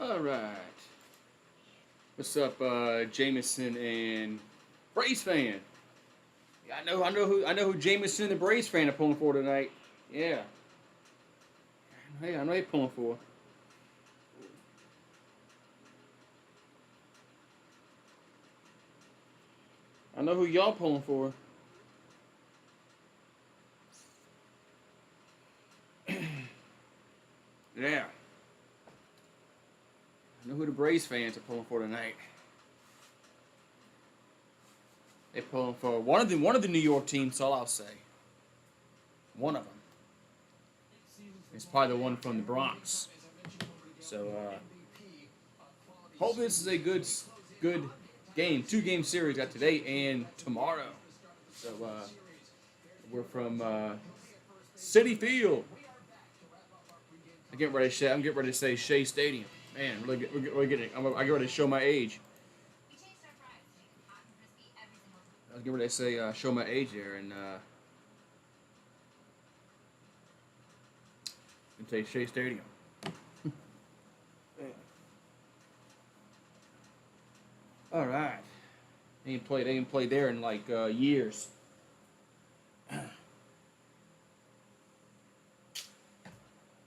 All right. What's up, Jameson and Braves fan? Yeah, I know who Jameson and the Braves fan are pulling for tonight. Yeah. Hey, I know they're pulling for. I know who y'all pulling for. Yeah. I know who the Braves fans are pulling for tonight. They're pulling for one of the New York teams. All I'll say. One of them. It's probably the one from the Bronx. So hope this is a good game. 2-game series got today and tomorrow. So we're from Citi Field. I'm getting ready to say Shea Stadium. Man, we're getting. I get ready to show my age. I was getting ready to say show my age there and say Shea Stadium. All right. They ain't played there in like years.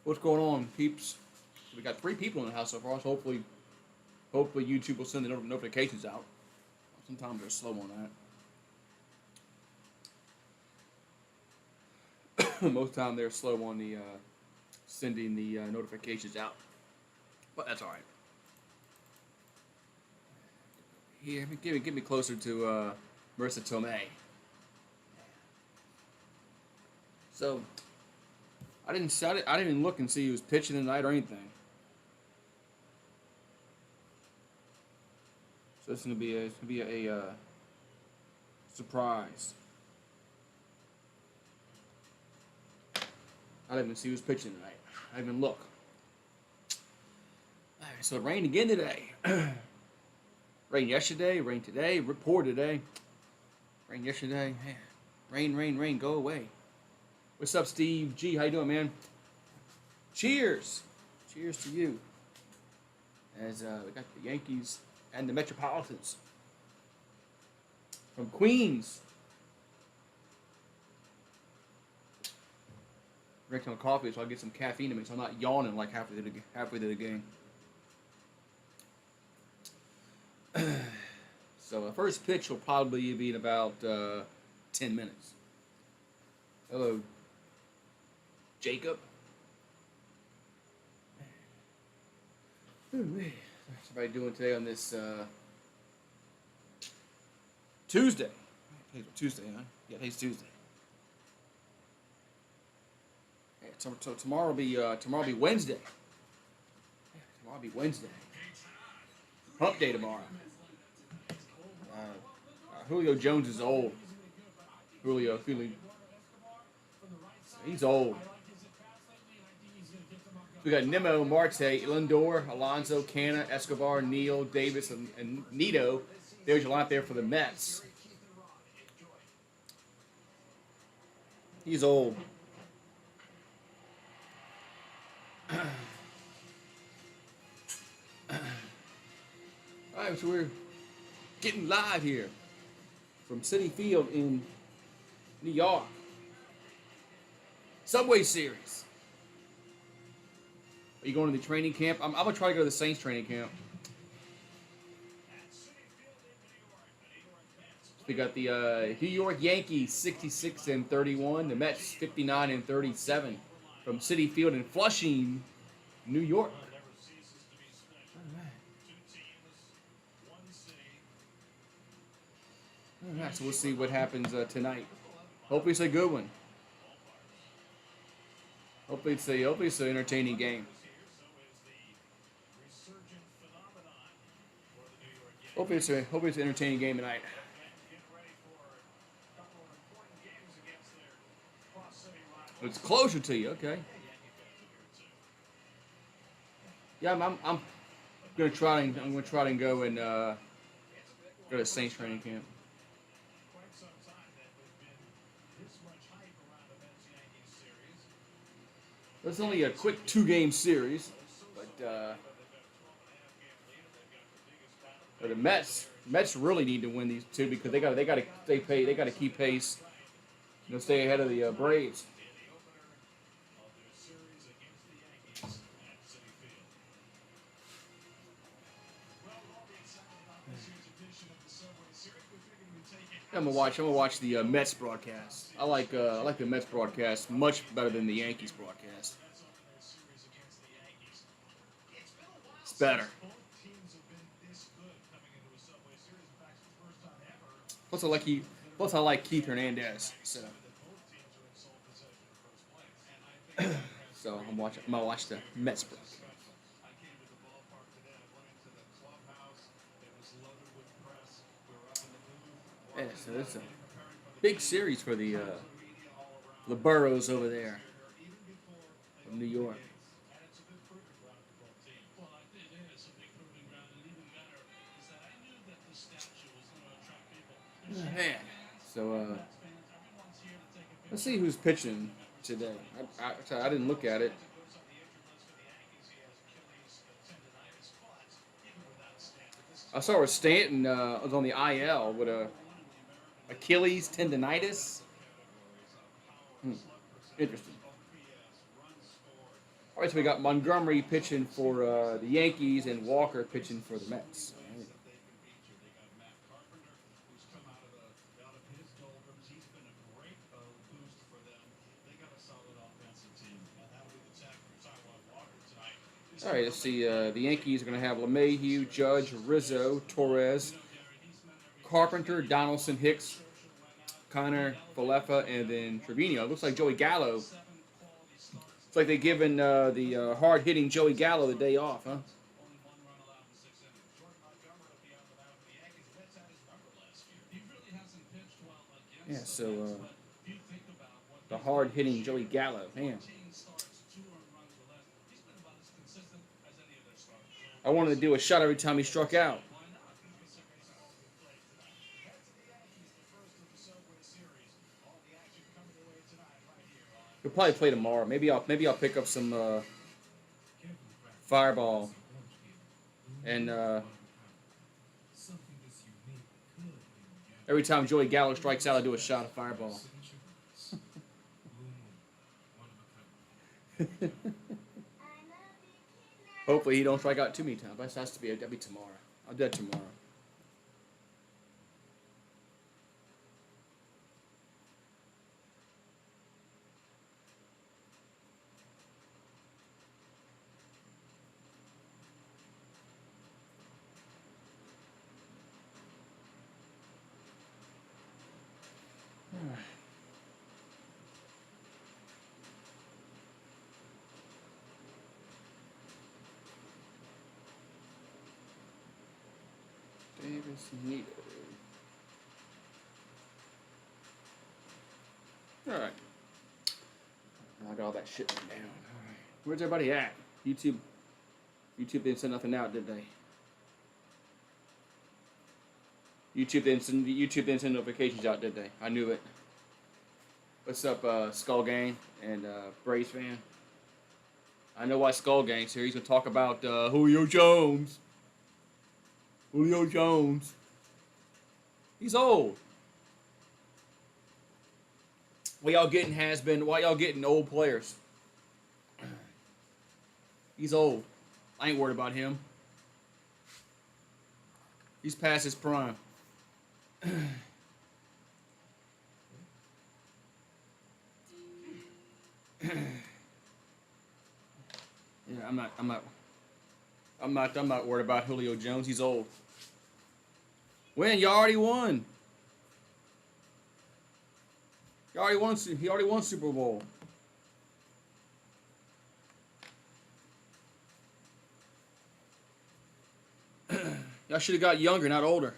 What's going on, peeps? We got 3 people in the house so far. So hopefully YouTube will send the notifications out. Sometimes they're slow on that. Most time they're slow on the sending the notifications out. But that's all right. Here, get me closer to Marissa Tomei. So, I didn't even look and see who was pitching tonight or anything. So it's gonna be a surprise. I didn't even see who's pitching tonight. I didn't even look. All right, so it rained again today. Rain yesterday, rain today, poor today. Rain yesterday, rain, go away. What's up, Steve G? How you doing, man? Cheers. Cheers to you. As we got the Yankees and the Metropolitans from Queens. Drink some coffee so I get some caffeine in me so I'm not yawning like halfway through the game. So the first pitch will probably be in about 10 minutes. Hello, Jacob. What's everybody doing today on this Tuesday? Tuesday, huh? Yeah, today's Tuesday. Yeah, so tomorrow will be Wednesday. Yeah, tomorrow will be Wednesday. Hump day tomorrow. Julio Jones is old. Julio, he's old. We got Nimmo, Marte, Lindor, Alonso, Canna, Escobar, Neal, Davis, and Nito. There's a lot there for the Mets. He's old. All right, so we're getting live here from Citi Field in New York. Subway Series. Are you going to the training camp? I'm going to try to go to the Saints training camp. We got the New York Yankees 66-31, the Mets 59-37 from Citi Field in Flushing, New York. All right, so we'll see what happens tonight. Hopefully it's a good one. Hopefully it's an entertaining game. Hopefully it's an entertaining game tonight. It's closer to you, okay? Yeah, I'm gonna try and go and go to Saints training camp. It's only a quick 2-game series, but But the Mets really need to win these two because they got to keep pace. Stay ahead of the Braves. I'm gonna watch the Mets broadcast. I like the Mets broadcast much better than the Yankees broadcast. It's better. Plus I like he, Plus I like Keith Hernandez. So I'm gonna watch the Mets broadcast. Yeah, so it's a big series for the Burrows over there from New York. Man, so let's see who's pitching today. I didn't look at it. I saw where Stanton was on the IL with a Achilles tendonitis. Interesting. All right, so we got Montgomery pitching for the Yankees and Walker pitching for the Mets. All right, let's see. The Yankees are going to have LeMahieu, Judge, Rizzo, Torres, Carpenter, Donaldson, Hicks, Connor, Falefa, and then Trevino. It looks like Joey Gallo. It's like they're giving the hard-hitting Joey Gallo the day off, huh? Yeah, so the hard-hitting Joey Gallo, man. I wanted to do a shot every time he struck out. He'll probably play tomorrow. Maybe I'll pick up some Fireball and every time Joey Gallo strikes out, I do a shot of Fireball. Hopefully he don't strike out too many times. That has to be that'll be tomorrow. I'll do that tomorrow. Davis Nido. All right. I got all that shit down. All right. Where's everybody at? YouTube didn't send nothing out, did they? YouTube didn't send notifications out, did they? I knew it. What's up, Skull Gang and Braves fan? I know why Skull Gang's here. He's gonna talk about Julio Jones. Julio Jones. He's old. Why y'all getting old players? He's old. I ain't worried about him. He's past his prime. Yeah, I'm not worried about Julio Jones. He's old. When you already won. He already won Super Bowl. Y'all should have got younger, not older.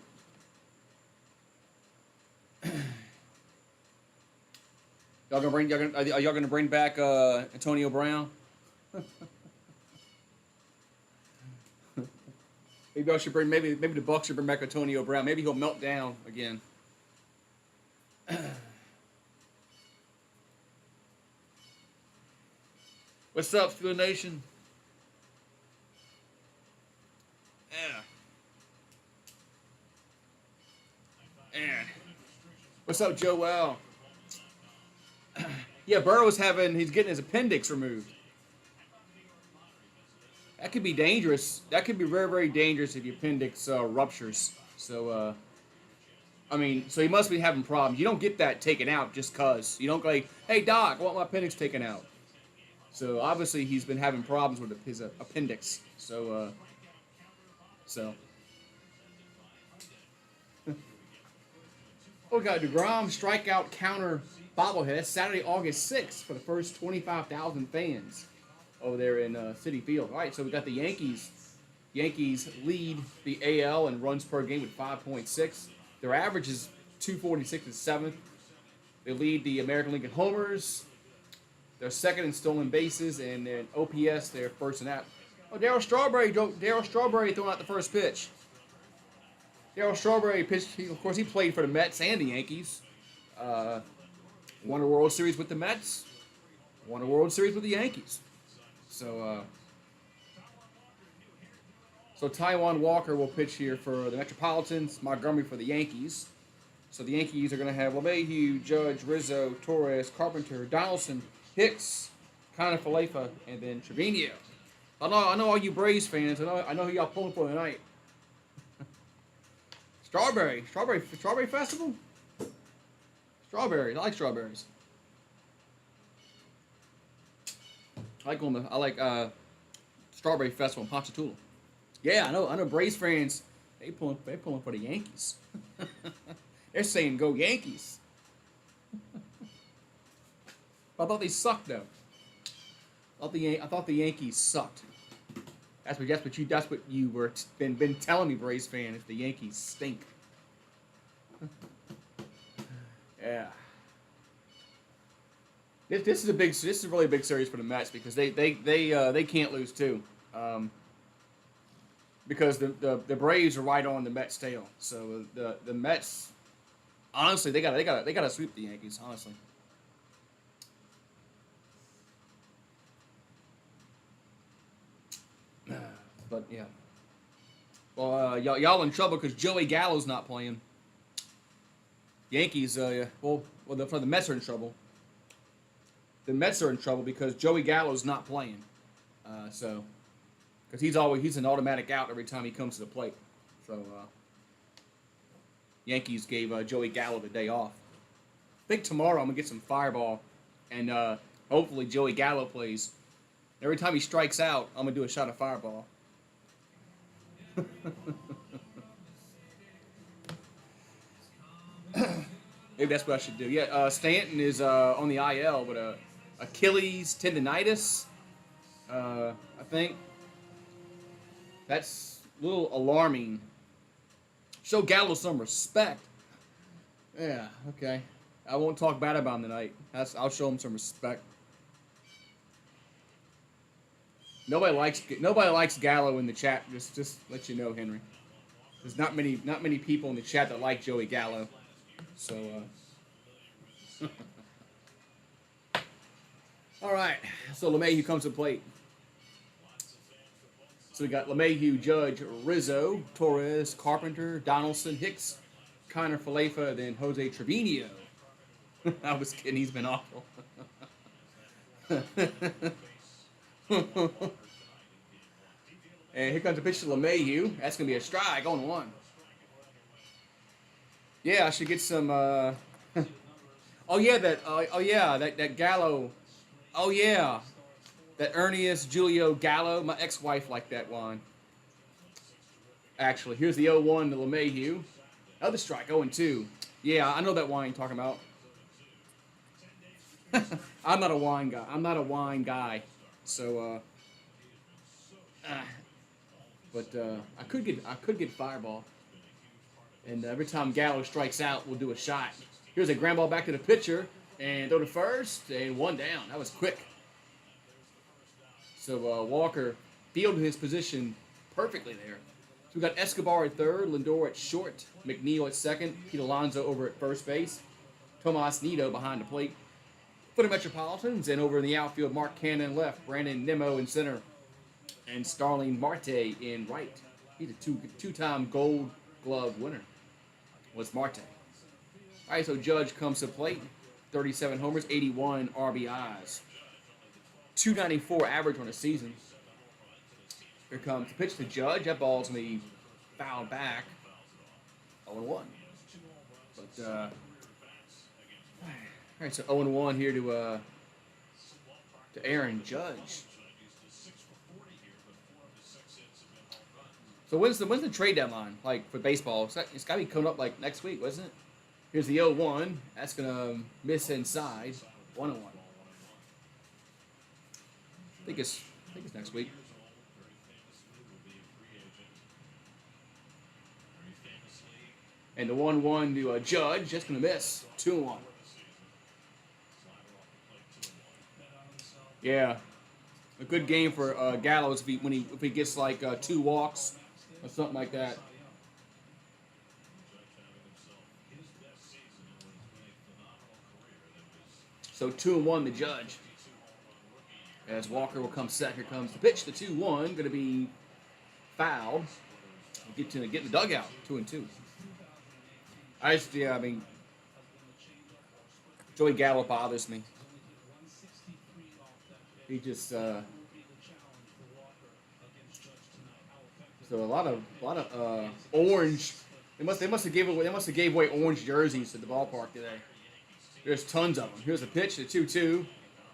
Are y'all gonna bring back Antonio Brown? Maybe the Bucks should bring back Antonio Brown. Maybe he'll melt down again. What's up, Steeler Nation? Yeah. What's up, Joel? Yeah, Burrow's he's getting his appendix removed. That could be dangerous. That could be very, very dangerous if your appendix ruptures. So, I mean, so he must be having problems. You don't get that taken out just cause. You don't go like, hey, doc, I want my appendix taken out. So, obviously, he's been having problems with his appendix. So. Oh, we got DeGrom strikeout counter bobblehead Saturday, August 6th for the first 25,000 fans over there in Citi Field. All right, so we got the Yankees. Yankees lead the AL in runs per game with 5.6. Their average is 246 and 7th. They lead the American League in homers. They're second in stolen bases, and then OPS, they're first in that. Oh, Darryl Strawberry throwing out the first pitch. Darryl Strawberry pitched. Of course, he played for the Mets and the Yankees. Won a World Series with the Mets. Won a World Series with the Yankees. So Taijuan Walker will pitch here for the Metropolitans. Montgomery for the Yankees. So the Yankees are going to have LeMahieu, Judge, Rizzo, Torres, Carpenter, Donaldson, Hicks, Connor Falefa, and then Trevino. I know all you Braves fans. I know who y'all pulling for tonight. Strawberry Festival. Strawberries. I like strawberries. I like Strawberry Festival in Ponchatoula. Yeah, I know Braves fans. They pulling for the Yankees. They're saying go Yankees. I thought they sucked though. I thought the Yankees sucked. That's what you were been telling me, Braves fan. Is the Yankees stink. Yeah. This is a really big series for the Mets because they can't lose too. Because the Braves are right on the Mets' tail. So the Mets, honestly, they gotta sweep the Yankees. Honestly. But yeah. Well, y'all in trouble because Joey Gallo's not playing. Yankees, the Mets are in trouble. The Mets are in trouble because Joey Gallo's not playing. Because he's an automatic out every time he comes to the plate. So Yankees gave Joey Gallo the day off. I think tomorrow I'm gonna get some Fireball, and hopefully Joey Gallo plays. Every time he strikes out, I'm gonna do a shot of Fireball. Maybe that's what I should do. Yeah, Stanton is on the IL with a Achilles tendonitis. I think that's a little alarming. Show Gallo some respect. Yeah, okay. I won't talk bad about him tonight. I'll show him some respect. Nobody likes Gallo in the chat. Just let you know, Henry. There's not many people in the chat that like Joey Gallo. So all right. So LeMahieu comes to plate. So we got LeMahieu, Judge, Rizzo, Torres, Carpenter, Donaldson, Hicks, Connor Falefa, then Jose Trevino. I was kidding. He's been awful. And here comes the pitch to LeMahieu. That's going to be a strike on one. Yeah, I should get some... that Gallo... Oh, yeah. That Erneas Julio Gallo. My ex-wife liked that wine. Actually, here's the 0-1 to LeMahieu. Another strike, 0-2. Yeah, I know that wine you're talking about. I'm not a wine guy. So, I could get Fireball. And every time Gallo strikes out, we'll do a shot. Here's a ground ball back to the pitcher, and throw to first, and one down. That was quick. So Walker fielded his position perfectly there. So we got Escobar at third, Lindor at short, McNeil at second, Pete Alonso over at first base, Tomas Nido behind the plate. For the Metropolitans, and over in the outfield, Mark Cannon left, Brandon Nimmo in center, and Starling Marte in right. He's a two-time Gold Glove winner. Was Marte. All right, so Judge comes to plate. 37 homers, 81 RBIs. 294 average on the season. Here comes the pitch to Judge. That ball's going to be fouled back. 0-1. But, all right, so 0-1 here to Aaron Judge. So when's the trade deadline, like, for baseball? It's got to be coming up, like, next week, wasn't it? Here's the 0-1. That's going to miss inside. 1-1. I think it's next week. And the 1-1 to Judge. That's going to miss. 2-1. Yeah. A good game for Gallows if he gets like 2 walks or something like that. So 2-1 the Judge. As Walker will come set. Here comes the pitch. The 2-1 going to be fouled. We'll get in the dugout. 2-2. I mean, Joey Gallo bothers me. He just so a lot of orange. They must have gave away orange jerseys at the ballpark today. There's tons of them. Here's a pitch, the 2-2,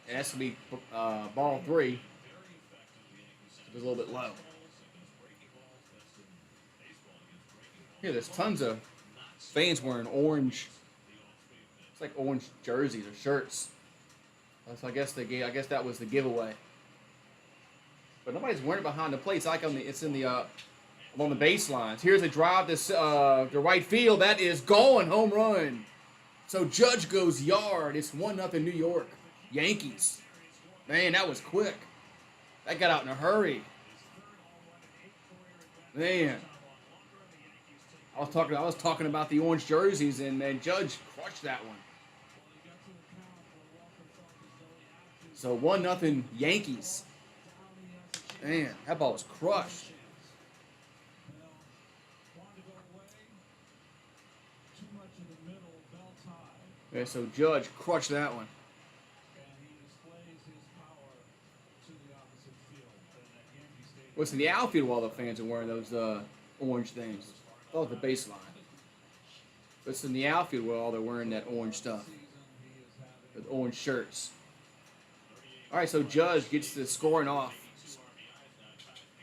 and that's gonna be ball 3. It's a little bit low. Here, there's tons of fans wearing orange. It's like orange jerseys or shirts. So I guess that was the giveaway. But nobody's wearing it behind the plate. It's like on the baselines. Here's a drive to right field. That is gone. Home run. So Judge goes yard. It's 1-0 New York Yankees. Man, that was quick. That got out in a hurry. Man. I was talking about the orange jerseys, and man, Judge crushed that one. So 1-0 Yankees. Man, that ball was crushed. Yeah, so Judge crushed that one. What's in the outfield while the fans are wearing those orange things? Oh, the baseline. What's in the outfield while they're wearing that orange stuff? The orange shirts. All right, so Judge gets the scoring off.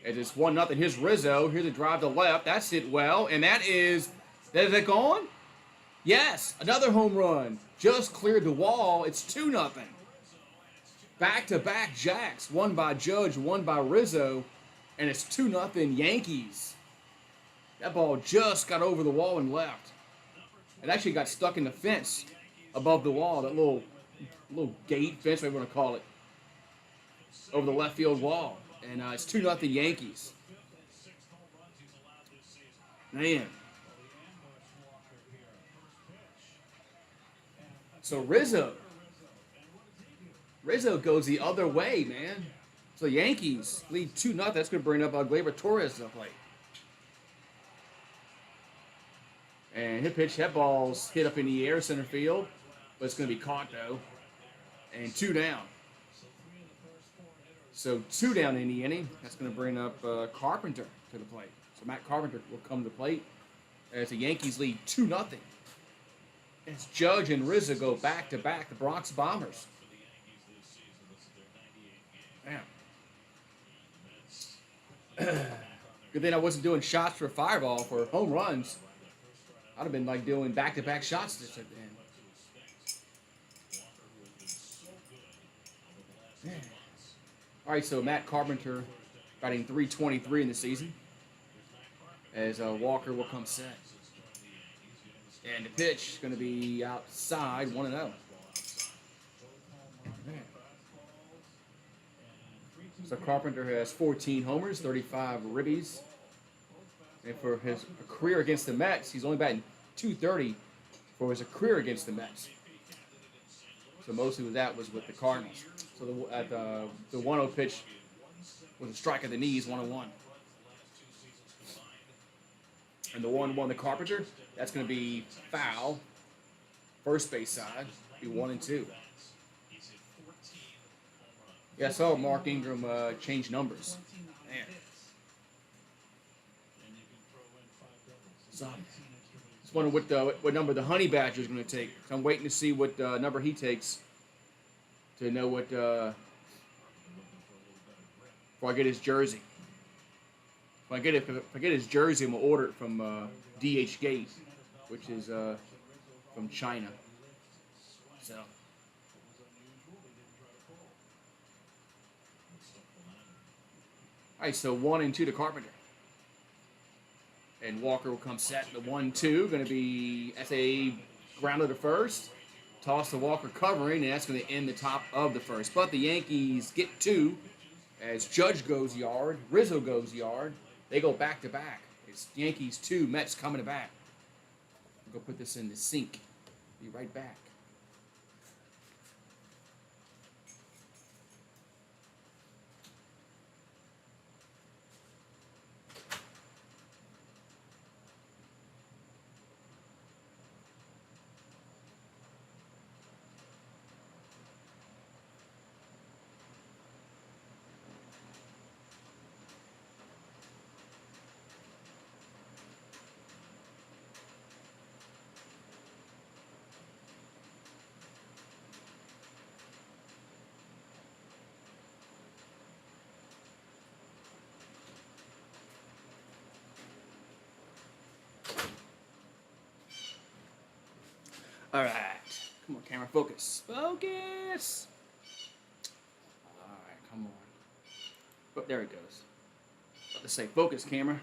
It is 1-0. Here's Rizzo. Here's the drive to left. That's hit well. And is it gone? Yes, another home run. Just cleared the wall. It's 2-0. Back-to-back jacks. One by Judge, one by Rizzo. And it's 2-0 Yankees. That ball just got over the wall and left. It actually got stuck in the fence above the wall. That little gate fence, whatever you want to call it. Over the left field wall. And it's 2-0 Yankees. Man. So Rizzo goes the other way, man. So Yankees lead 2-0. That's going to bring up Gleyber Torres to play. And hit pitch, that ball's hit up in the air, center field. But it's going to be caught, though. And 2 down. So 2 down in the inning. That's going to bring up Carpenter to the plate. So Matt Carpenter will come to the plate as the Yankees lead 2-0. As Judge and Rizzo go back-to-back, the Bronx Bombers. Man. Good thing I wasn't doing shots for Fireball for home runs. I'd have been like doing back-to-back shots just at the end. Man. All right, so Matt Carpenter batting .323 in the season. As Walker will come set. And the pitch is going to be outside, 1-0. So Carpenter has 14 homers, 35 ribbies. And for his career against the Mets, he's only batting .230 for his career against the Mets. So mostly of that was with the Cardinals. So the 1-0 pitch was a strike at the knees, 1-1. And the 1-1 the Carpenter, that's going to be foul. First base side, be 1-2. Yeah, I saw Mark Ingram change numbers. Man. So, just wondering what number the Honey Badger is going to take. So I'm waiting to see what number he takes to know what before I get his jersey. If I get his jersey, I'm gonna order it from DH Gate, which is from China. So. All right, so 1-2 to Carpenter. And Walker will come set. The 1-2 going to be SA grounded to first. Toss to Walker covering, and that's going to end the top of the first. But the Yankees get 2 as Judge goes yard, Rizzo goes yard. They go back to back. It's Yankees 2, Mets coming back. I'll go put this in the sink. Be right back. All right. Come on, camera. Focus. Focus. All right. Come on. Oh, there it goes. About to say focus, camera.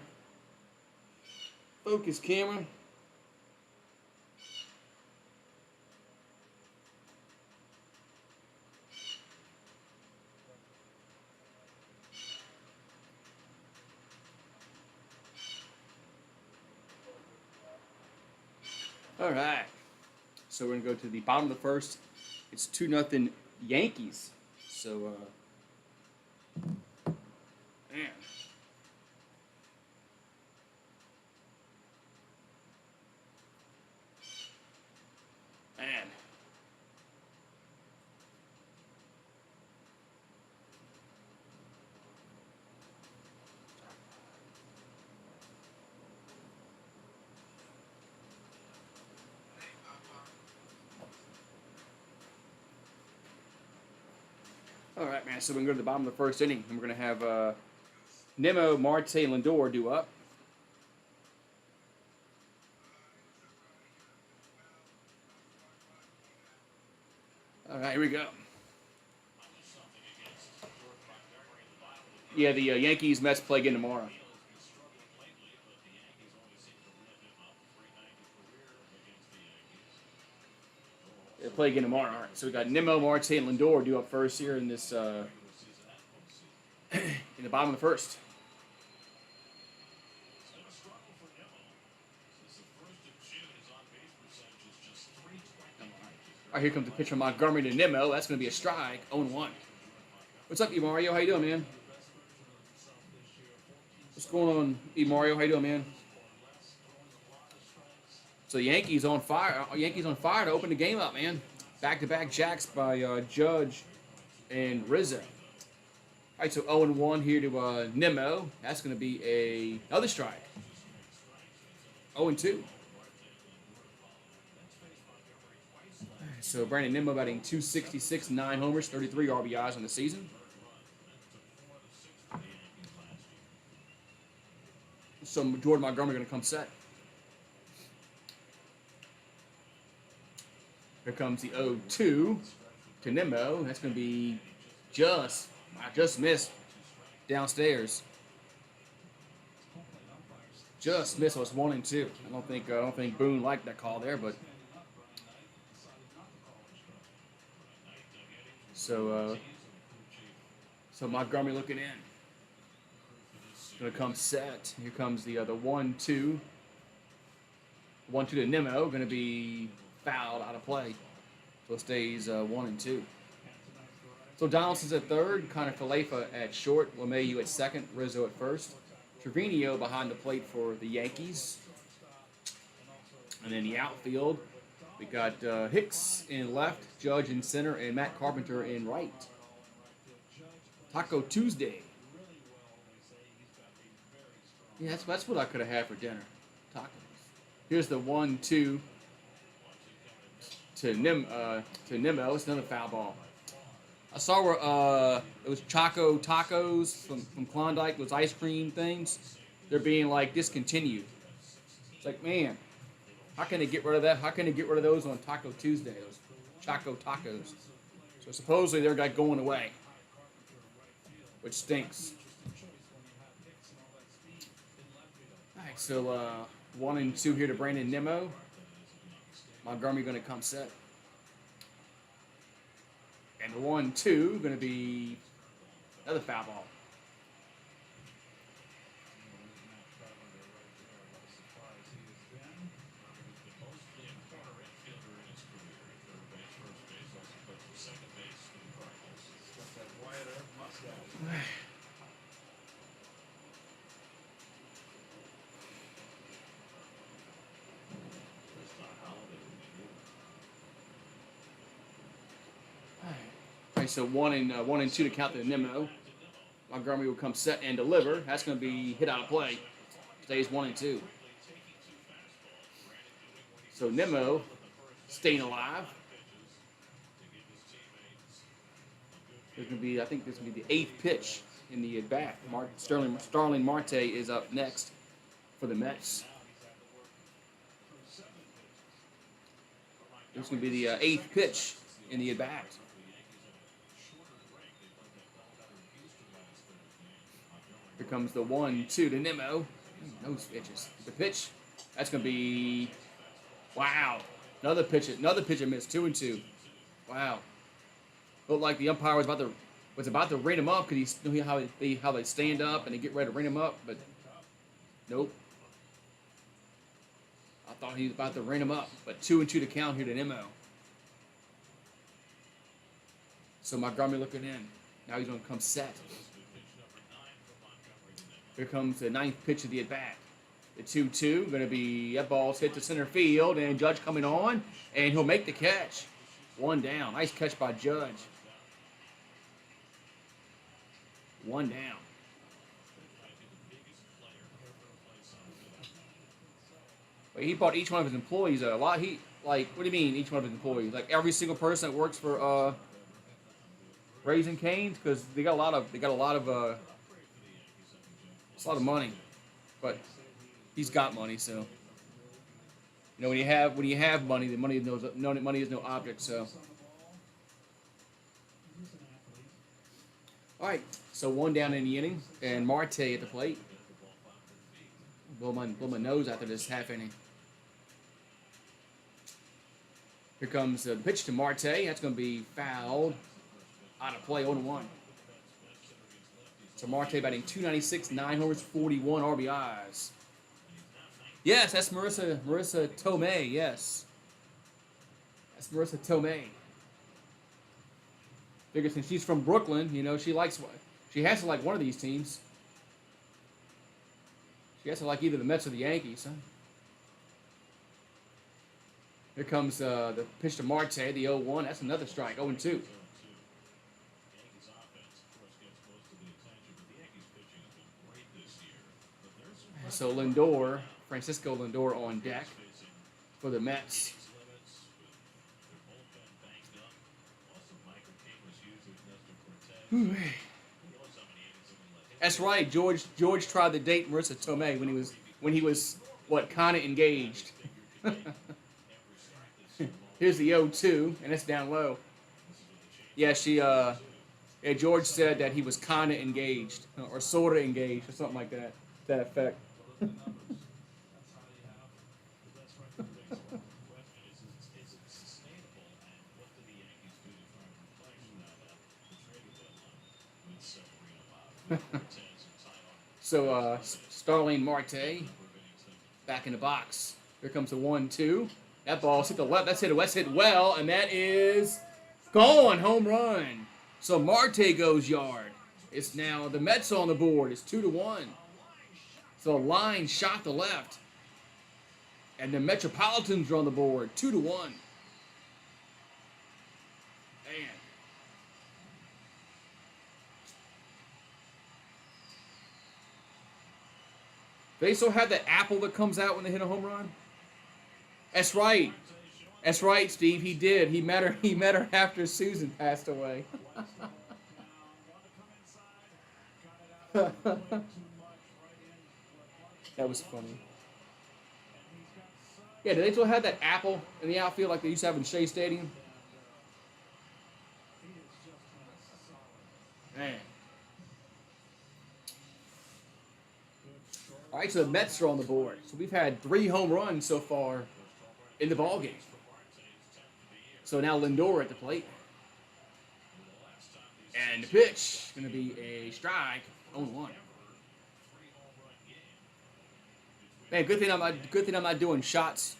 Focus, camera. All right. So we're going to go to the bottom of the first. It's 2-0 Yankees. So, man. Man. All right, man. So we're going to go to the bottom of the first inning, and we're going to have Nimmo, Marte, and Lindor due up. All right, here we go. Yeah, the Yankees Mets play again tomorrow. They play again tomorrow. All right, so we got Nimmo, Marte, and Lindor due up first here in this in the bottom of the first. All right, here comes the pitch from Montgomery to Nimmo. That's going to be a strike. 0-1. What's up, E. Mario? How you doing, man? What's going on, E. Mario? How you doing, man? So Yankees on fire. Yankees on fire to open the game up, man. Back-to-back jacks by Judge and Rizzo. All right, so 0-1 here to Nimmo. That's going to be another strike. 0-2. So Brandon Nimmo batting .266, 9 homers, 33 RBIs on the season. So Jordan Montgomery going to come set. Here comes the 0-2 to Nimmo. That's going to be I just missed downstairs. Just missed. So it's 1-2. I don't think Boone liked that call there, but so Montgomery looking in. Going to come set. Here comes the 1-2. 1-2 to Nimmo. Going to be fouled out of play. So it stays 1-2. So Donaldson's at third. Connor Falefa at short. LeMahieu at second. Rizzo at first. Trevino behind the plate for the Yankees. And then the outfield. We got Hicks in left, Judge in center, and Matt Carpenter in right. Taco Tuesday. Yeah, that's what I could have had for dinner. Tacos. Here's the 1-2 to Nemo. It's another foul ball. I saw where it was Choco Tacos from Klondike, those ice cream things. They're being like discontinued. It's like, man, how can they get rid of that? How can they get rid of those on Taco Tuesday? Those Choco Tacos. So supposedly they're like going away, which stinks. All right, so 1 and 2 here to Brandon Nimmo. Montgomery going to come set. And the 1-2 going to be another foul ball. So 1 and 2 to count the Nimmo. Montgomery will come set and deliver. That's going to be hit out of play. Stays 1 and 2. So Nimmo staying alive. There's going to be, I think this will be the 8th pitch in the at bat. Starling Marte is up next for the Mets. This is going to be the 8th pitch in the at bat. Here comes the 1-2 to Nimmo. Nose pitches. The pitch. That's going to be, wow. Another pitch I missed. 2 and 2. Wow. Looked like the umpire was about to ring him up because he knew how they stand up and they get ready to ring him up, but nope. I thought he was about to ring him up, but 2 and 2 to count here to Nimmo. So Montgomery looking in. Now he's going to come set. Here comes the 9th pitch of the at-bat. The 2-2, going to be, that ball's hit to center field, and Judge coming on, and he'll make the catch. 1 down. Nice catch by Judge. 1 down. But he bought each one of his employees a lot. What do you mean, each one of his employees? Like every single person that works for Raising Cane's? Because they got a lot of it's a lot of money, but he's got money, so you know when you have money, the money is no object. So, all right, so 1 down in the inning, and Marte at the plate. Blow my nose after this half inning. Here comes the pitch to Marte. That's going to be fouled out of play, 0-1. So Marte batting .296, 9 homers, 41 RBIs. Yes, that's Marissa Tomei. Yes, that's Marissa Tomei. Figure since she's from Brooklyn, you know she has to like one of these teams. She has to like either the Mets or the Yankees. Huh? Here comes the pitch to Marte, the 0-1. That's another strike, 0-2. So Francisco Lindor on deck for the Mets. That's right. George tried to date Marissa Tomei when he was kind of engaged. Here's the 0-2, and it's down low. Yeah, George said that he was kind of engaged or sort of engaged or something like that. That effect. So Starling Marte back in the box. Here comes the 1-2. That ball's hit the left. That's hit well, and that is gone. Home run. So Marte goes yard. It's now the Mets on the board. It's 2-1. So the line shot to left. And the Metropolitans are on the board, 2-1. They still have that apple that comes out when they hit a home run. That's right. That's right, Steve. He did. He met her. He met her after Susan passed away. That was funny. Yeah, do they still have that apple in the outfield like they used to have in Shea Stadium? Man. All right, so the Mets are on the board. So we've had 3 home runs so far in the ball game. So now Lindor at the plate. And the pitch is going to be a strike on 1. Man, good thing I'm not doing shots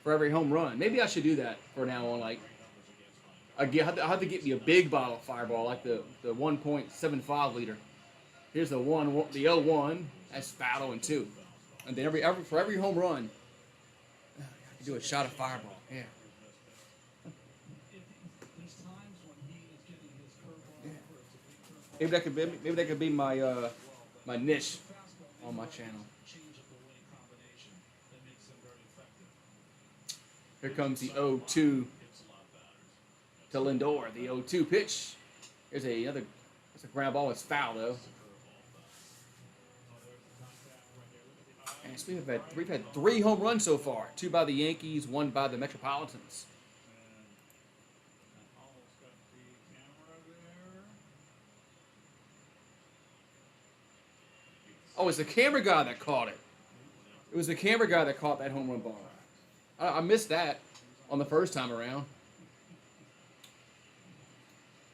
for every home run. Maybe I should do that for now on. Like, I have to get me a big bottle of Fireball, like the 1.75 liter. Here's the 0-1. That's foul and 2. And then for every home run, I can do a shot of Fireball. Yeah. Maybe that could be my my niche on my channel. Here comes the 0-2 to Lindor. The 0-2 pitch. Here's another. That's a ground ball. It's foul though. And so we've had 3 home runs so far. 2 by the Yankees, 1 by the Metropolitans. Oh, it's the camera guy that caught it. It was the camera guy that caught that home run ball. I missed that on the first time around.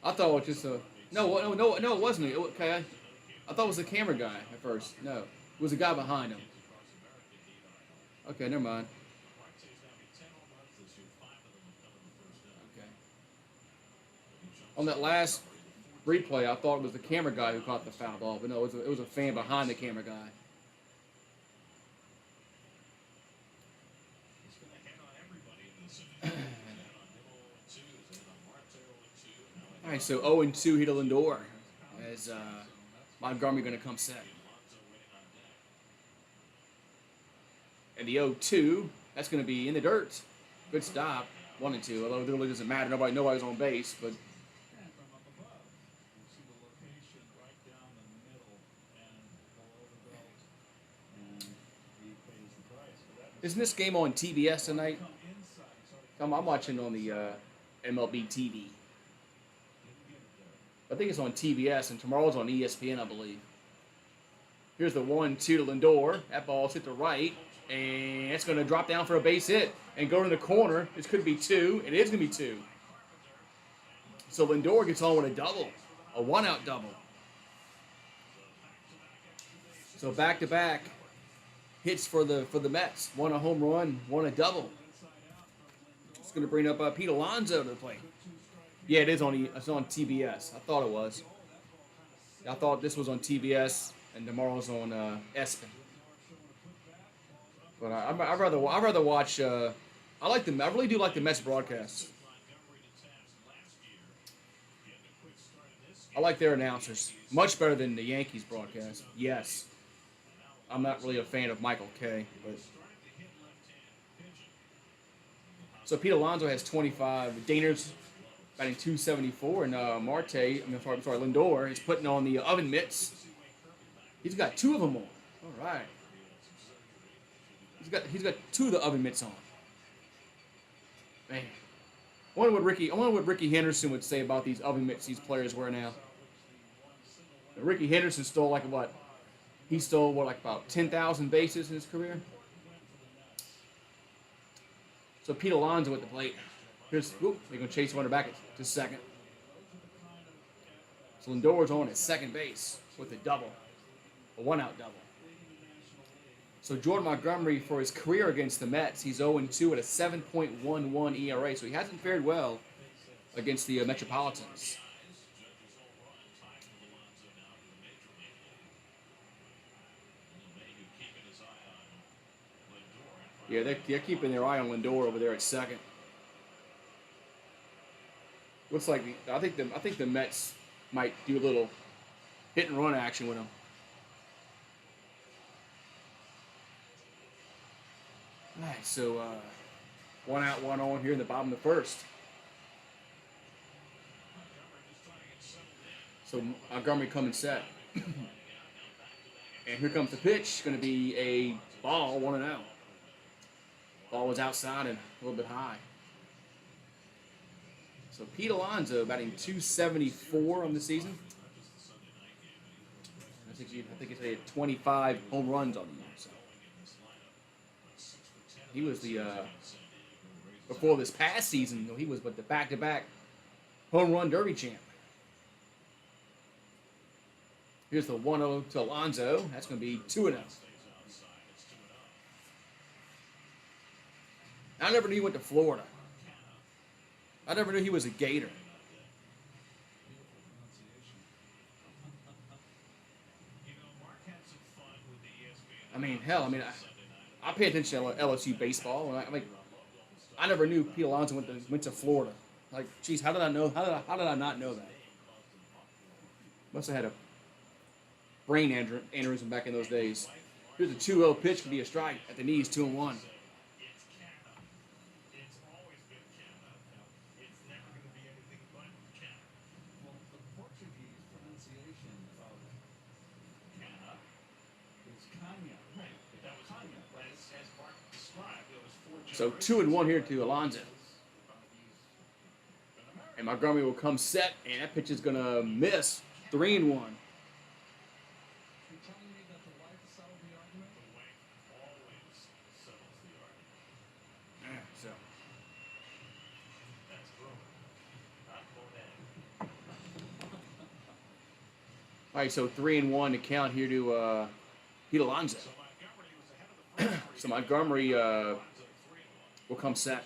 I thought it was just a no, it wasn't. Okay, I thought it was the camera guy at first. No, it was the guy behind him. Okay, never mind. Okay. On that last replay, I thought it was the camera guy who caught the foul ball, but no, it was a fan behind the camera guy. All right, so 0-2 here to Lindor as Montgomery going to come set. And the 0-2, that's going to be in the dirt. Good stop, 1-2. Although it really doesn't matter. Nobody's on base, but. Isn't this game on TBS tonight? I'm watching on the MLB TV. I think it's on TBS, and tomorrow's on ESPN, I believe. Here's the 1-2 to Lindor. That ball's hit the right, and it's going to drop down for a base hit and go to the corner. This could be 2. It is going to be 2. So Lindor gets on with a double, a 1-out double. So back-to-back hits for the Mets. 1 a home run, 1 a double. It's going to bring up Pete Alonso to the plate. Yeah, it's on TBS. I thought it was. I thought this was on TBS and tomorrow's on ESPN. But I'd rather watch. I really do like the Mets broadcasts. I like their announcers much better than the Yankees broadcast. Yes, I'm not really a fan of Michael Kay, but. So Pete Alonso has 25. Daner's batting 274, and Lindor is putting on the oven mitts. He's got 2 of them on. All right. He's got 2 of the oven mitts on. Man, I wonder what Ricky Henderson would say about these oven mitts these players wear now. And Ricky Henderson stole about 10,000 bases in his career. So Pete Alonso at the plate. They're going to chase runner back to second. So Lindor's on at second base with a double, a 1-out double. So Jordan Montgomery, for his career against the Mets, he's 0-2 at a 7.11 ERA. So he hasn't fared well against the Metropolitans. Yeah, they're keeping their eye on Lindor over there at second. Looks like I think the Mets might do a little hit and run action with him. All right, so one out, one on here in the bottom of the first. So Montgomery coming set. And here comes the pitch. Going to be a ball, 1-0. Ball was outside and a little bit high. So Pete Alonso batting 274 on the season. I think he had 25 home runs on the year. So he was the before this past season. He was the back-to-back home run derby champ. Here's the 1-0 to Alonso. That's going to be 2-0. I never knew he went to Florida. I never knew he was a Gator. I mean, hell, I pay attention to LSU baseball, and I never knew Pete Alonso went to Florida. Like, geez, how did I know? How did I not know that? Must have had a brain aneurysm back in those days. Here's a 2-0 pitch, could be a strike at the knees, 2-1. So 2-1 here to Alonso. And Montgomery will come set, and that pitch is going to miss. 3-1. All right, so 3-1 to count here to Pete Alonso. So Montgomery will come set.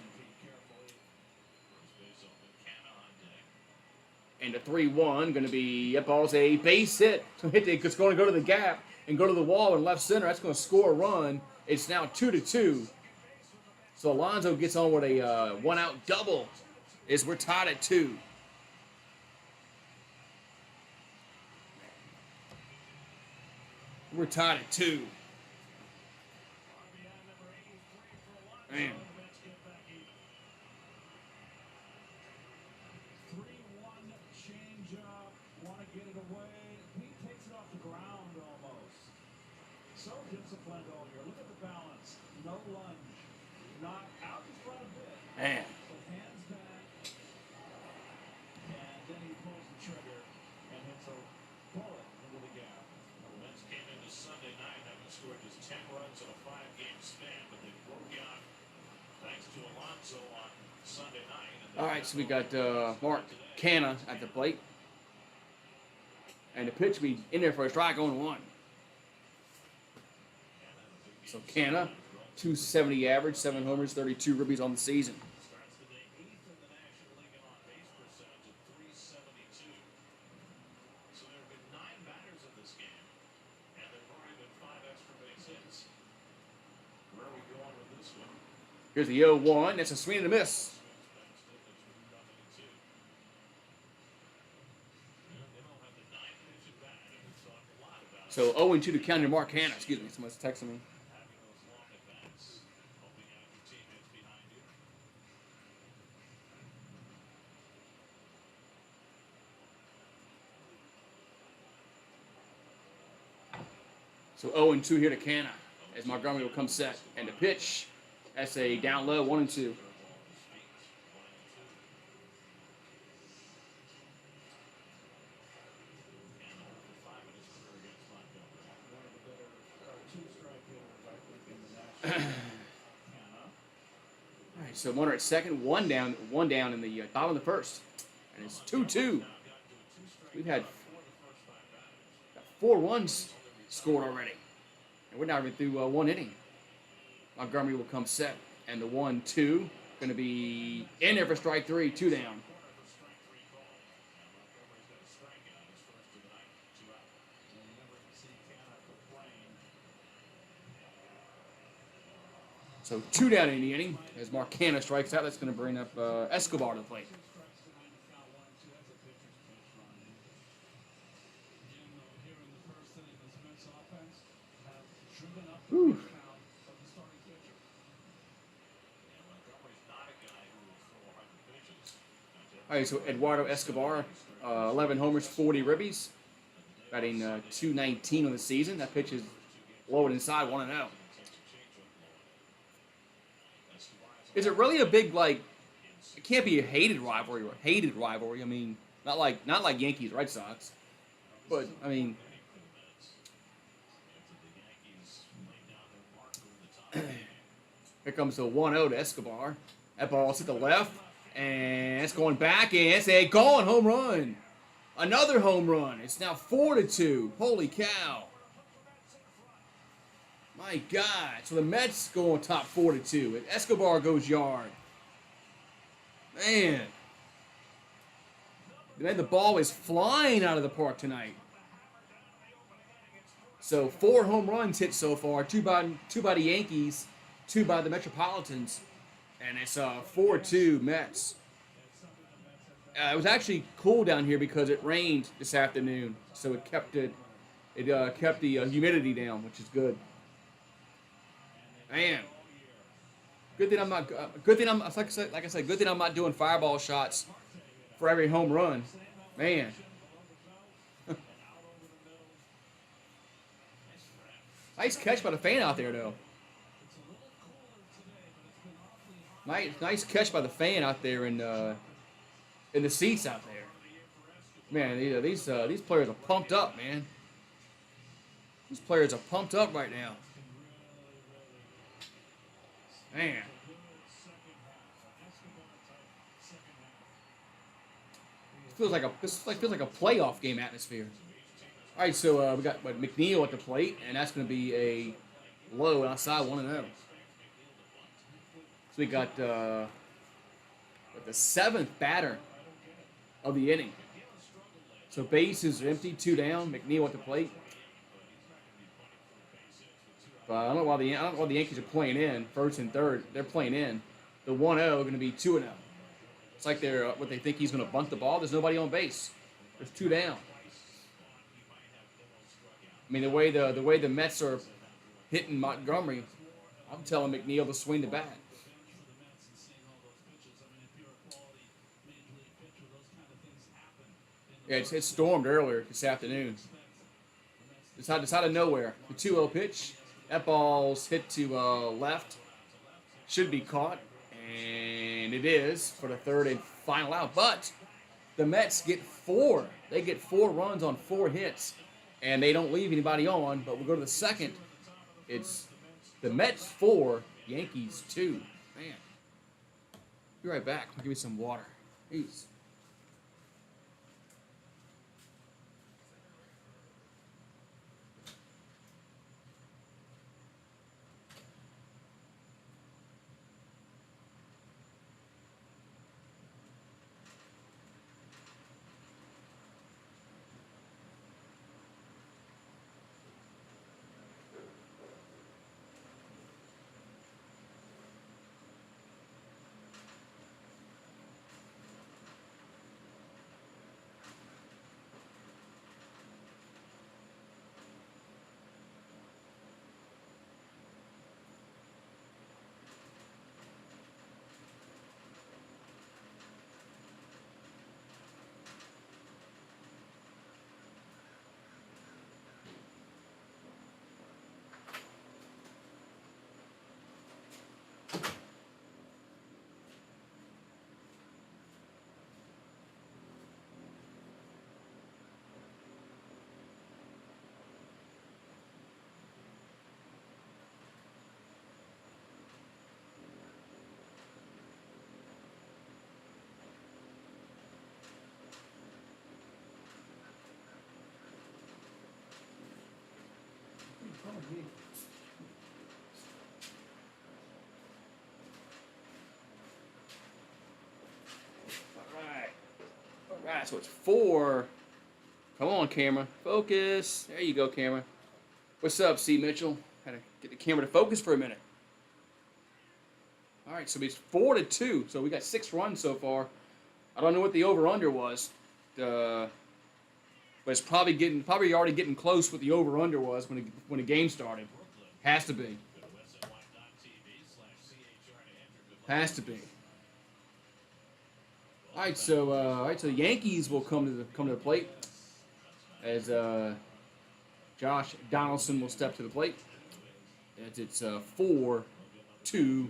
And the 3-1 going to be, that ball's a base hit. It's going to go to the gap and go to the wall in left center. That's going to score a run. It's now 2-2. So Alonso gets on with a one-out double as we're tied at 2. We're tied at 2. Man. 3-1 change up. Want to get it away. He takes it off the ground almost. So disciplined all year. Look at the balance. No lunge. Not out in front a bit. Man. So hands back. And then he pulls the trigger and hits a bullet into the gap. The Mets came into Sunday night having scored just 10 runs in a 5-game span, but they broke out thanks to Alonso on Sunday night. All right, so we got Mark Canna at the plate. And the pitch will be in there for a strike on 1. So Canna, 270 average, 7 homers, 32 ribbies on the season. Starts the day 8th in the National League in on-base percentage at .372. So there have been 9 batters in this game, and there have already been 5 extra base hits. Where are we going with this one? Here's the 0-1. That's a swing and a miss. So 0-2 to count to Mark Canna. Excuse me, someone's texting me. So 0-2 here to Canna as Montgomery will come set. And the pitch, that's a down low, 1-2. All right, so runner at second, one down in the bottom of the first. And it's 2-2. We've had 4 runs scored already. And we're not even through 1 inning. Montgomery will come set. And the 1-2 going to be in there for strike 3, 2 down. So 2 down in the inning as Mark Canna strikes out. That's going to bring up Escobar to the plate. Whew. All right, so Eduardo Escobar, 11 homers, 40 ribbies, batting 219 on the season. That pitch is low and inside, 1-0. Is it really a big, like, it can't be a hated rivalry or a hated rivalry? I mean, not like Yankees Red Sox, but I mean, here comes the 1-0 to Escobar. That ball's hit the left, and it's going back, and it's a gone home run. Another home run. It's now 4-2. Holy cow! My God! So the Mets go on top 4-2. Escobar goes yard. Man, the ball is flying out of the park tonight. So 4 home runs hit so far. Two by the Yankees, 2 by the Metropolitans, and it's 4-2 Mets. It was actually cool down here because it rained this afternoon, so it kept the humidity down, which is good. Man, good thing I'm not. Good thing I'm like I said. Good thing I'm not doing fireball shots for every home run. Man. Nice catch by the fan out there, though. Nice catch by the fan out there in the seats out there. Man, these players are pumped up, man. These players are pumped up right now. Man. Feels like a playoff game atmosphere. All right, so we got McNeil at the plate, and that's going to be a low outside 1-0. So we got the 7th batter of the inning. So bases are empty, 2 down. McNeil at the plate. But I don't know why the Yankees are playing in first and third. They're playing in. The 1-0 going to be 2-0. It's like they're what they think he's going to bunt the ball. There's nobody on base. There's 2 down. I mean, the way the Mets are hitting Montgomery, I'm telling McNeil to swing the bat. Yeah, it stormed earlier this afternoon. It's out of nowhere. The 2-0 pitch. That ball's hit to left. Should be caught. And it is for the 3rd and final out. But the Mets get 4. They get 4 runs on 4 hits. And they don't leave anybody on. But we'll go to the 2nd. It's the Mets 4, Yankees 2. Man. Be right back. I'll give you some water. Peace. All right, so it's 4. Come on, camera. Focus. There you go, camera. What's up, C. Mitchell? Had to get the camera to focus for a minute. All right, so it's 4-2. So we got 6 runs so far. I don't know what the over/under was. But it's probably already getting close what the over/under was when the game started. Has to be. Has to be. All right, so the Yankees will come to the plate as Josh Donaldson will step to the plate. As it's 4-2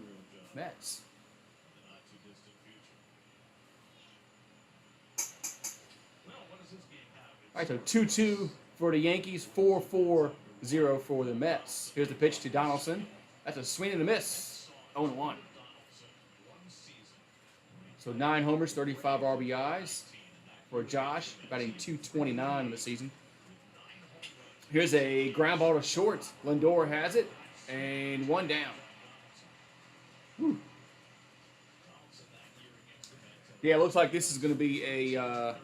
Mets. All right, so 2-2 for the Yankees, 4-4-0 for the Mets. Here's the pitch to Donaldson. That's a swing and a miss. 0-1. So 9 homers, 35 RBIs for Josh, batting .229 in the season. Here's a ground ball to short. Lindor has it, and 1 down. Whew. Yeah, it looks like this is going to be a.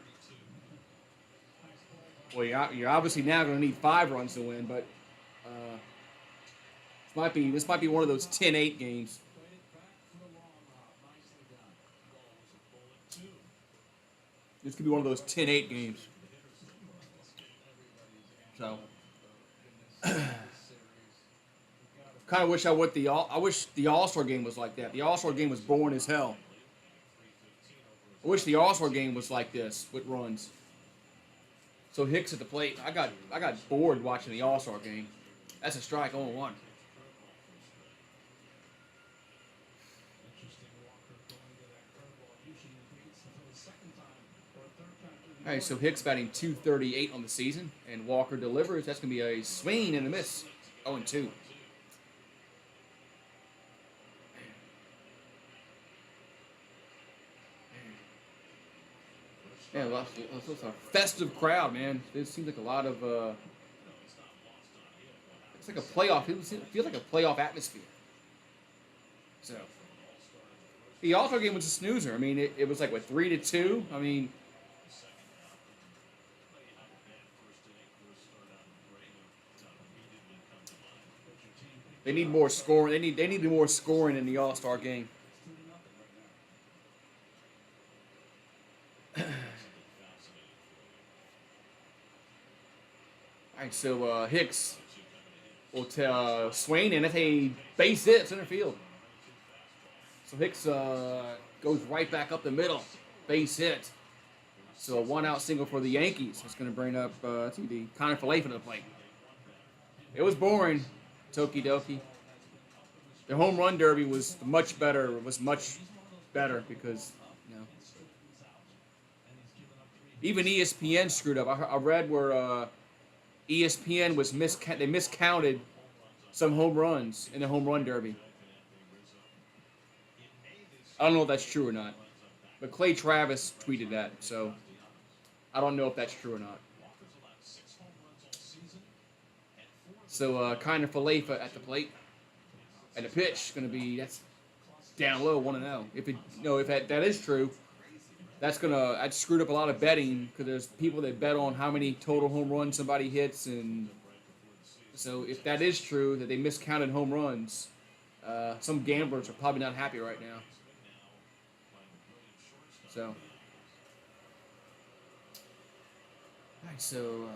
Well, you're obviously now going to need 5 runs to win, but this might be one of those 10-8 games. This could be one of those 10-8 games. So, kind of wish I wish the All-Star game was like that. The All-Star game was boring as hell. I wish the All-Star game was like this with runs. So Hicks at the plate. I got bored watching the All-Star game. That's a strike, 0-1. All right, so Hicks batting .238 on the season, and Walker delivers. That's going to be a swing and a miss, 0-2. Yeah, it's a festive crowd, man. It seems like a lot of. It's like a playoff. It feels like a playoff atmosphere. So, the All-Star game was a snoozer. I mean, it was like, what, 3-2? I mean. They need more scoring. They need more scoring in the All-Star game. All right, so Hicks will tell Swain, and that's a base hit center field. So Hicks goes right back up the middle, base hit. So a 1-out single for the Yankees. It's going to bring up the Connor Falefa to the plate. It was boring. Toki dokie. The home run derby was much better. Because, you know, even ESPN screwed up. I read where ESPN was they miscounted some home runs in the home run derby. I don't know if that's true or not, but Clay Travis tweeted that, so I don't know if that's true or not. So kind of Falefa at the plate, and the pitch that's down low, 1-0. If that is true, that's screwed up a lot of betting, because there's people that bet on how many total home runs somebody hits, and so if that is true that they miscounted home runs, some gamblers are probably not happy right now. So, all right, so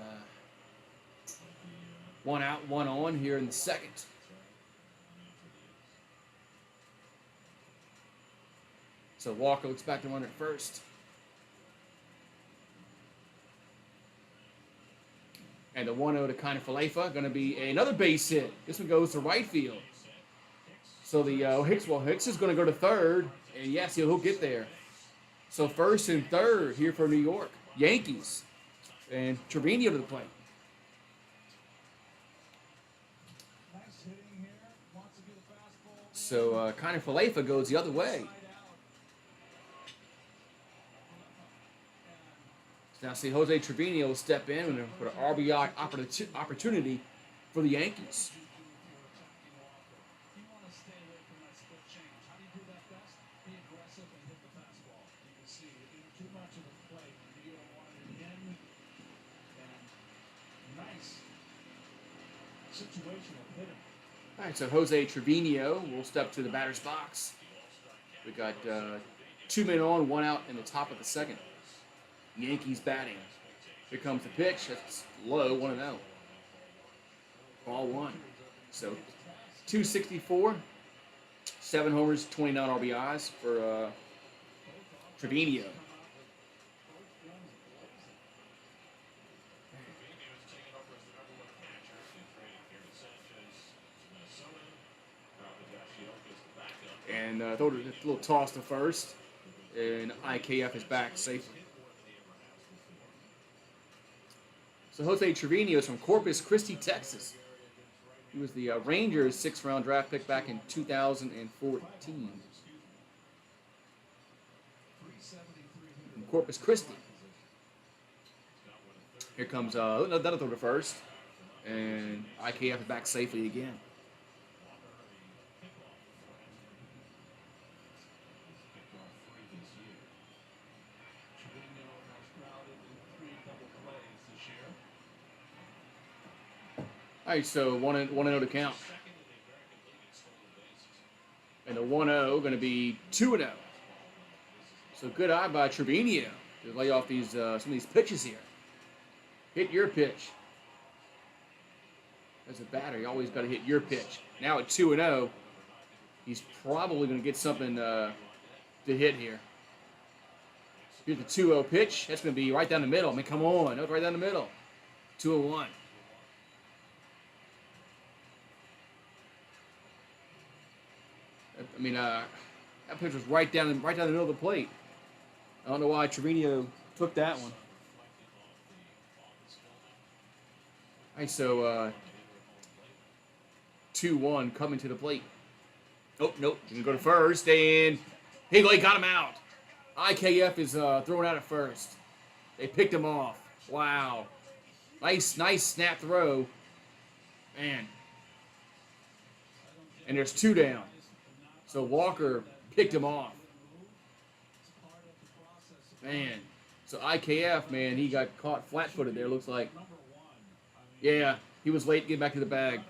1 out, 1 on here in the second. So Walker looks back to run at first. And the 1-0 to kind of Falefa, going to be another base hit. This one goes to right field. So the Hicks is going to go to third, and yes, he'll get there. So first and third here for New York Yankees, and Trevino to the plate. So kind of Falefa goes the other way. Now see Jose Trevino will step in and put an RBI opportunity for the Yankees. All right, so Jose Trevino will step to the batter's box. We got 2 men on, 1 out in the top of the second. Yankees batting. Here comes the pitch. That's low, 1-0. Ball 1. So 264, 7 homers, 29 RBIs for Trevino. And throw a little toss to first. And IKF is back safely. So Jose Trevino is from Corpus Christi, Texas. He was the Rangers' 6th-round draft pick back in 2014. From Corpus Christi. Here comes that'll throw to first. And IKF is back safely again. All right, so 1-0 to count. And the 1-0 going to be 2-0. So good eye by Trevino to lay off these some of these pitches here. Hit your pitch. As a batter, you always got to hit your pitch. Now at 2-0, he's probably going to get something to hit here. Here's the 2-0 pitch. That's going to be right down the middle. I mean, come on. That's right down the middle. 2-1. I mean, that pitch was right down the middle of the plate. I don't know why Trevino took that one. All right, so 2-1 coming to the plate. Oh, nope. Gonna go to first, and he got him out. IKF is throwing out at first. They picked him off. Wow. Nice snap throw. Man. And there's 2 down. So Walker picked him off. Man. So IKF, man, he got caught flat-footed there, looks like. Yeah, he was late getting back to the bag.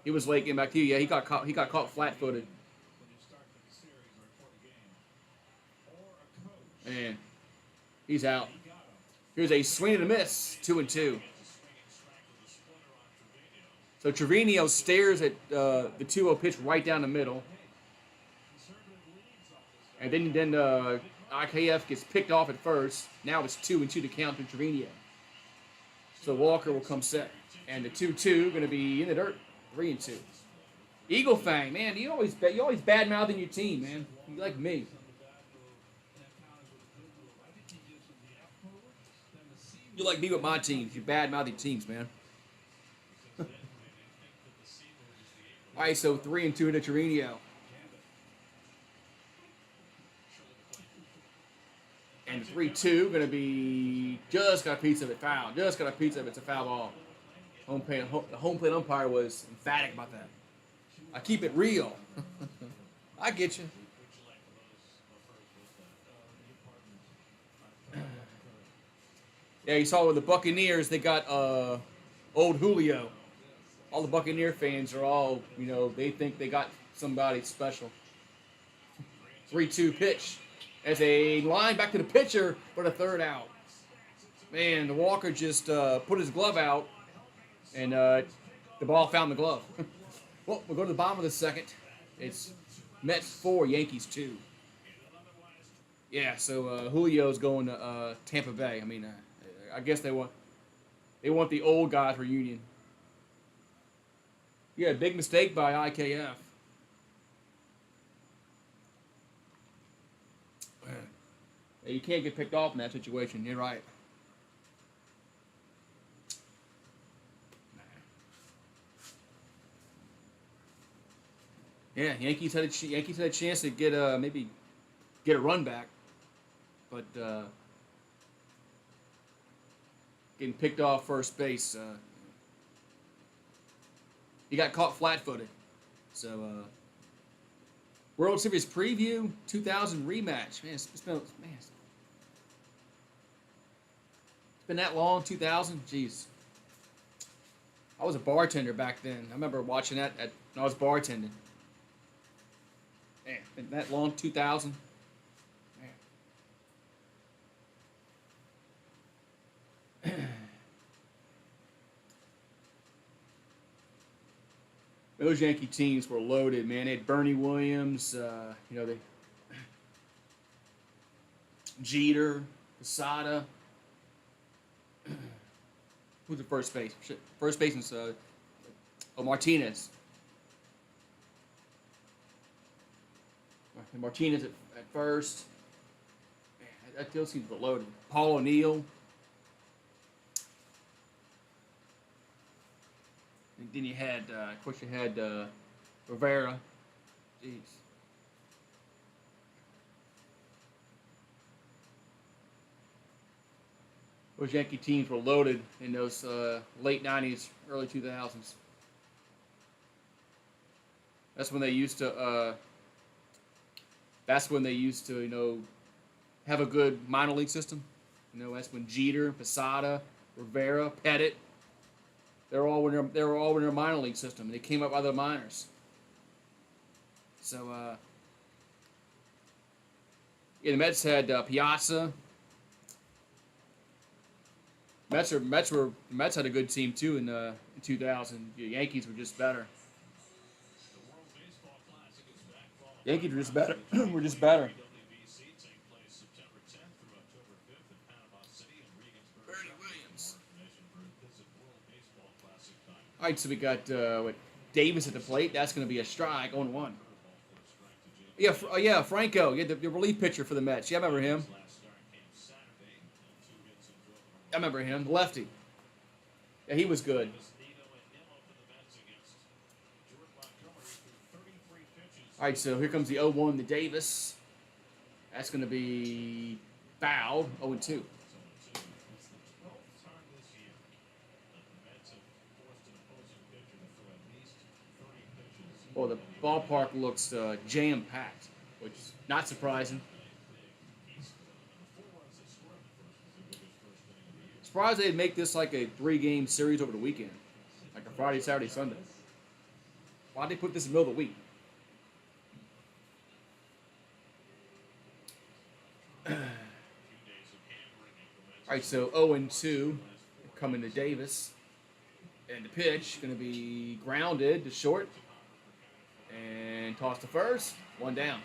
He was late getting back to you. Yeah, he got caught flat-footed. Man, he's out. Here's a swing and a miss, 2-2. So Trevino stares at the 2-0 pitch right down the middle. And then IKF gets picked off at first. Now it's 2-2 to count to Trevino. So Walker will come set. And the 2-2 going to be in the dirt, 3-2. Eagle Fang, man, you always bad-mouthing your team, man. You like me. You like me with my teams. You bad-mouthing teams, man. All right, so 3-2 to Trevino. And 3-2 going to be just got a piece of it, foul. Just got a piece of it. It's a foul ball. The home plate umpire was emphatic about that. I keep it real. I get you. Yeah, you saw with the Buccaneers, they got old Julio. All the Buccaneer fans are all, they think they got somebody special. 3-2 pitch. As a line back to the pitcher for the 3rd out. Man, the Walker just put his glove out, and the ball found the glove. Well, we'll go to the bottom of the 2nd. It's Mets 4, Yankees 2. Yeah, so Julio's going to Tampa Bay. I mean, I guess they want the old guys reunion. Yeah, big mistake by IKF. You can't get picked off in that situation. You're right. Yeah, Yankees had a chance to get maybe get a run back, but getting picked off first base. He got caught flat-footed. So World Series preview 2000 rematch. Man, it's been that long. 2000. Jeez. I was a bartender back then. I remember watching that when I was bartending. Man, been that long, 2000. Man. Those Yankee teams were loaded, man. They had Bernie Williams, Jeter, Posada. Who's the first base? First baseman's Martinez. And Martinez at first. Man, that field seems loaded. Paul O'Neill. And then you had, of course, you had Rivera. Jeez. Those Yankee teams were loaded in those late 90s, early 2000s. That's when they used to. That's when they used to, have a good minor league system. That's when Jeter, Posada, Rivera, Pettit. They were all in their minor league system. They came up out of the minors. So, the Mets had Piazza. Mets had a good team too in 2000. The Yankees were just better. Yankees were just better. We're just better. Bernie Williams. All right, so we got Davis at the plate. That's going to be a strike, 0-1. Yeah, Franco. Yeah, the relief pitcher for the Mets. Yeah, I remember him. I remember him, the lefty. Yeah, he was good. All right, so here comes the 0-1 to Davis. That's going to be fouled, 0-2. Well, the ballpark looks jam-packed, which is not surprising. Surprised they'd make this like a 3-game series over the weekend, like a Friday, Saturday, Sunday. Why'd they put this in the middle of the week? All right, so 0-2 coming to Davis, and the pitch going to be grounded to short and tossed to first, 1 down.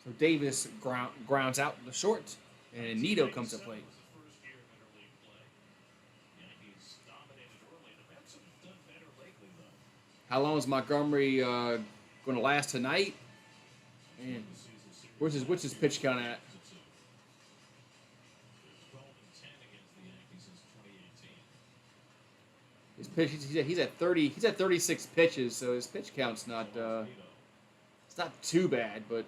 So Davis grounds out the short, and Nito comes to plate. How long is Montgomery going to last tonight? And what's his pitch count at? His pitch, he's at 30. He's at 36 pitches, so his pitch count's not. It's not too bad, but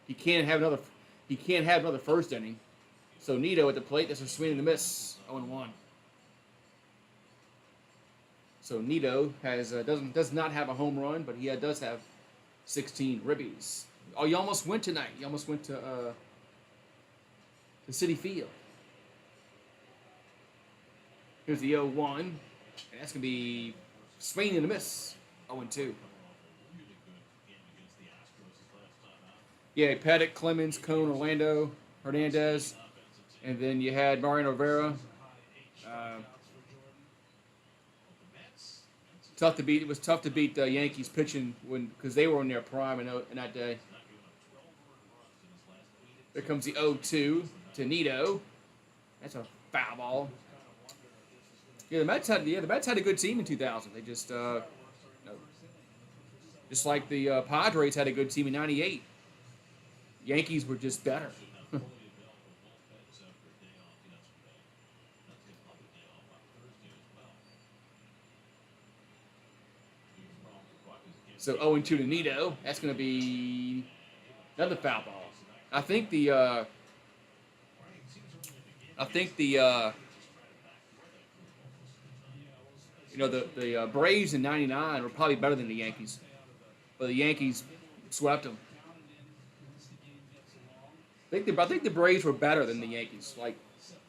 he can't have another. He can't have another first inning. So Nito at the plate. That's a swing and a miss. 0-1. So Nito does not have a home run, but he does have 16 ribbies. Oh, you almost went tonight. You almost went to Citi Field. Here's the 0-1, and that's gonna be swing and a miss. 0-2. Yeah, Pettit, Clemens, Cone, Orlando, Hernandez, and then you had Mariano Rivera. Tough to beat. It was tough to beat the Yankees pitching because they were in their prime in that day. There comes the 0-2 to Nito. That's a foul ball. Yeah, the Mets had a good team in 2000. They just just like the Padres had a good team in '98. Yankees were just better. So 0-2 to Nito. That's going to be another foul ball. I think the Braves in '99 were probably better than the Yankees, but the Yankees swept them. I think the Braves were better than the Yankees. Like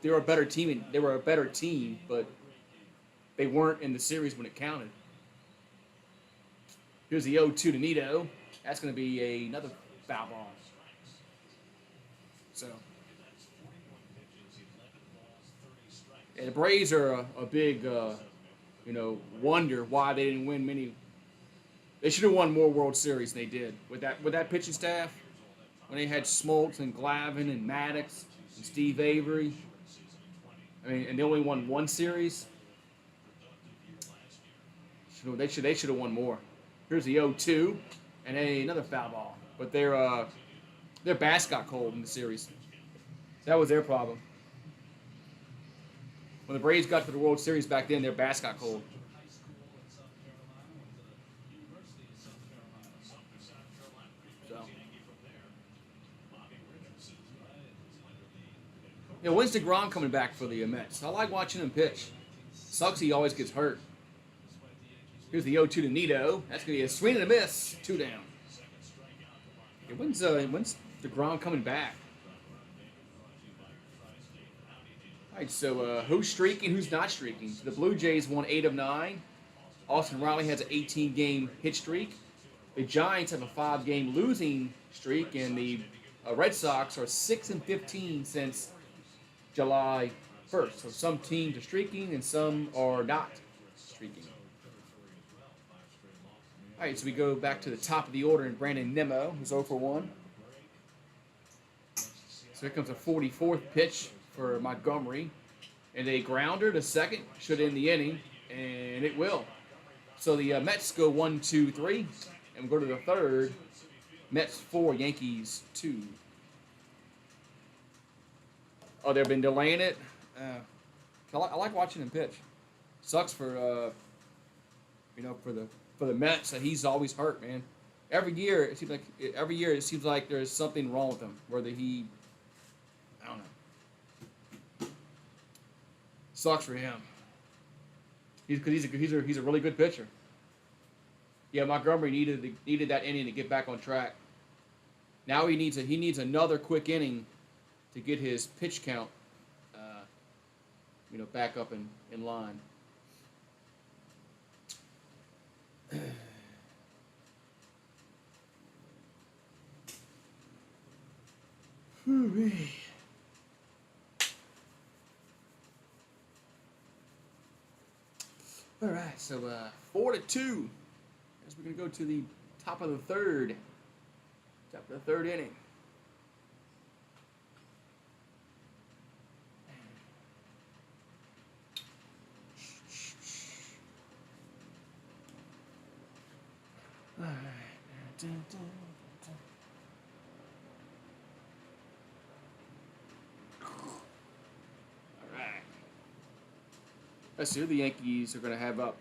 they were a better team. They were a better team, but they weren't in the series when it counted. Here's the 0-2 to Nito. That's going to be another foul ball. So, yeah, the Braves are a big, wonder why they didn't win many. They should have won more World Series than they did with that pitching staff. When they had Smoltz and Glavine and Maddox and Steve Avery. I mean, and they only won one series. They should have won more. Here's the 0-2 and another foul ball. but their bats got cold in the series. That was their problem. When the Braves got to the World Series back then, their bats got cold. High school in South Carolina, went to the University of South Carolina. Sumter, South Carolina, pretty So, famous Yankee from there. Bobby Richardson, right, was later the head coach. yeah, when's DeGrom coming back for the Mets? I like watching him pitch. Sucks he always gets hurt. Here's the 0-2 to Nito. That's going to be a swing and a miss. 2 down. Yeah, when's DeGrom coming back? All right, so who's streaking, who's not streaking? So the Blue Jays won 8 of 9. Austin Riley has an 18-game hit streak. The Giants have a 5-game losing streak, and the Red Sox are 6-15 since July 1st. So some teams are streaking and some are not streaking. All right, so we go back to the top of the order, and Brandon Nimmo, who's 0 for 1. So here comes a 44th pitch for Montgomery, and a grounder to second should end the inning, and it will. So the Mets go 1, 2, 3, and we go to the third. Mets 4, Yankees 2. Oh, they've been delaying it. I like watching him pitch. Sucks for for the Mets that he's always hurt, man. Every year it seems like there's something wrong with him. Whether I don't know. Sucks for him. He's a really good pitcher. Yeah, Montgomery needed that inning to get back on track. Now he needs another quick inning to get his pitch count, back up in line. All right, so 4-2. As we're gonna go to the top of the third inning. All right. All right. Let's see who the Yankees are going to have up.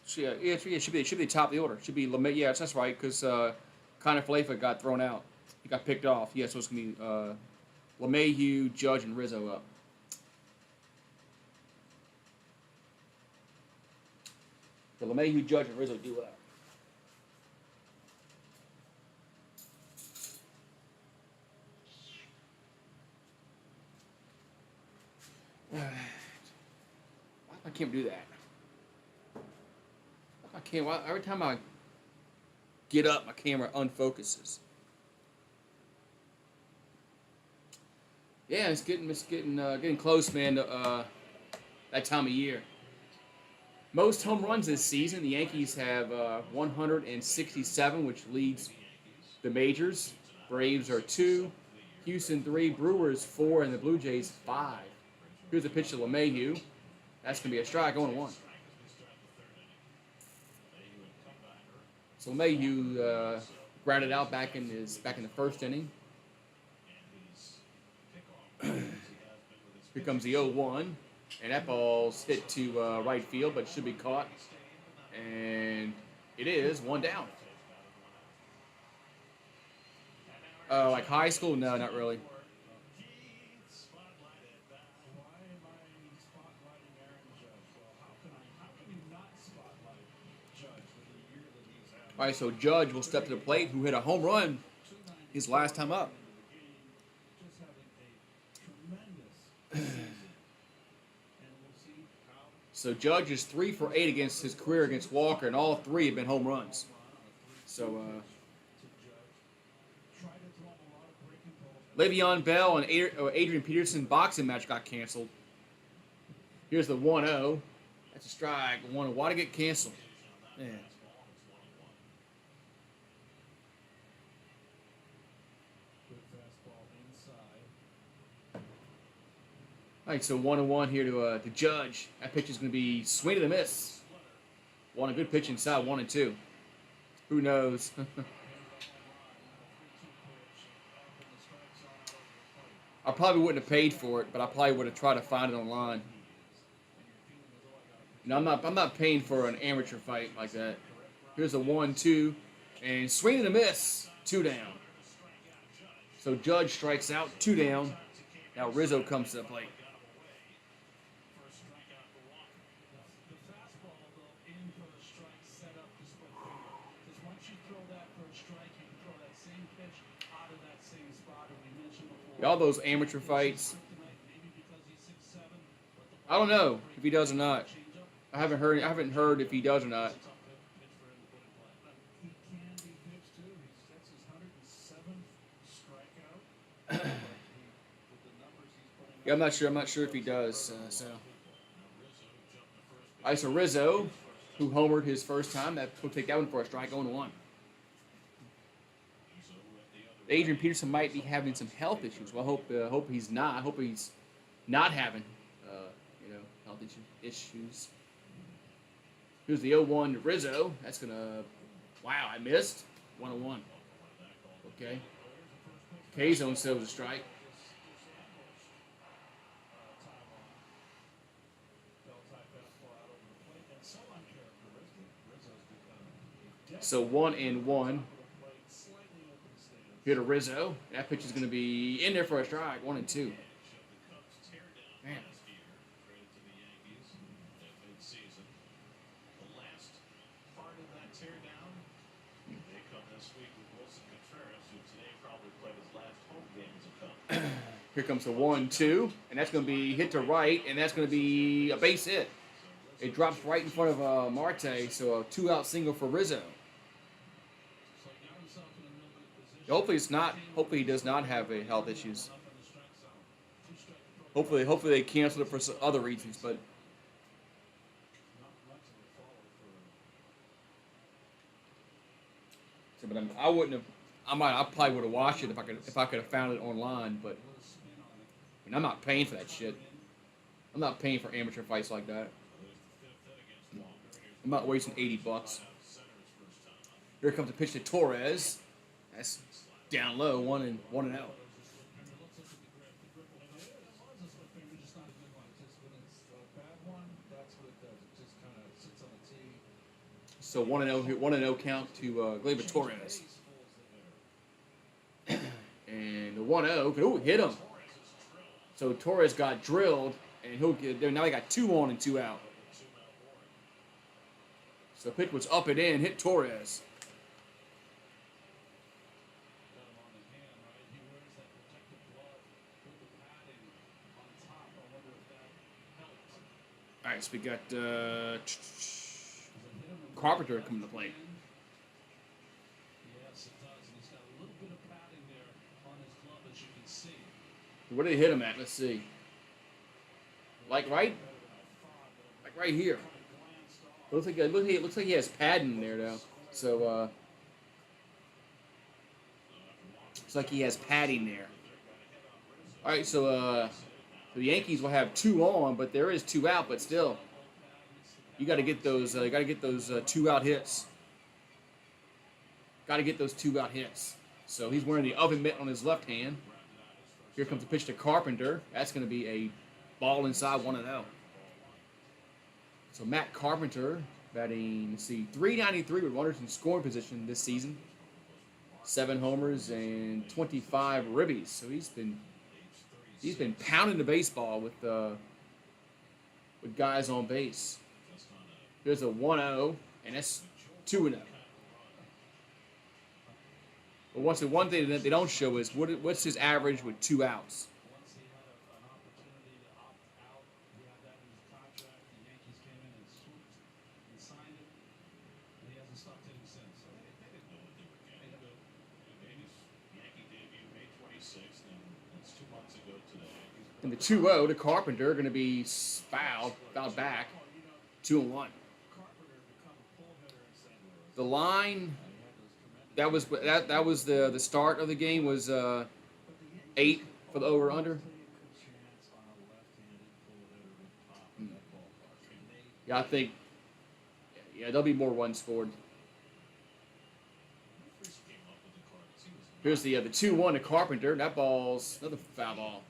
It should be the top of the order. Should be LeMay. Yeah, that's right, because Connor Falefa got thrown out. He got picked off. Yeah, so it's going to be LeMahieu, Judge, and Rizzo up. The LeMahieu, Judge, and Rizzo do up. I can't do that. I can't. Every time I get up, my camera unfocuses. Yeah, it's getting close, man. That time of year. Most home runs this season, the Yankees have 167, which leads the majors. Braves are 2, Houston 3, Brewers 4, and the Blue Jays 5. Here's a pitch to LeMahieu. That's going to be a strike, 0-1. So LeMahieu grounded out back in the first inning. Here comes the 0-1. And that ball's hit to right field, but should be caught. And it is 1 down. Like high school? No, not really. Why am I spotlighting Aaron Judge? Well, how can you not spotlight Judge with the year that he's having? All right, so Judge will step to the plate, who hit a home run his last time up. Just having a tremendous season. And we'll see how So Judge is 3 for 8 against his career against Walker, and all 3 have been home runs. So to Judge. Try to throw him a lot of breaking balls. Le'Veon Bell and Adrian Peterson boxing match got canceled. Here's the 1-0. That's a strike. 1-0. Why did it get canceled? Man. Good fastball inside. All right, so 1-1 here to Judge. That pitch is going to be swing and a miss. A good pitch inside, 1-2. Who knows? I probably wouldn't have paid for it, but I probably would have tried to find it online. You know, I'm not paying for an amateur fight like that. Here's a 1-2, and swing and a miss, 2 down. So Judge strikes out, 2 down. Now Rizzo comes to the plate. The fastball, though, in for a strike, set up the split finger. Because once you throw that for a strike, you can throw that same pitch out of that same spot. And we mentioned before. All those amateur fights. Maybe because he's 6'7", but the I don't know if he does or not. I haven't heard if he does or not. he can be pitched too. That's his 107th strikeout. With the numbers he's putting Yeah, I'm not sure if he does. So Rizzo, who homered his first time, we'll take that one for a strike, 0-1. Adrian Peterson might be having some health issues. Well, I hope he's not. I hope he's not having health issues. Here's the 0-1 to Rizzo. That's gonna. Wow, I missed. 1-1. Okay. K-zone still was a strike. So 1-1. Here to Rizzo. That pitch is going to be in there for a strike. 1-2. Man. Here comes the 1-2, and that's going to be hit to right, and that's going to be a base hit. It drops right in front of Marte, so a 2-out single for Rizzo. Hopefully it's not. Hopefully he does not have health issues. Hopefully they cancel it for some other reasons, but. So, but I wouldn't have. I probably would have watched it if I could have found it online, but I mean, I'm not paying for that shit. I'm not paying for amateur fights like that. I'm not wasting $80. Here comes a pitch to Torres. That's down low, 1-0. So 1-0 count to Gleyber Torres. And the 1-0, ooh, hit him. So Torres got drilled, and now he got 2 on and 2 out. So the pitch was up and in, hit Torres. All right, so we got Carpenter coming to play. Yes, it does. And he's got a little bit of padding there on his glove, as you can see. Where did they hit him at? Let's see. Like right here. It looks like he has padding there though. So looks like he has padding there. All right, so the Yankees will have 2 on, but there is 2 out. But still, you got to get those. 2-out hits. Got to get those 2-out hits. So he's wearing the oven mitt on his left hand. Here comes the pitch to Carpenter. That's going to be a ball inside, 1-0. So Matt Carpenter batting, let's see, .393 with runners in scoring position this season. 7 homers and 25 ribbies. So he's been pounding the baseball with guys on base. There's a 1-0, and that's 2-0. But one thing that they don't show is what's his average with 2 outs. Once he had an opportunity to opt out, he had that in his contract. The Yankees came in and swooped and signed it, and he hasn't stopped hitting since. So They didn't know what they were getting. His Yankee debut May 26th, and that's 2 months ago today. And the 2-0 to Carpenter going to be fouled back, 2-1. Carpenter become a pull hitter in St. Louis. The line that was the start of the game was 8 for the over/under. Yeah, I think there'll be more runs scored. Here's the 2-1 to Carpenter. That ball's another foul ball.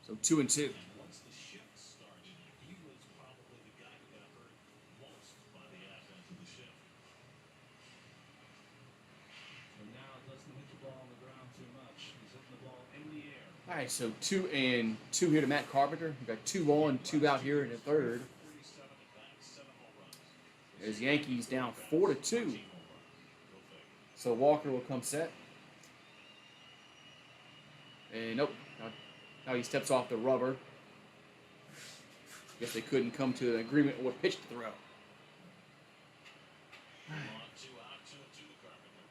So 2 and 2. And once the shift started, he was probably the guy who got hurt most by the advent of the shift. And now it doesn't hit the ball on the ground too much. He's hitting the ball in the air. All right, so 2 and 2 here to Matt Carpenter. We've got 2 on, 2 out here in the third. 47 at bats, 7 home runs. There's Yankees down 4-2. So Walker will come set. And nope. Now he steps off the rubber. Guess they couldn't come to an agreement on what pitch to throw. On 2 out, 2 and 2 to Carpenter.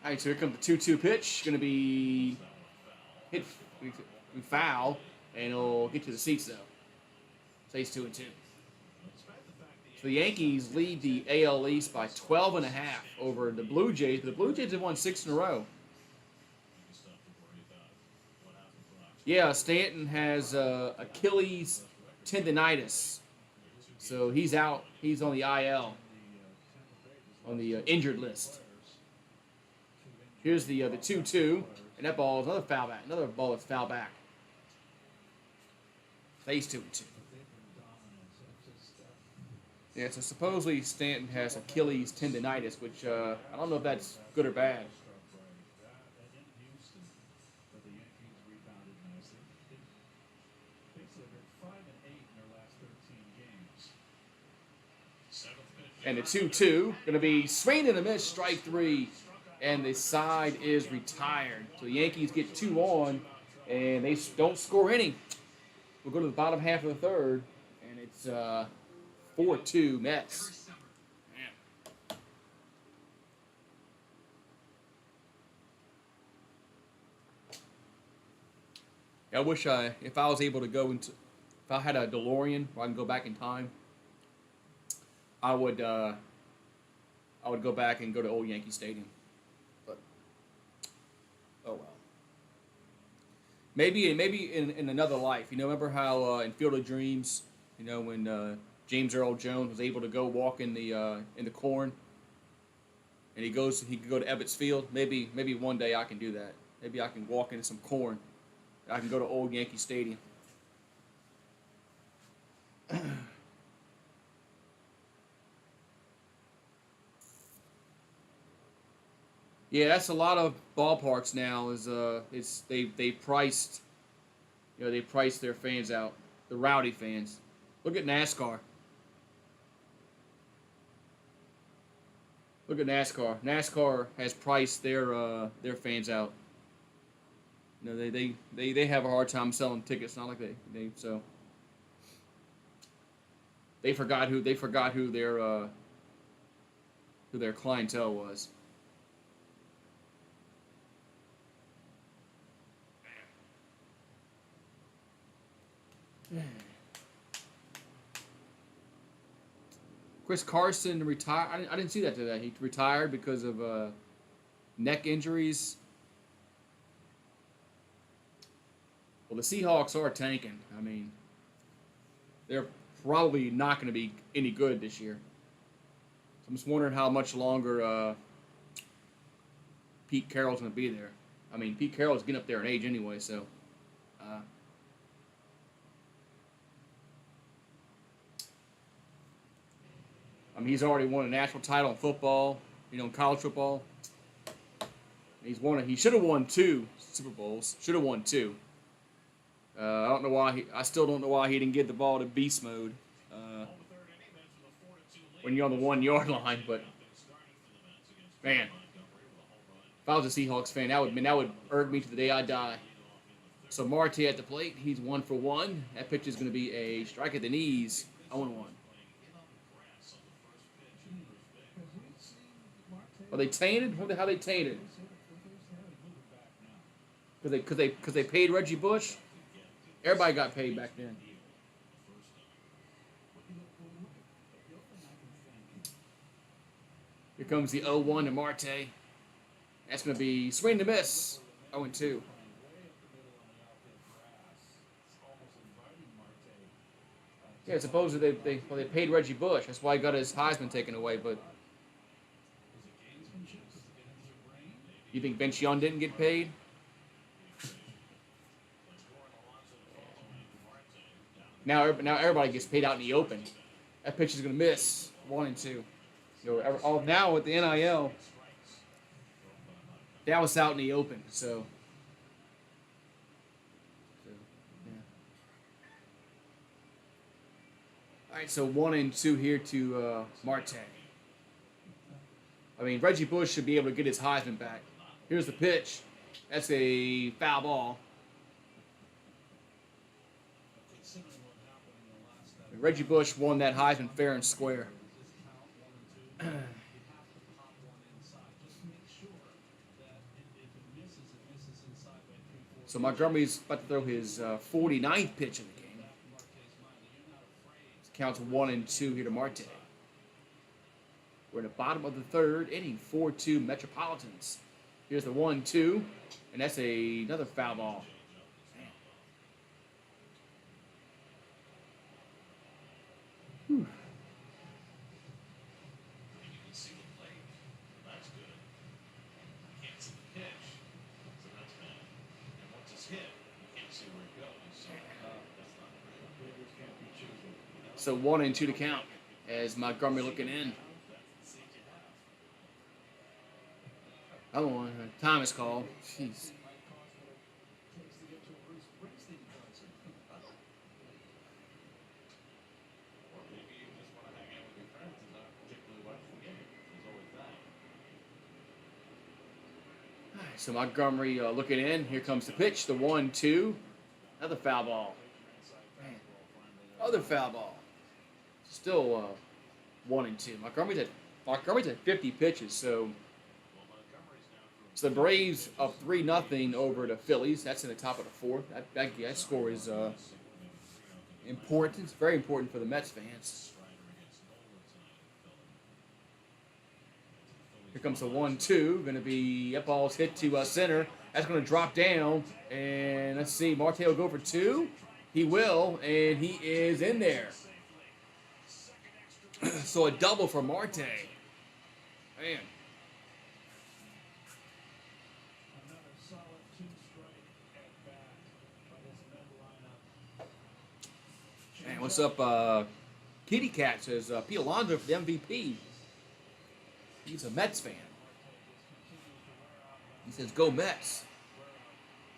All right, so here comes the 2-2 pitch. Going to be hit, foul, and it'll get to the seats though. Stays 2 and 2. So the Yankees lead the AL East by 12.5 over the Blue Jays. The Blue Jays have won 6 in a row. Yeah, Stanton has Achilles tendonitis, so he's out. He's on the IL, on the injured list. Here's the 2-2, and that ball is another foul back. Another ball that's foul back. Stays 2 and 2. Yeah, so supposedly Stanton has Achilles tendonitis, which I don't know if that's good or bad. And the 2-2 going to be swing and a miss, strike 3, and the side is retired. So the Yankees get 2 on, and they don't score any. We'll go to the bottom half of the third, and it's 4-2 Mets. I wish if I was able to go into, if I had a DeLorean where I can go back in time, I would go back and go to old Yankee Stadium. But oh well. Maybe in another life. You know, remember how in Field of Dreams, you know, when James Earl Jones was able to go walk in the corn, and he could go to Ebbets Field. Maybe one day I can do that. Maybe I can walk into some corn. I can go to old Yankee Stadium. Yeah, that's a lot of ballparks now. They priced, you know, they priced their fans out, the rowdy fans. Look at NASCAR. Look at NASCAR. NASCAR has priced their fans out. You know, they have a hard time selling tickets. Not like they forgot who their clientele was. Chris Carson retired. I didn't see that today. He retired because of neck injuries. Well, the Seahawks are tanking. I mean, they're probably not going to be any good this year. So I'm just wondering how much longer Pete Carroll's going to be there. I mean, Pete Carroll's getting up there in age anyway, so. I mean, he's already won a national title in football, you know, in college football. He should have won 2 Super Bowls. Should have won 2. I don't know why I still don't know why he didn't get the ball to beast mode when you're on the 1 yard line. But man, if I was a Seahawks fan, that would irk me to the day I die. So Marte at the plate, he's 1 for 1. That pitch is going to be a strike at the knees. 0-1. Are they tainted? Wonder how they tainted? Because they paid Reggie Bush. Everybody got paid back then. Here comes the 0-1 to Marte. That's going to be swing to miss. 0-2. Yeah, supposedly they paid Reggie Bush. That's why he got his Heisman taken away. But You think Vince Young didn't get paid? Now everybody gets paid out in the open. That pitcher's gonna miss 1 and 2. Now with the NIL, that was out in the open. So yeah. All right, so 1 and 2 here to Marte. I mean, Reggie Bush should be able to get his Heisman back. Here's the pitch. That's a foul ball. Reggie Bush won that Heisman fair and square. So Montgomery's about to throw his 49th pitch in the game. It counts 1 and 2 here to Marte. We're in the bottom of the third inning, 4-2 Metropolitans. Here's the 1-2, and that's another foul ball. Whew. You can see the play. That's good. You can't see the pitch. So that's bad. And once it's hit, you can't see where it goes. So that's not great. So 1 and 2 to count as Montgomery looking in. Other one, time is called. Jeez. So Montgomery looking in. Here comes the pitch. The 1-2. Another foul ball. Man. Other foul ball. Still 1 and 2. Montgomery's at 50 pitches. So the Braves up 3-0 over the Phillies. That's in the top of the fourth. That score is important. It's very important for the Mets fans. Here comes the 1-2. Going to be that ball's hit to center. That's going to drop down. And let's see. Marte will go for 2. He will. And he is in there. So a double for Marte. Man. Man, what's up? Kitty Cat says Pete Alonso for the MVP. He's a Mets fan. He says, "Go Mets!"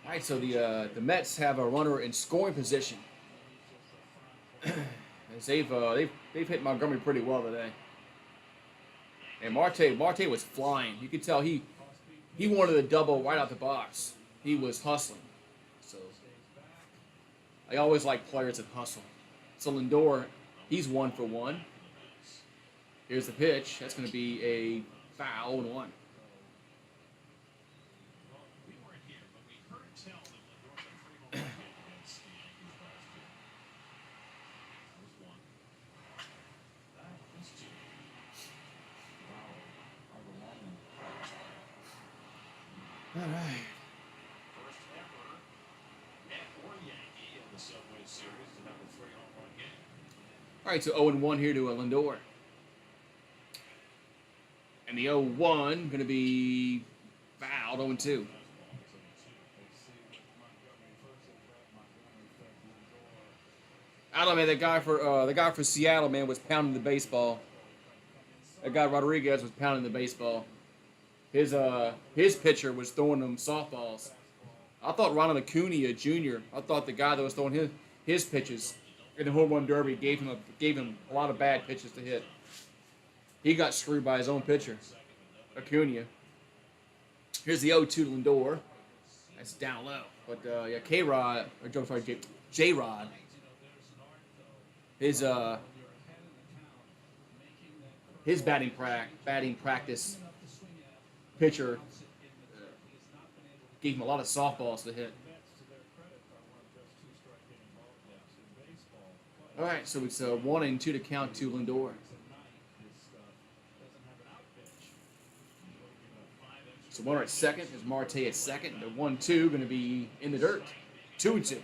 All right, so the Mets have a runner in scoring position. As they've hit Montgomery pretty well today. And Marte was flying. You could tell he wanted a double right out the box. He was hustling. So I always like players that hustle. So Lindor, he's 1 for 1. Here's the pitch. That's going to be a foul and 1. We weren't here, but we heard tell that Lindor had 3 home runs against the Yankees last year. That was 1. That was 2. All right. First ever Met or Yankee in the Subway Series to have a 3 home run game. All right, so 0-1 here to Lindor. And the 0-1 going to be fouled, 0-2. I don't know, man. The guy for Seattle, man, was pounding the baseball. That guy Rodriguez was pounding the baseball. His pitcher was throwing them softballs. I thought Ronald Acuna Jr. I thought the guy that was throwing his pitches in the home run derby gave him a lot of bad pitches to hit. He got screwed by his own pitcher, Acuna. Here's the 0-2 to Lindor. That's down low. But yeah, J-Rod. His batting practice pitcher gave him a lot of softballs to hit. All right, so it's 1-2 to count to Lindor. So runner at second is Marte at second. The 1-2 going to be in the dirt. 2-2.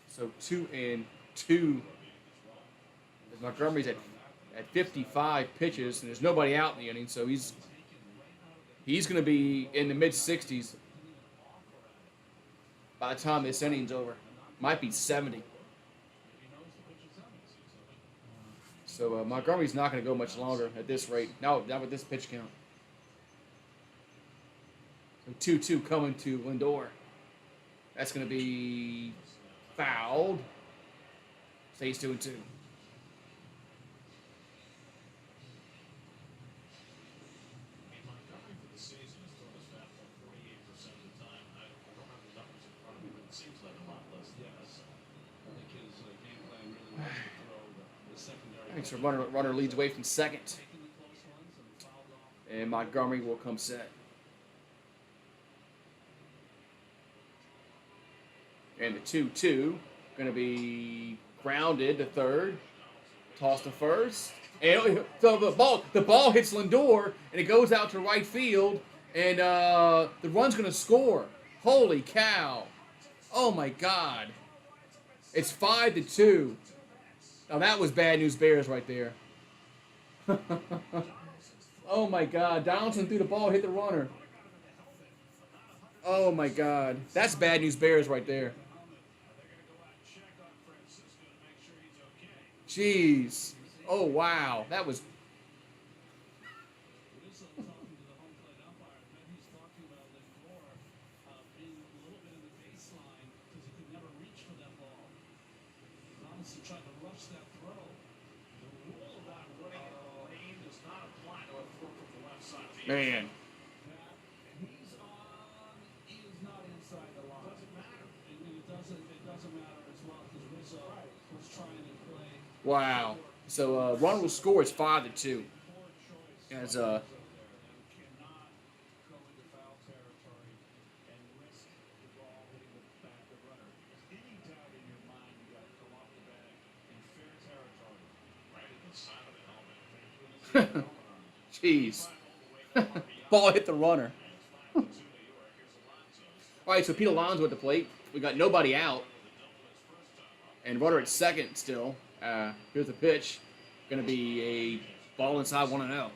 So 2-2. Montgomery's at at 55 pitches, and there's nobody out in the inning, so he's going to be in the mid-60s by the time this inning's over. Might be 70. So Montgomery's not going to go much longer at this rate. No, not with this pitch count. So 2-2 coming to Lindor. That's going to be fouled. Stays 2-2. Thanks for runner leads away from second. And Montgomery will come set. And the 2-2 going to be grounded to third. Toss to first. And so the ball hits Lindor and it goes out to right field. And the run's going to score. Holy cow. Oh my God. It's 5-2. Now that was bad news Bears right there. Oh my God. Donaldson threw the ball, hit the runner. Oh my God. That's bad news Bears right there. Jeez. Oh wow. That was... Tried to rush that throw. The rule about running in the lane does not apply to a throw from the left side of the Man. He's on. He is not inside the line. Doesn't matter. It doesn't matter as well because Rizzo was trying to play. Wow. So run will score. It's 5-2. As Cannot go into foul territory and risk the ball hitting the back of the runner. If any doubt in your mind, you got to come off the bag in fair territory. Right at the side of the helmet. Jeez. Ball hit the runner. All right, so Pete Alonso at the plate. We got nobody out. And runner at second still. Here's the pitch. Going to be a ball inside 1-0.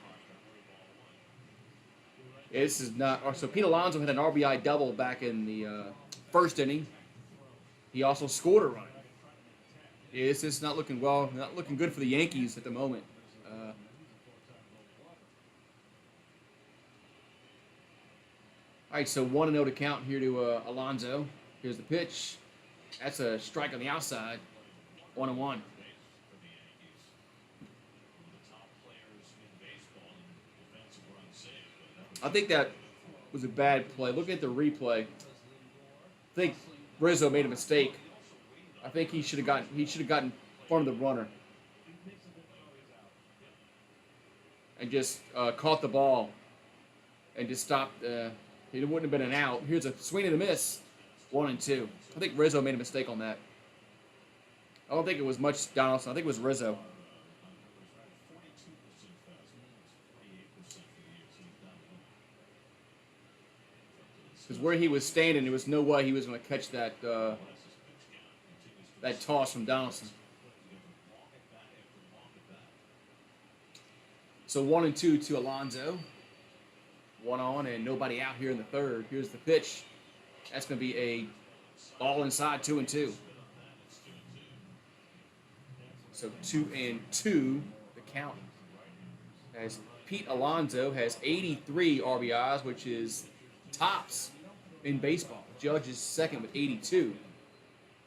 This is not... So Pete Alonso had an RBI double back in the first inning. He also scored a run. Yeah, this is not looking well. Not looking good for the Yankees at the moment. All right, so 1-0 to count here to Alonso. Here's the pitch. That's a strike on the outside. 1-1. I think that was a bad play. Look at the replay. I think Rizzo made a mistake. I think he should have gotten in front of the runner and just caught the ball and just stopped. It wouldn't have been an out. Here's a swing and a miss. 1-2. I think Rizzo made a mistake on that. I don't think it was much Donaldson. I think it was Rizzo. Because where he was standing, there was no way he was going to catch that that toss from Donaldson. So 1-2 to Alonso. 1 on and nobody out here in the third. Here's the pitch. That's going to be a ball inside 2-2. So 2-2 the count. As Pete Alonso has 83 RBIs, which is tops in baseball. Judge is second with 82.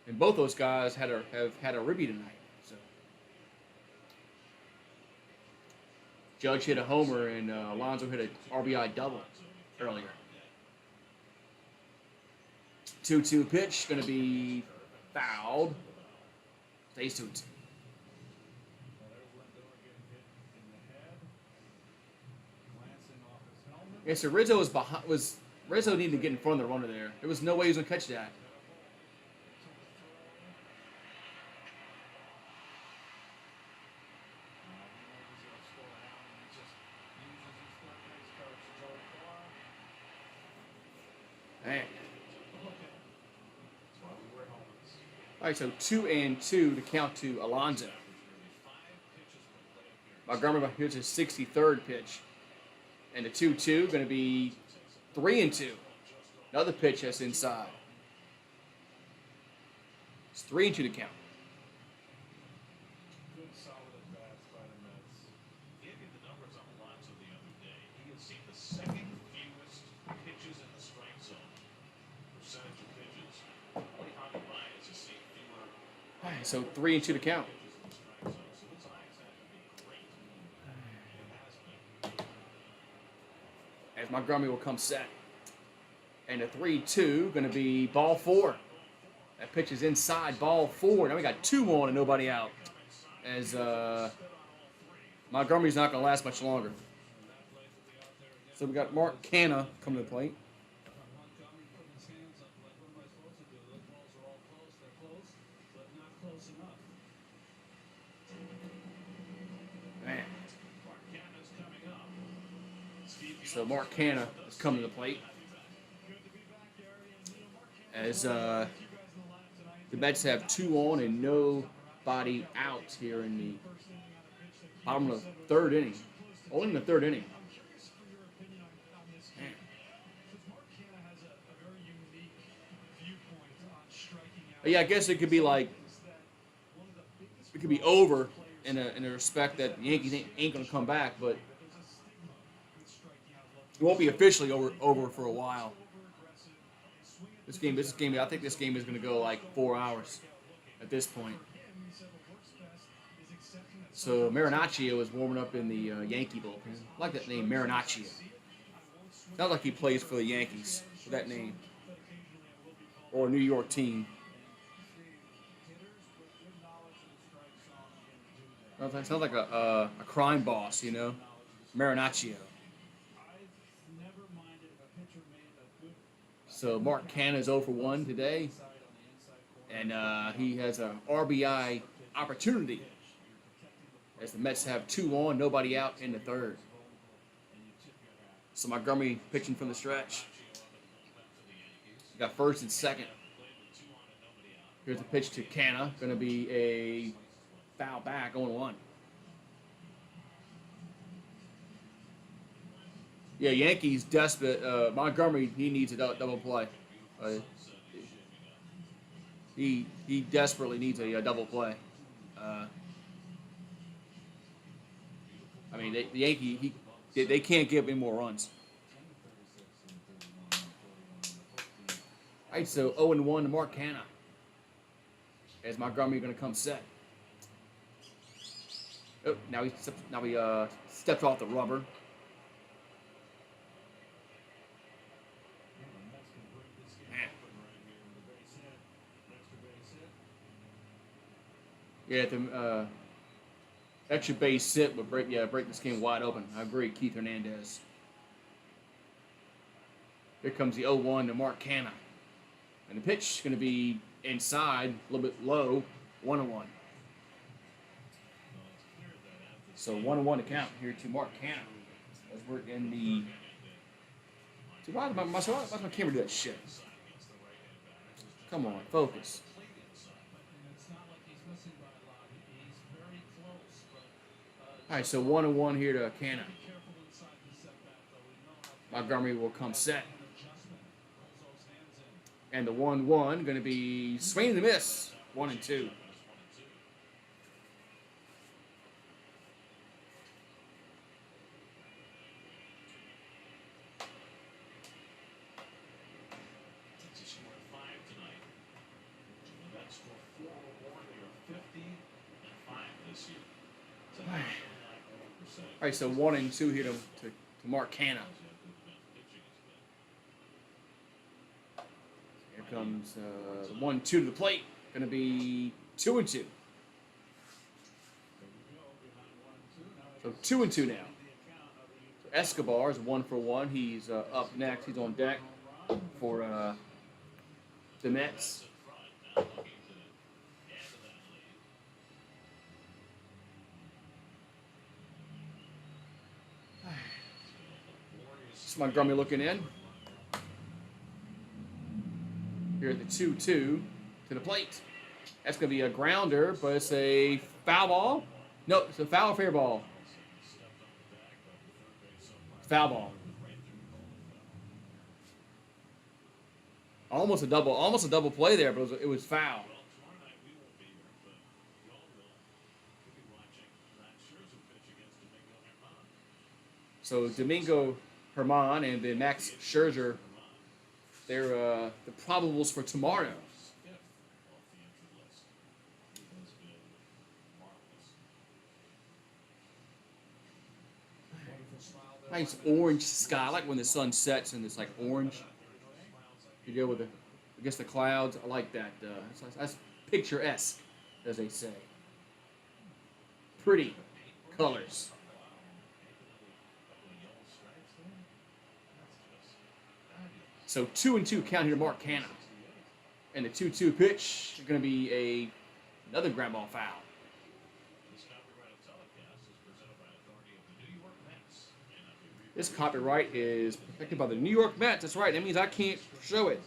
And both those guys have had a ribby tonight. So Judge hit a homer and Alonso hit an RBI double earlier. 2-2 pitch, going to be fouled. Stays 2-2. Yeah, so Rizzo Rizzo needed to get in front of the runner there. There was no way he was going to catch that. Man. All right, so 2-2 to count to Alonso. Montgomery here's his 63rd pitch. And the 2-2 going to be 3-2. Another pitch that's inside. It's 3-2 to count. Good solid at bats by the Mets. Gave you the numbers on Alonso the other day. He has seen the second fewest pitches in the strike zone. Percentage of pitches. Only Javi Baez has seen fewer All right, so 3-2 to count. pitches in the strike zone. So his eyes have to be great. It has been. As Montgomery will come set. And the 3-2 going to be ball 4. That pitch is inside, ball 4. Now we got 2 on and nobody out. As Montgomery's not going to last much longer. So we got Mark Canha coming to the plate. Montgomery putting his hands up like, what am I supposed to do? Those balls are all close. They're close, but not close enough. Man. Mark Canha's coming up. Steve, you So know, Mark Canha is coming to the plate. Good to be back, Gary. And, Mark Canha, As you guys in the lab tonight. the Mets have 2 on and nobody out here in the bottom of the 3rd inning. Only in the 3rd inning. I'm curious for your opinion on this game. Because Mark Canha has a very unique viewpoint on striking out. Yeah, I guess it could be like, Is that one of the biggest it could be over in a respect that the Yankees ain't going to come back, but there's a stigma with striking out left. it won't be officially over for a while. This game, I think this game is going to go like 4 hours at this point. So Marinaccio is warming up in the Yankee bullpen. I like that name, Marinaccio. Sounds like he plays for the Yankees with that name, or a New York team. Sounds like a crime boss, you know, Marinaccio. So Mark Canha is 0 for 1 today, and he has an RBI opportunity as the Mets have 2 on, nobody out in the 3rd. So Montgomery pitching from the stretch. You got 1st and 2nd. Here's a pitch to Canha, going to be a foul back, 0-1. Yeah, Yankees desperate. Montgomery, he needs a double play. He desperately needs a double play. I mean, the Yankee, they can't give any more runs. All right, so 0-1 to Mark Canha. As Montgomery going to come set. Oh, now he stepped off the rubber. Yeah, the extra base hit would break this game wide open. I agree, Keith Hernandez. Here comes the 0-1 to Mark Canha. And the pitch is going to be inside, a little bit low, 1-1. So 1-1 to count here to Mark Canha. As we're in the... See, why does my camera do that shit? Come on, focus. All right, so 1-1 here to Canha. Montgomery will come set. And the 1-1 going to be swing and a miss. 1-2. All right, so 1-2 here to Mark Canha. Here comes the 1-2 to the plate. Going to be 2-2. So 2-2 now. So Escobar is 1 for 1. He's up next. He's on deck for the Mets. Montgomery looking in. Here at the 2-2 to the plate. That's going to be a grounder, but it's a foul ball. No, it's a foul or fair ball. Foul ball. Almost a double play there, but it was foul. So Domingo Herman and then Max Scherzer, they're the probables for tomorrow. Nice orange sky. I like when the sun sets and it's like orange. You deal with against the clouds. I like that. That's picturesque, as they say. Pretty colors. So 2-2 count here to Mark Canha. And the 2-2 pitch is going to be another ground ball foul. This copyright is protected by the New York Mets. That's right. That means I can't show it.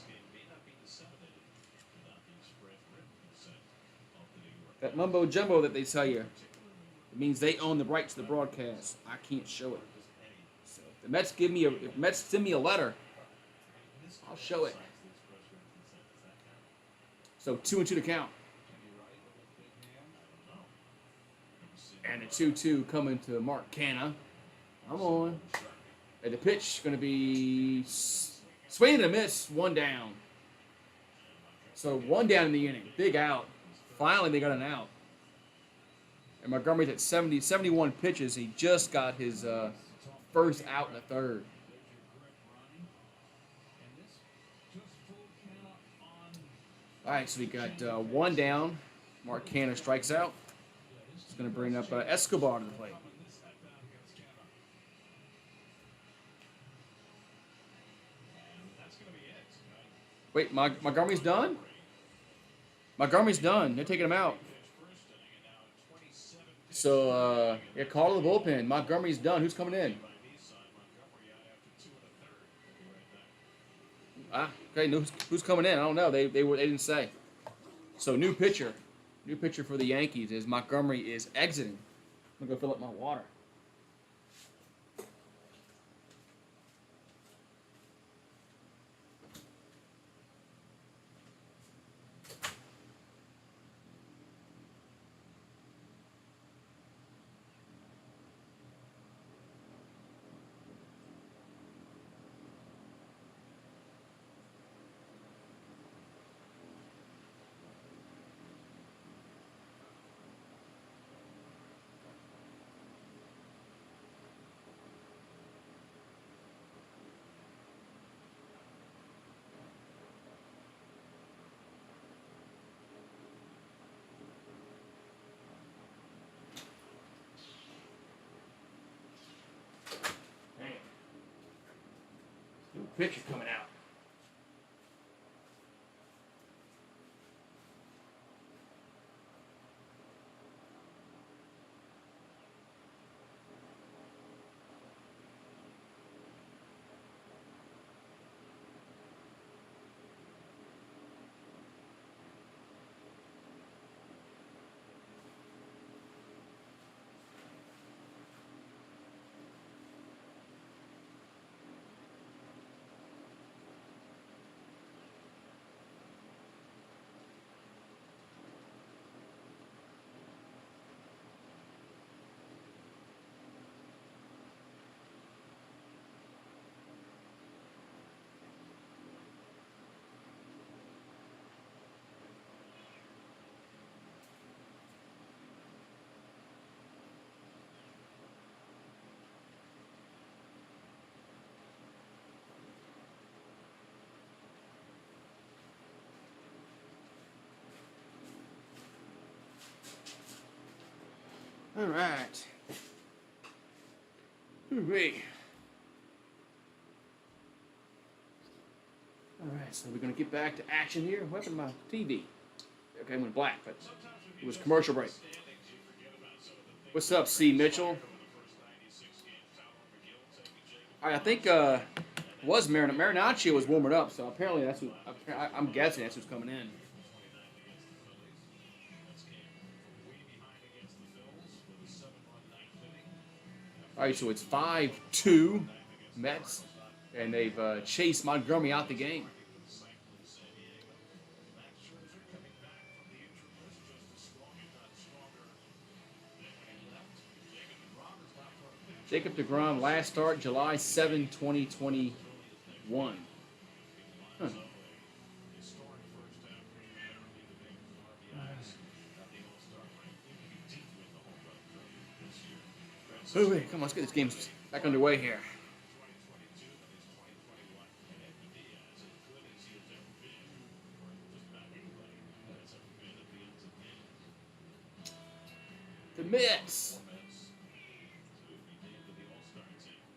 That mumbo jumbo that they tell you, it means they own the right to the broadcast. I can't show it. So if the Mets send me a letter, I'll show it. So 2-2 to count. And the 2-2 coming to Mark Canha. Come on. And the pitch is going to be swing and a miss, one down. So one down in the inning. Big out. Finally, they got an out. And Montgomery's at 71 pitches. He just got his first out in the third. All right, so we got one down. Mark Canha strikes out. It's going to bring up Escobar to the plate. Wait, Montgomery's done? Montgomery's done. They're taking him out. So, yeah, call to the bullpen. Montgomery's done. Who's coming in? Okay, who's coming in? I don't know. They didn't say. So, new pitcher. New pitcher for the Yankees is Montgomery is exiting. I'm going to go fill up my water. Pitcher coming out. All right. Hooray. All right, so we're going to get back to action here. What happened to my TV? Okay, I went black, but it was commercial break. What's up, C. Mitchell? All right, I think it was Marinaccio was warming up, so apparently that's who, I'm guessing that's who's coming in. All right, so it's 5-2. Mets, and they've chased Montgomery out the game. Jacob deGrom, last start July 7, 2021. Huh. Oh, wait, come on, let's get this game back underway here. The Mets.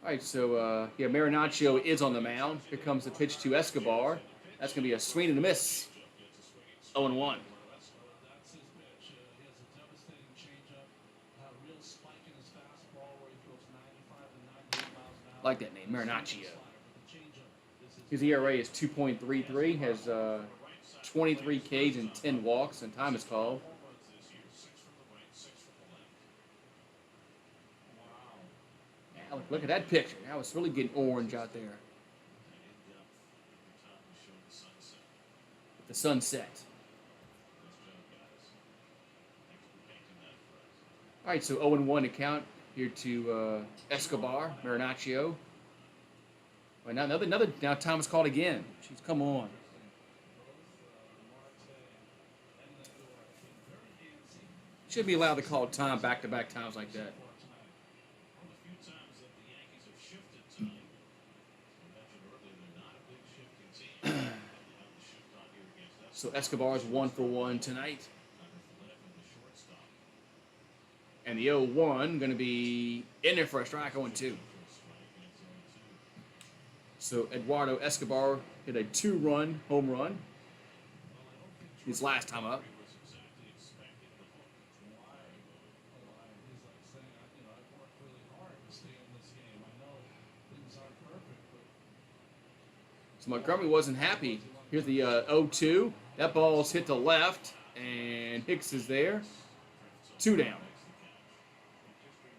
All right, so yeah, Marinaccio is on the mound. Here comes the pitch to Escobar. That's going to be a swing and a miss. 0-1. That's his pitch. He has a devastating changeup, a real spike in his fastball where he throws 95 to 98 miles an hour. Like that name, Marinaccio. His ERA is 2.33, has 23 Ks and 10 walks, and time is called. Yeah, look at that picture. Now it's really getting orange out there. With the sunset. All right, so 0-1 to count here to Escobar, Marinaccio. Well, now time is called again. Jeez, come on. Should be allowed to call time back-to-back times like that. So Escobar's 1 for 1 tonight. And the 0-1 going to be in there for a strike, 0-2. So Eduardo Escobar hit a 2-run home run his last time up. So Montgomery wasn't happy. Here's the 0-2. That ball's hit to left, and Hicks is there. 2 down.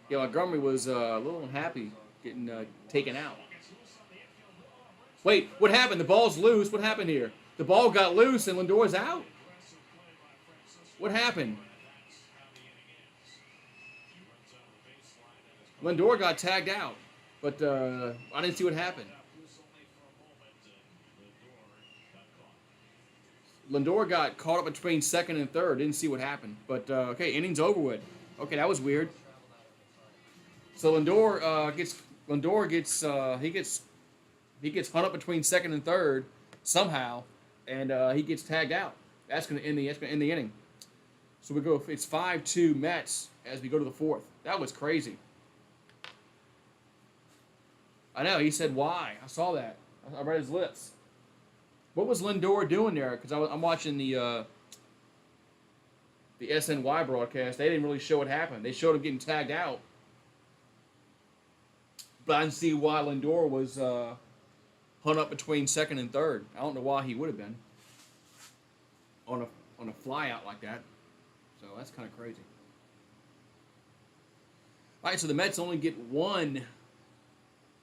Yeah, Montgomery was a little unhappy getting taken out. Wait, what happened? The ball's loose. What happened here? The ball got loose and Lindor's out? What happened? Lindor got tagged out, but I didn't see what happened. Lindor got caught up between second and third. Didn't see what happened, but okay, innings over with. Okay, that was weird. So Lindor gets hung up between second and third somehow, and he gets tagged out. That's gonna end the inning. So we go. It's 5-2 Mets as we go to the fourth. That was crazy. I know. He said why. I saw that. I read his lips. What was Lindor doing there? Because I'm watching the SNY broadcast. They didn't really show what happened. They showed him getting tagged out. But I didn't see why Lindor was hung up between second and third. I don't know why he would have been on a fly out like that. So that's kind of crazy. All right, so the Mets only get 1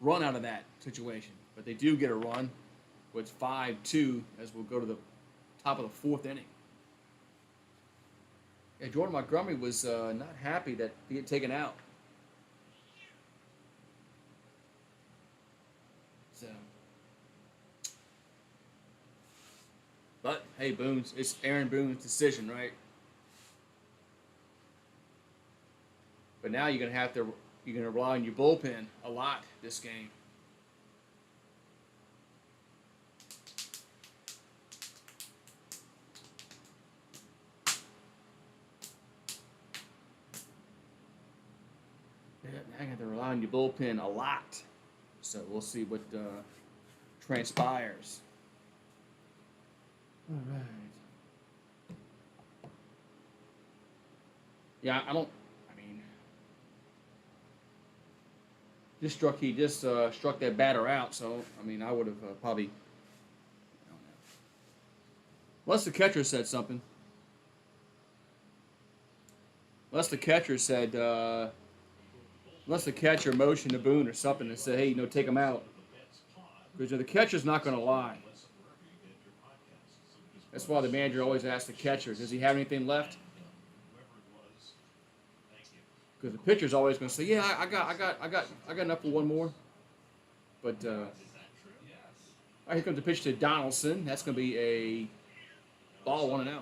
run out of that situation, but they do get a run. So it's 5-2 as we'll go to the top of the 4th inning. Yeah, Jordan Montgomery was not happy that he get taken out. So, but hey, it's Aaron Boone's decision, right? But now you're gonna rely on your bullpen a lot this game. Yeah, now you have to rely on your bullpen a lot. So we'll see what transpires. All right. Yeah, I mean, he just struck that batter out. So I mean, I would have probably. I don't know. Unless the catcher said something. Unless the catcher said, Unless the catcher motioned to Boone or something and said, hey, take him out. Because the catcher's not going to lie. That's why the manager always asks the catcher, does he have anything left? Because the pitcher's always going to say, yeah, I got enough for one more. But all right, here comes the pitch to Donaldson. That's going to be a ball 1-0.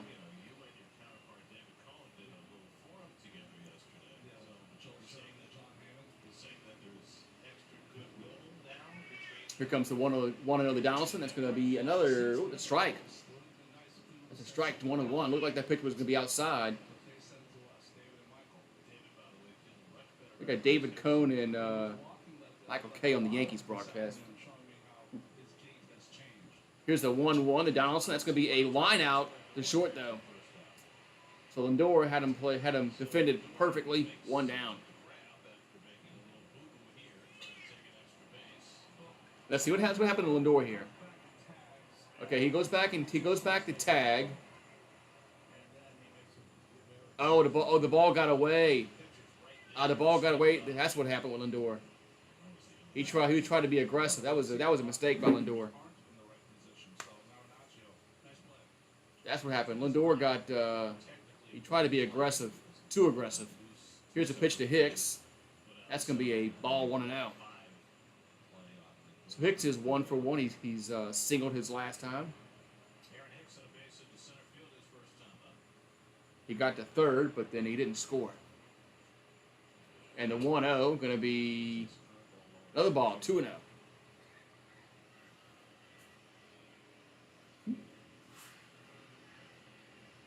Here comes the 1-0 to Donaldson. That's going to be another strike. That's a strike, 1-1. Looked like that pitch was going to be outside. We got David Cohn and Michael Kay on the Yankees broadcast. Here's the 1-1 to Donaldson. That's going to be a line out to short, though. So Lindor had him defended perfectly, 1 down. Let's see what happened to Lindor here. Okay, he goes back to tag. Oh, the ball got away. The ball got away. That's what happened with Lindor. He tried to be aggressive. That was a mistake by Lindor. That's what happened. Lindor he tried to be aggressive, too aggressive. Here's a pitch to Hicks. That's going to be a ball 1-0. So Hicks is 1 for 1. He's singled his last time. He got to third, but then he didn't score. And the 1-0 going to be another ball, 2-0.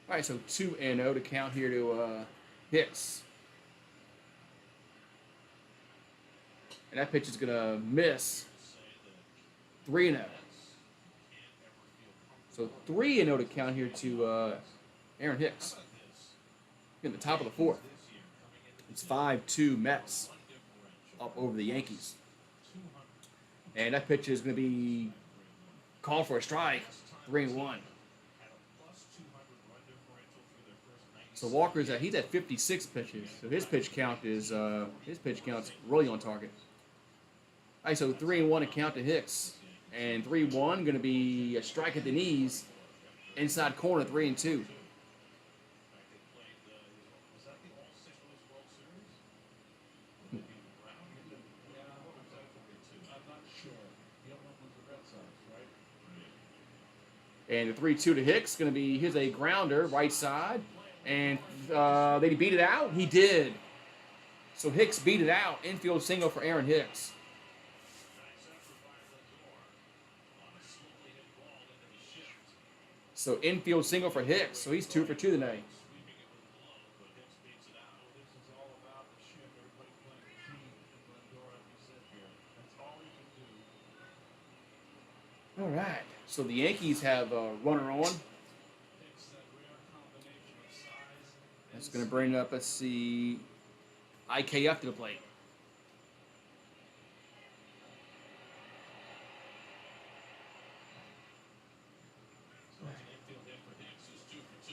All right, so 2-0 to count here to Hicks. And that pitch is going to miss. 3-0. So 3-0 to count here to Aaron Hicks. In the top of the fourth. It's 5-2 Mets up over the Yankees. And that pitch is going to be called for a strike. 3-1. So he's at 56 pitches. So his pitch count's really on target. All right, so 3-1 to count to Hicks. And 3-1 going to be a strike at the knees. Inside corner, 3-2. And the 3-2 to Hicks going to be, here's a grounder, right side. And did he beat it out? He did. So Hicks beat it out. Infield single for Aaron Hicks. So infield single for Hicks. So he's 2 for 2 tonight. All right. So the Yankees have a runner on. That's going to bring up, let's see, IKF to the plate.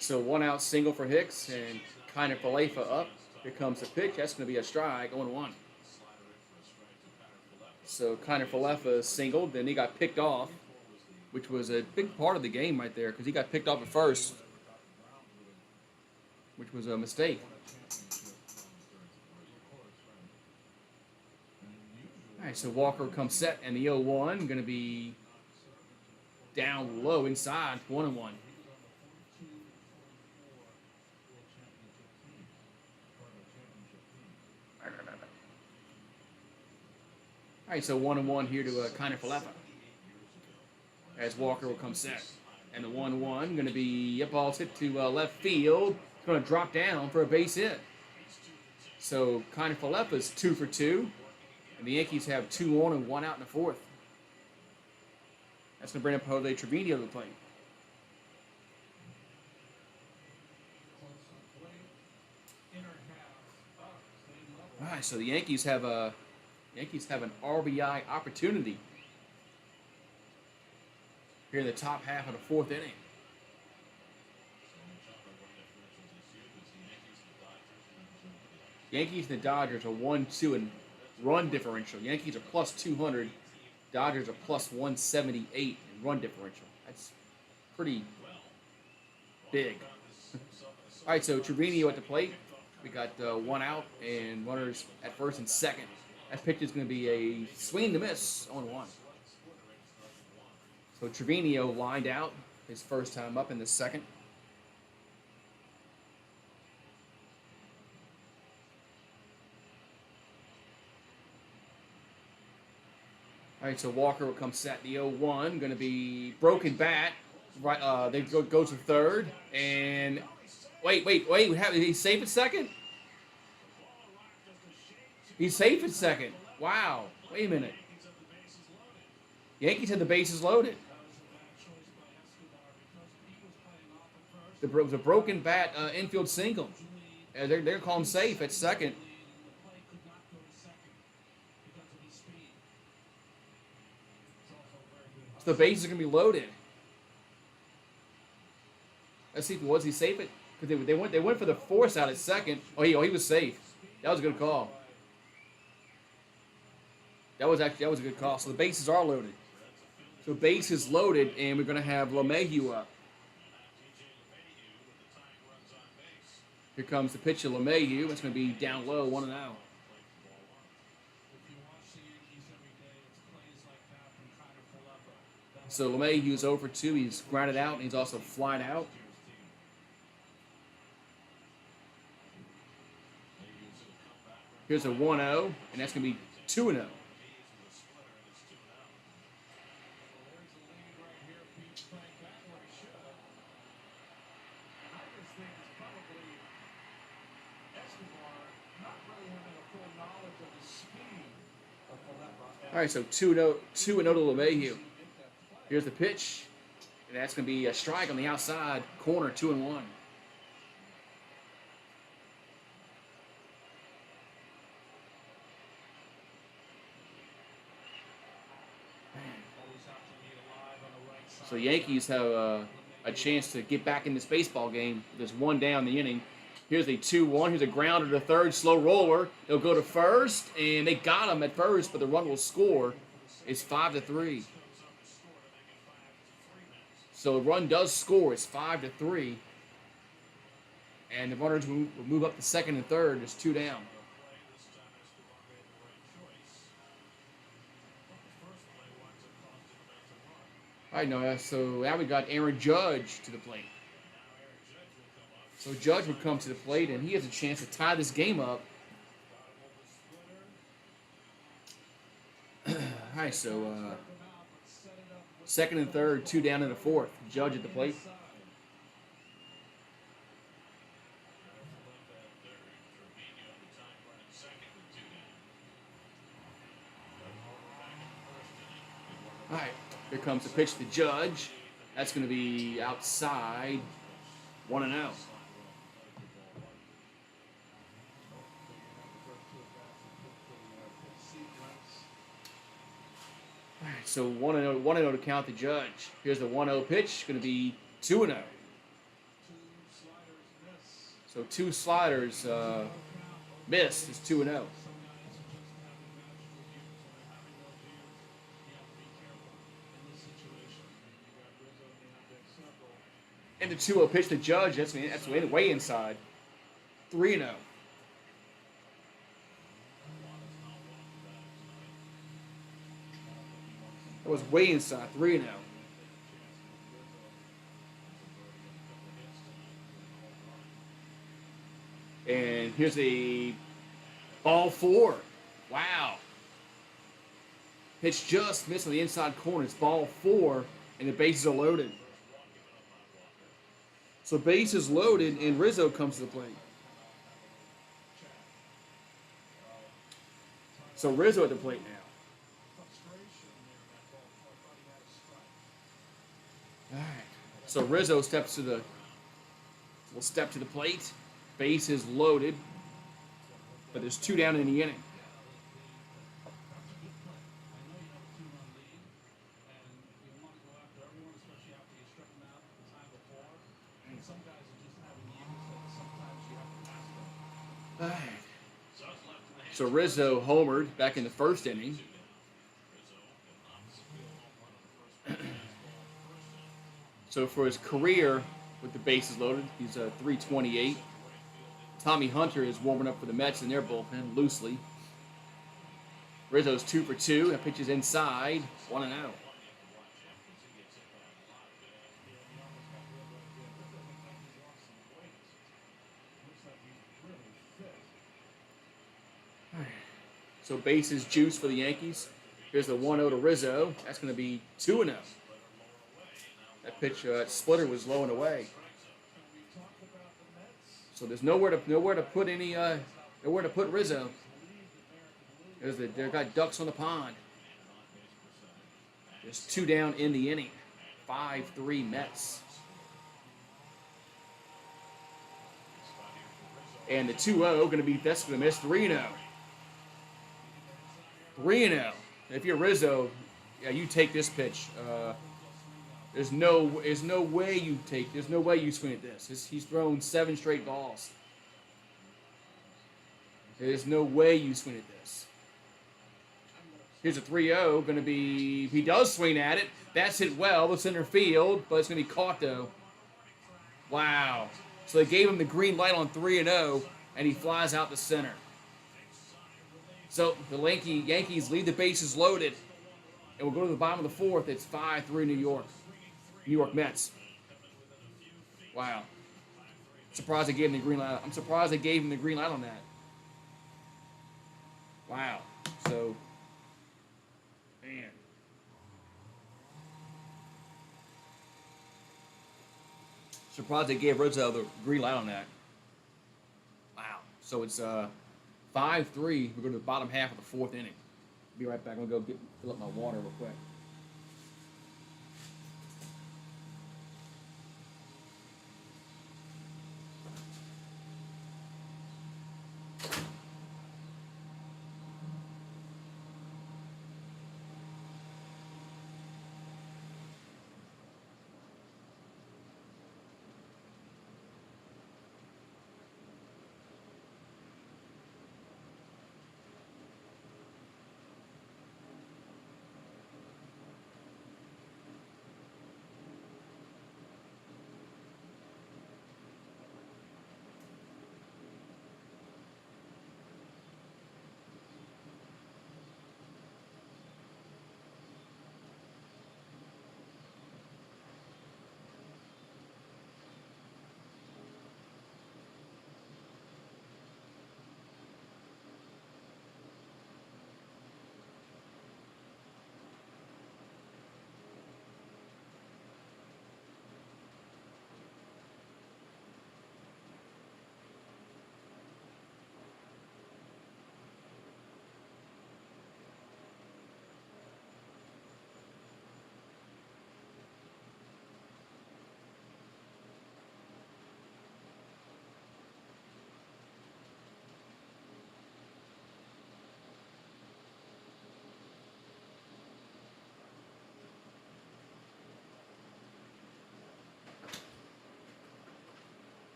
So 1 out single for Hicks and kind of Falefa up. Here comes the pitch. That's going to be a strike, 0-1. So kind of Falefa singled, then he got picked off, which was a big part of the game right there because he got picked off at first, which was a mistake. All right, so Walker comes set, and the 0-1 going to be down low inside, 1-1. All right, so 1-1 here to kind of Falefa. As Walker will come set. And the 1-1 going to be, ball's hit to left field. It's going to drop down for a base hit. So kind of Falefa's 2 for 2. And the Yankees have 2 on and 1 out in the fourth. That's going to bring up Jose Trevino to the plate. All right, so the Yankees have an RBI opportunity here in the top half of the fourth inning. Yankees and the Dodgers are 1-2 and run differential. Yankees are plus 200. Dodgers are plus 178 in run differential. That's pretty big. All right, so Trevino at the plate. We got one out and runners at first and second. That pitch is going to be a swing and a miss on one. So Trevino lined out his first time up in the second. All right, so Walker will come set the 0-1. Going to be broken bat. Right, they go to third, and wait. He's safe at second. He's safe at second. Wow. Wait a minute. Yankees had the bases loaded. It was a broken bat infield single. They're calling safe at second. So the bases are going to be loaded. Let's see if he safe it, because they went for the force out at second. Oh, he was safe. That was a good call. That was a good call. So the bases are loaded. So bases loaded, and we're going to have LeMahieu up. Here comes the pitch of LeMahieu. It's going to be down low, 1-0. So LeMahieu's 0 for 2. He's grounded out, and he's also flied out. Here's a 1-0, and that's going to be 2-0. All right, so 2-0 to LeMahieu. Here's the pitch, and that's going to be a strike on the outside corner, 2-1. So Yankees have a chance to get back in this baseball game. There's one down the inning. Here's a 2-1. Here's a grounder to third, slow roller. They'll go to first, and they got him at first, but the run will score. It's 5-3. So the run does score. It's 5-3. And the runners will move up to second and third. There's 2 down. All right, Noah. So now we got Aaron Judge to the plate. So Judge would come to the plate, and he has a chance to tie this game up. All right, so second and third, 2 down in the fourth. Judge at the plate. All right, here comes the pitch to Judge. That's going to be outside, 1-0. So 1-0 to count the Judge. Here's the 1-0 pitch. Going to be 2-0. So 2 sliders miss is 2-0. And the 2-0 pitch to Judge. That's way inside. 3-0. That was way inside, 3-0. And here's a ball 4. Wow. Pitch just missed on the inside corner. It's ball 4, and the bases are loaded. So bases loaded, and Rizzo comes to the plate. So Rizzo at the plate now. All right. So Rizzo will step to the plate. Bases loaded, but there's 2 down in the inning. All right. So Rizzo homered back in the first inning. So for his career with the bases loaded, he's a 328. Tommy Hunter is warming up for the Mets in their bullpen loosely. Rizzo's 2 for 2. That pitch is inside, 1-0. So bases juice for the Yankees. Here's the 1-0 to Rizzo. That's going to be 2-0. That pitch, splitter was low and away. So there's nowhere to put any nowhere to put Rizzo. They've got ducks on the pond. There's 2 down in the inning. 5-3 Mets. And the 2-0 going to be that's going to miss 3-0. 3-0. If you're Rizzo, yeah, you take this pitch. There's no way you swing at this. He's thrown 7 straight balls. There's no way you swing at this. Here's a 3-0. Going to be, he does swing at it. That's hit well. The center field, but it's going to be caught though. Wow. So they gave him the green light on 3-0, and he flies out to center. So the Yankees lead the bases loaded, and we'll go to the bottom of the 4th. It's 5-3 New York Mets. Wow. Surprised they gave him the green light. I'm surprised they gave him the green light on that. Wow. So, man. Surprised they gave Rizzo the green light on that. Wow. So it's 5-3. We go to the bottom half of the 4th inning. Be right back. I'm going to go fill up my water real quick.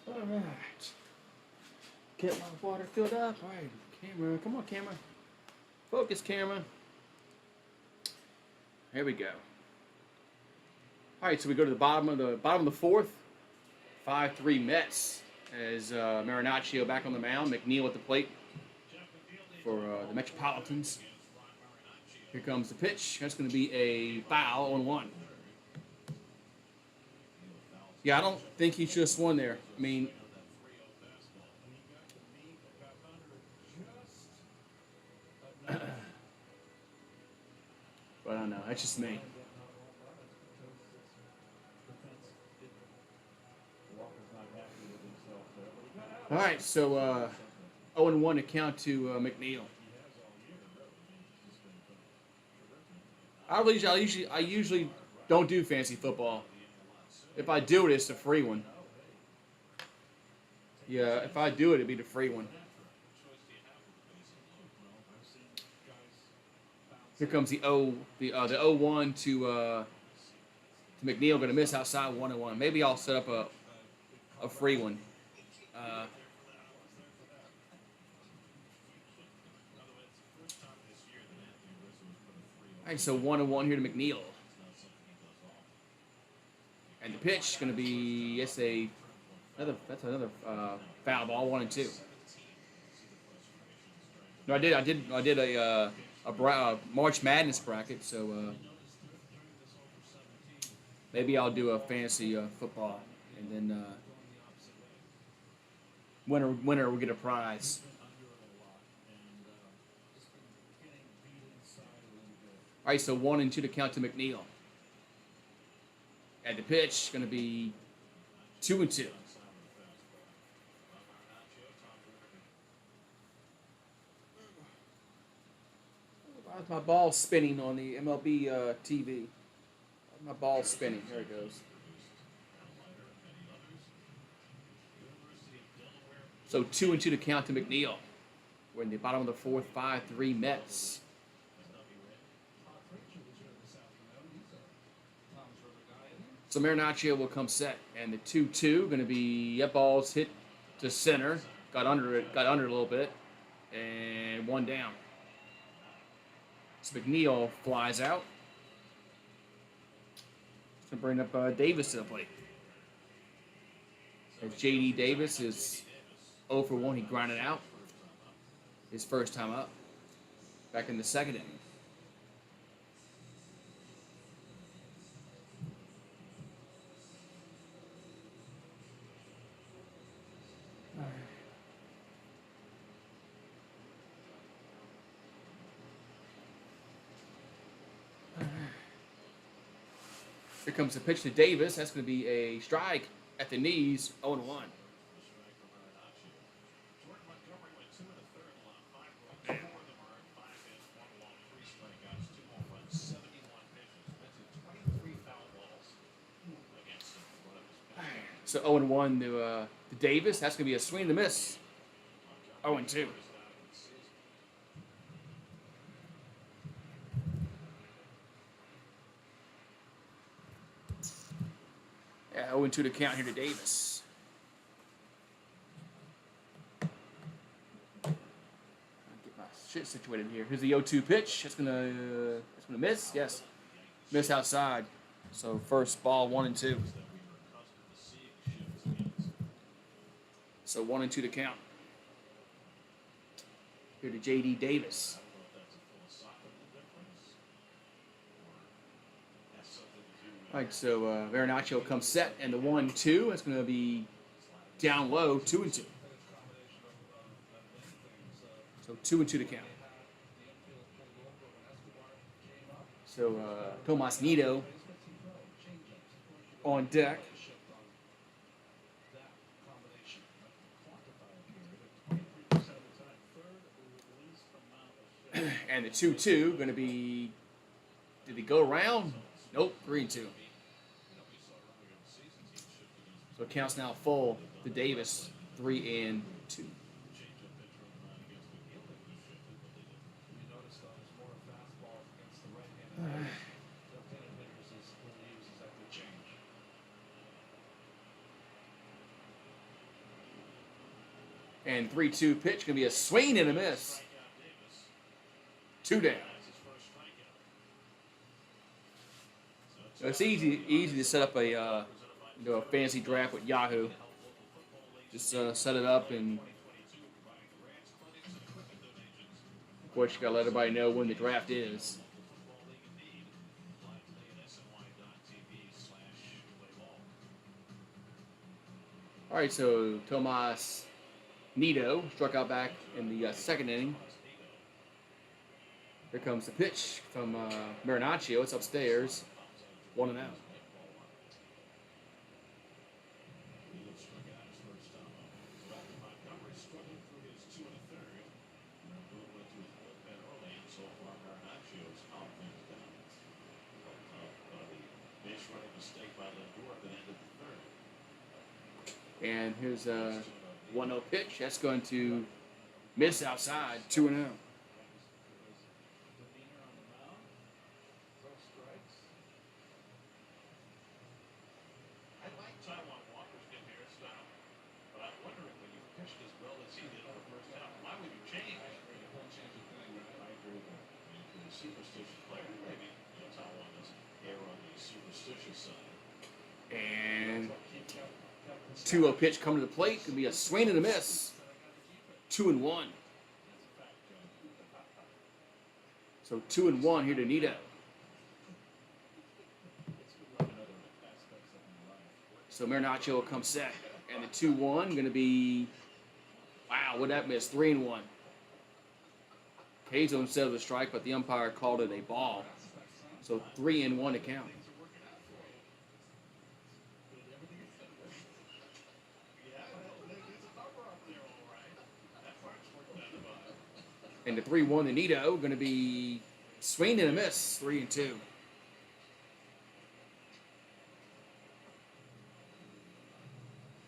All right. Get my water filled up. All right, camera. Come on, camera. Focus, camera. Here we go. All right, so we go to the bottom of the 4th. 5-3 Mets as Marinaccio back on the mound. McNeil at the plate for the Metropolitans. Here comes the pitch. That's going to be a foul on 1. Yeah, I don't think he should have swung there. I mean, but I don't know. That's just me. All right, so 0-1 to count to McNeil. I usually don't do fantasy football. If I do it, it's a free one. Yeah, if I do it, it'd be the free one. Here comes the 0-1 to McNeil. Going to miss outside 1-1. Maybe I'll set up a free one. right, so 1-1 here to McNeil. And the pitch is going to be another foul ball, 1-2. No, I did a March Madness bracket, so maybe I'll do a fantasy football, and then winner will get a prize. All right, so 1-2 to count to McNeil. And the pitch is going to be 2-2. Why's my ball spinning on the MLB TV? My ball's spinning. There it goes. So 2-2 to count to McNeil. We're in the bottom of the fourth, 5-3 Mets. So Marinaccio will come set, and the 2-2 going to be balls hit to center, got under a little bit, and one down. So McNeil flies out. It's going to bring up Davis to the plate. As J.D. Davis is 0 for 1, he grounded out his first time up, back in the second inning. Here comes the pitch to Davis. That's going to be a strike at the knees, 0-1. So 0-1 to Davis. That's going to be a swing and a miss. 0-2. Yeah, 0-2 to count here to Davis. I'll get my shit situated here. Here's the 0-2 pitch. That's gonna miss. Yes, miss outside. So first ball, 1-2. So 1-2 to count. Here to J.D. Davis. All right, so Marinaccio comes set, and the 1-2 is going to be down low, 2-2. So 2-2 to count. So Tomas Nido on deck. And the 2-2 going to be, did he go around? Nope, 3-2. So it counts now full to Davis, 3-2. And 3-2 pitch gonna be a swing and a miss. 2 down. So it's easy to set up a a fantasy draft with Yahoo. Just set it up, and of course you gotta let everybody know when the draft is. All right, so Tomas Nido struck out back in the second inning. Here comes the pitch from Marinaccio. It's upstairs, 1-0. And here's a 1-0 pitch. That's going to miss outside, 2-0. superstitious side. And 2-0 pitch coming to the plate. Could be a swing and a miss. 2-1. So 2-1 here to Nito. So Marinaccio will come set. And the 2-1 going to be, wow, would that miss? 3-1. Cazo said it was a strike, but the umpire called it a ball. So 3-1 to count. And the 3-1 to Nito going to be swing and a miss. 3-2.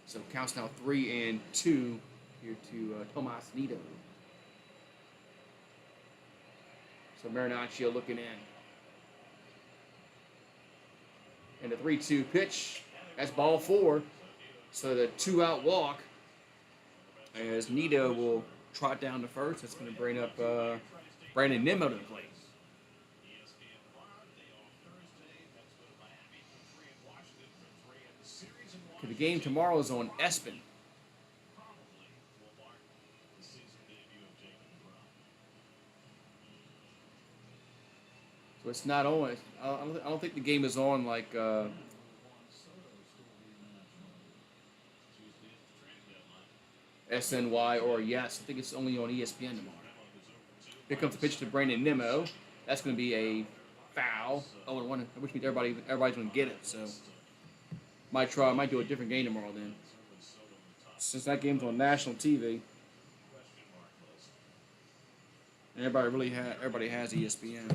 So counts now 3-2 here to Tomas Nito. So Marinaccio looking in. And the 3-2 pitch. That's ball 4. So the 2-out walk as Nito will trot down to first. That's going to bring up Brandon Nimmo to the plate. The game tomorrow is on ESPN. So it's not on. I don't think the game is on like SNY or Yes. I think it's only on ESPN tomorrow. Here comes the pitch to Brandon Nimmo. That's going to be a foul. 0-1, which means everybody's going to get it. So might do a different game tomorrow then. Since that game's on national TV, and everybody has ESPN.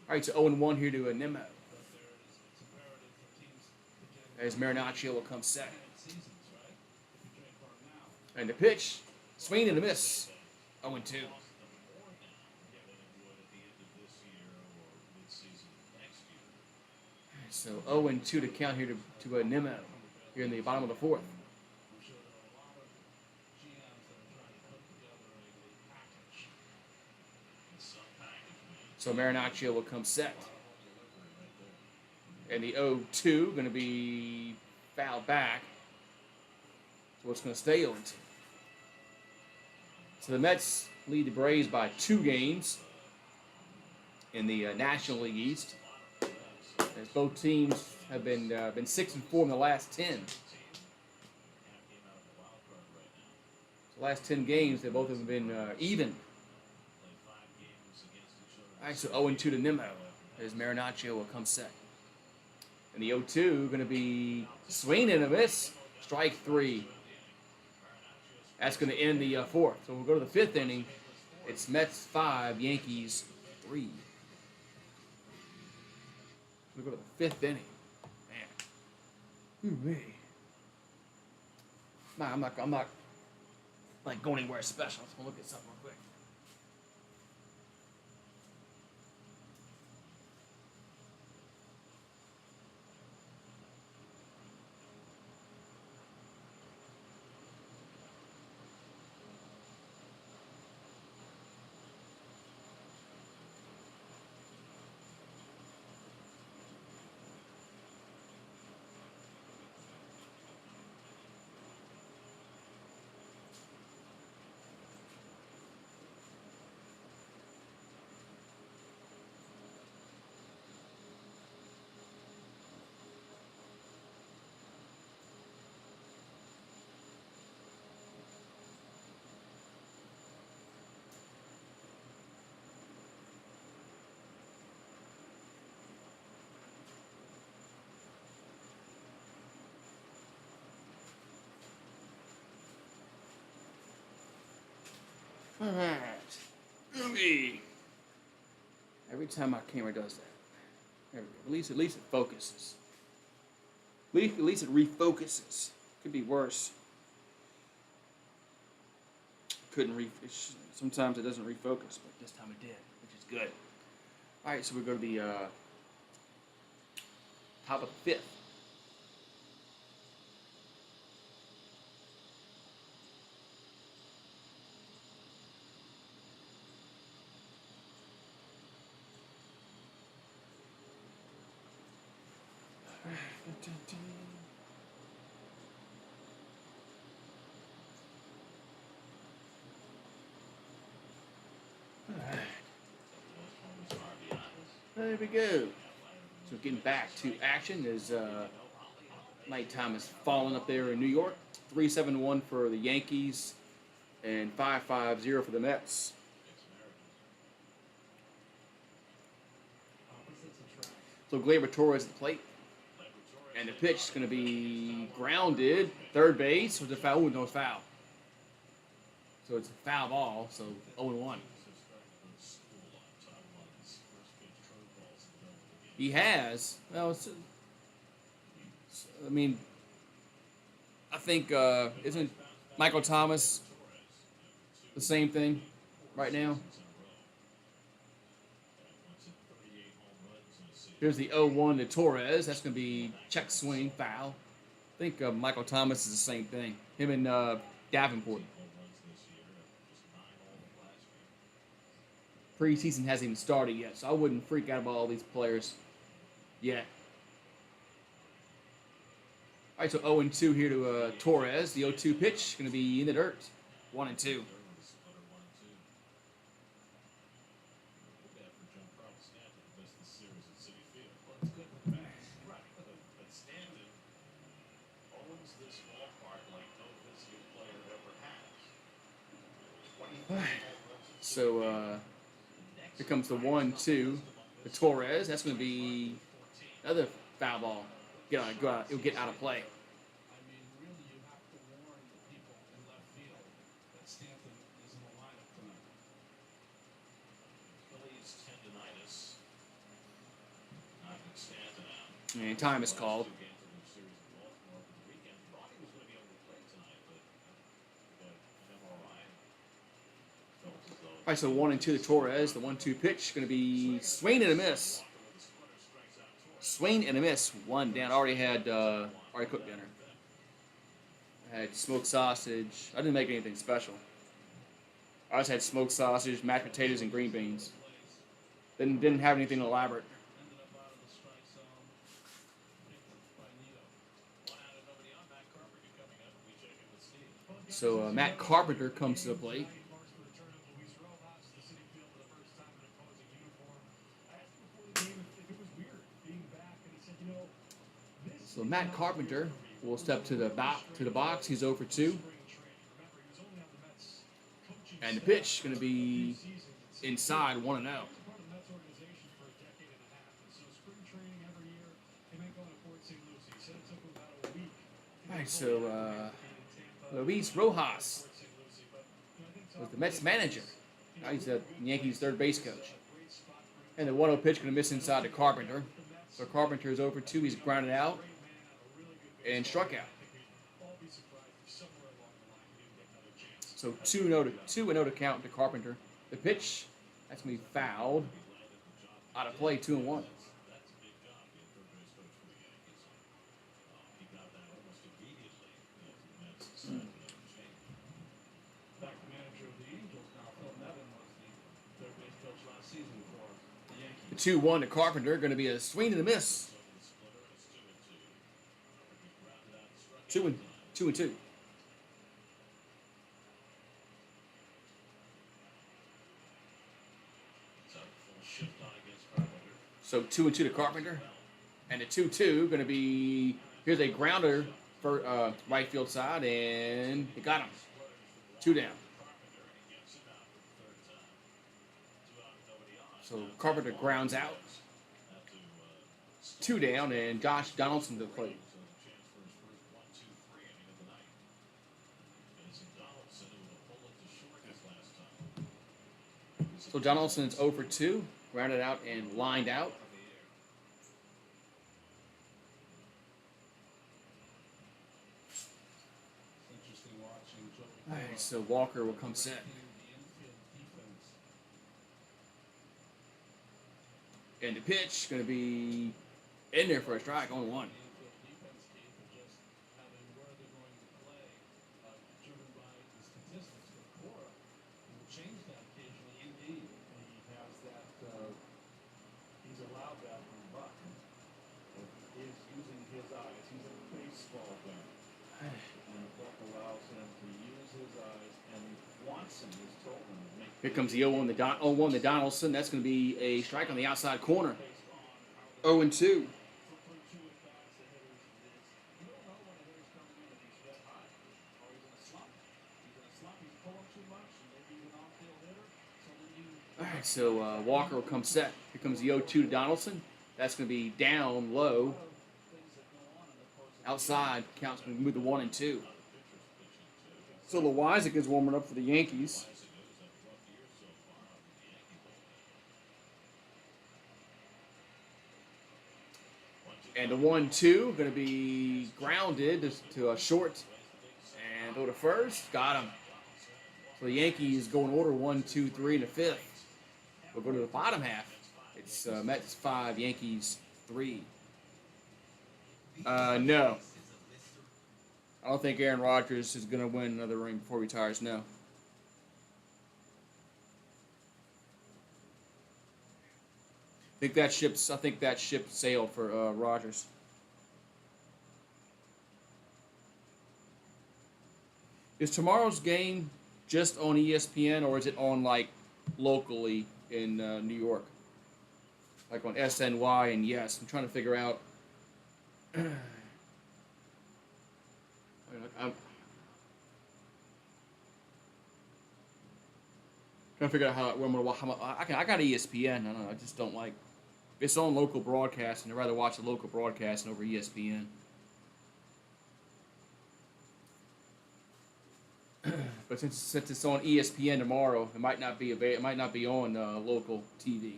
All right, so 0-1 here to Nimmo. As Marinaccio will come second. And the pitch, swing and a miss. 0-2. So 0-2 to count here to Nimmo here in the bottom of the 4th. So Marinaccio will come set. And the 0-2 going to be fouled back. So it's going to stay 0-2. So the Mets lead the Braves by 2 games in the National League East, as both teams have been 6-4 in the last 10. The last 10 games, they both have been even. All right, so 0-2 to Nimmo, as Marinaccio will come second. And the 0-2 going to be swing and a miss, strike 3. That's going to end the 4th. So we'll go to the 5th inning. It's Mets 5, Yankees 3. We'll go to the 5th inning. Man. Ooh-wee. I'm not like going anywhere special. Let's go look at something real quick. All right. Ooh-wee. Every time my camera does that. There we go. At least it focuses. At least it refocuses. Could be worse. Sometimes it doesn't refocus, but this time it did, which is good. All right, so we go to the top of the 5th. There we go. So getting back to action is nighttime is falling up there in New York. 3-7-1 for the Yankees and 5-5-0 for the Mets. So Gleyber Torres at the plate. And the pitch is going to be grounded. Third base with a foul. Oh, no, it's foul. So it's a foul ball. So 0-1. He has. Well, I mean, I think isn't Michael Thomas the same thing right now? Here's the 0-1 to Torres. That's going to be check swing, foul. I think Michael Thomas is the same thing. Him and Davenport. Preseason hasn't even started yet, so I wouldn't freak out about all these players yet. All right, so 0-2 here to Torres. The 0-2 pitch going to be in the dirt. 1-2. So here comes the 1-2 to Torres. That's going to be another foul ball. Go out. It'll get out of play. And time is called. All right, so 1-2 to Torres. The 1-2 pitch going to be swing and a miss. Swing and a miss. One down. Already cooked dinner. I had smoked sausage. I didn't make anything special. I just had smoked sausage, mashed potatoes, and green beans. Didn't have anything elaborate. So Matt Carpenter comes to the plate. So Matt Carpenter will step to the box. He's 0-2. And the pitch is going to be inside 1-0. All right, so Luis Rojas was the Mets manager. Now he's the Yankees' third base coach. And the 1-0 pitch going to miss inside to Carpenter. So Carpenter is 0-2. He's grounded out and struck out. So 2-0 to count to Carpenter. The pitch, that's going to be fouled. Out of play, 2-1. The 2-1 to Carpenter, going to be a swing and a miss. 2-2. So 2-2 to Carpenter, and the 2-2 going to be, here's a grounder for right field side, and they got him. 2 down. So Carpenter grounds out. 2 down, and Josh Donaldson to the plate. So Donaldson's 0-2, grounded out and lined out. All right, so Walker will come set. And the pitch going to be in there for a strike, 0-1. baseball game. And the book allows him to use his eyes, and Watson has told him to make Here comes the 0-1, the 0-1, the Donaldson. That's going to be a strike on the outside corner. based on how the 0-2. for 2 at bats, the hitters is. You don't know when a hitter's coming in if he's red hot or he's in a slump. He's in a slump, he's pulling too much, and maybe he's an off-field hitter. So when you All right, so Walker will come set. Here comes the 0-2 to Donaldson. That's going to be down low. things that go on in the course of Outside counts going to move the 1 and 2. So Loizaga is warming up for the Yankees. And the 1-2 going to be grounded to a short and go to first. Got him. So the Yankees go in order 1, 2, 3 in the fifth. We'll go to the bottom half. It's Mets 5, Yankees 3. No. I don't think Aaron Rodgers is going to win another ring before he retires. No. I think that ship sailed for Rodgers. Is tomorrow's game just on ESPN, or is it on like locally in New York, like on SNY? And yes, I'm trying to figure out. I'm trying to figure out where I'm gonna watch. I got ESPN. I don't know. I just don't like. If it's on local broadcasting, I'd rather watch the local broadcasting over ESPN. But since it's on ESPN tomorrow, it might not be on local TV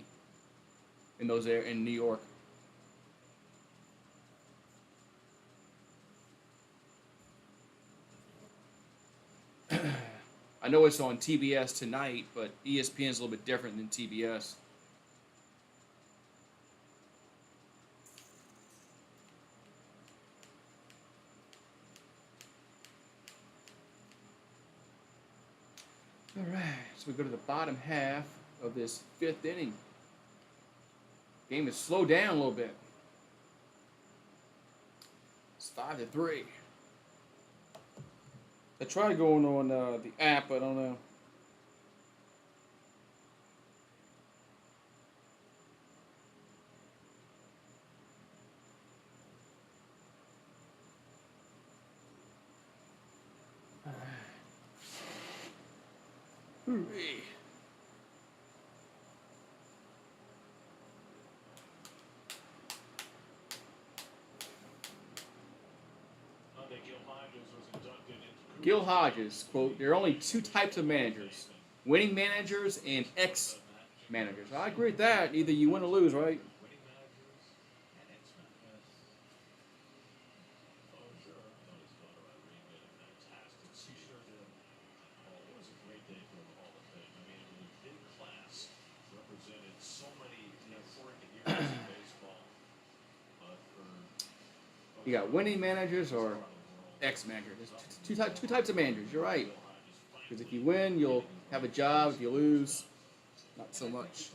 in New York. I know it's on TBS tonight, but ESPN is a little bit different than TBS. All right, so we go to the bottom half of this fifth inning. Game is slowed down a little bit. It's 5-3. I tried going on the app, I don't know. Hooray. Gil Hodges, quote, there are only two types of managers, winning managers and ex-managers. I agree with that. Either you win or lose, right? You got winning managers or ex-managers. There's two types of managers. You're right. Because if you win, you'll have a job. If you lose, not so much.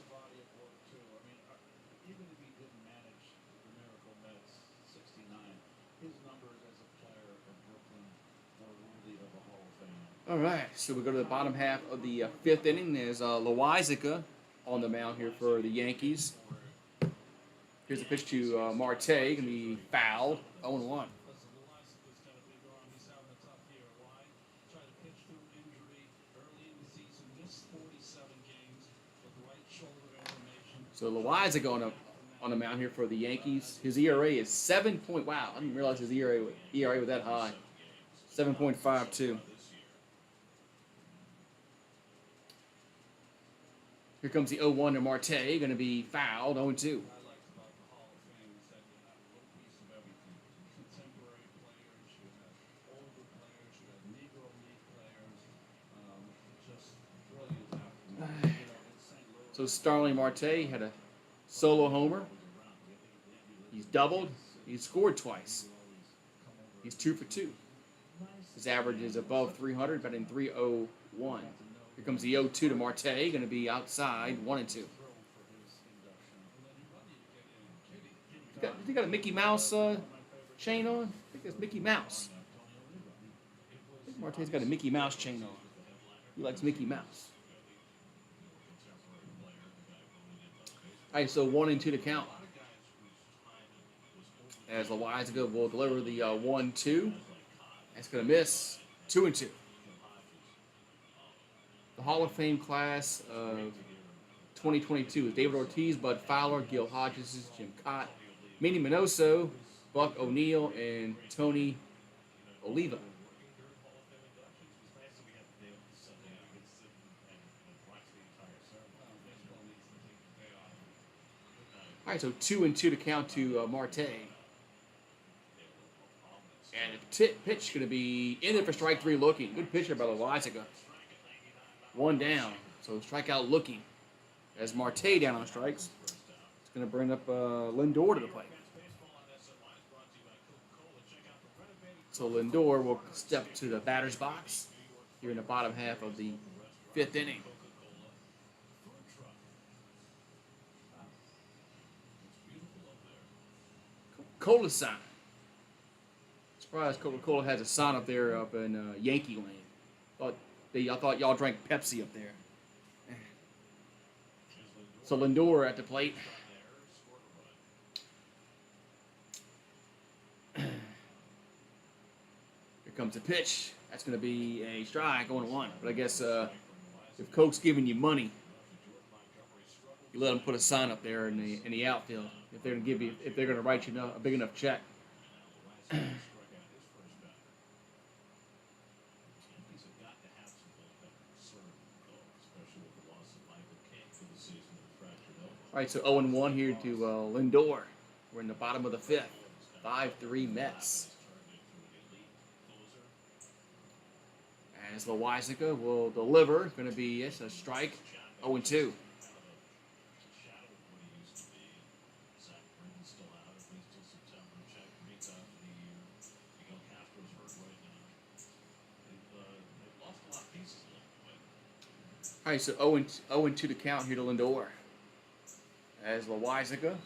even if he didn't manage the Miracle Mets 69, his numbers as a player for Brooklyn are worthy of a Hall of Fame. All right, so we go to the bottom half of the fifth inning. There's Loizaga on the mound here for the Yankees. Here's a pitch to Marte, going to be fouled, 0-1. Listen, Loizaga has got a big arm. He's having a tough year. Why? Tried to pitch through injury early in the season, missed 47 games with the right shoulder inflammation. So Loizaga on the mound here for the Yankees. His ERA is 7 point. Wow, I didn't realize his ERA was that high. 7.52. Here comes the 0-1 to Marte, going to be fouled, 0-2. I liked about the Hall of Fame is that you have a little piece of everything. Contemporary players, you have older players, you have Negro League players. Just brilliant afternoon. In St. Louis. So Starling Marte had a solo homer. He's doubled. He's scored twice. He's 2 for 2. His average is above 300, batting .301. Here comes the 0-2 to Marte, going to be outside, 1-2. You got a Mickey Mouse chain on? think that's Mickey Mouse. I think Marte's got a Mickey Mouse chain on. He likes Mickey Mouse. All right, so 1-2 to count. As Loizaga will deliver the 1-2. That's going to miss. 2-2. The Hall of Fame class of 2022 is David Ortiz, Bud Fowler, Gil Hodges, Jim Cott, Manny Minoso, Buck O'Neill, and Tony Oliva. All right, so 2-2 to count to Marte. And the pitch going to be in there for strike 3 looking. Good pitcher by Loizaga. 1 down. So strikeout looking. As Marte down on strikes. It's going to bring up Lindor to the plate. So Lindor will step to the batter's box here in the bottom half of the 5th inning. Coca-Cola sign. Surprised Coca-Cola has a sign up there up in Yankee Land. I thought y'all drank Pepsi up there. So Lindor at the plate. Here comes the pitch. That's going to be a strike, 0-1. But I guess if Coke's giving you money, you let them put a sign up there in the outfield if they're going to write you a big enough check. All right, so 0-1 here to Lindor. We're in the bottom of the 5th. 5-3 Mets. As Loizaga will deliver. It's going to be a strike. 0-2. All right, so 0-2 to count here to Lindor. As Loizaga.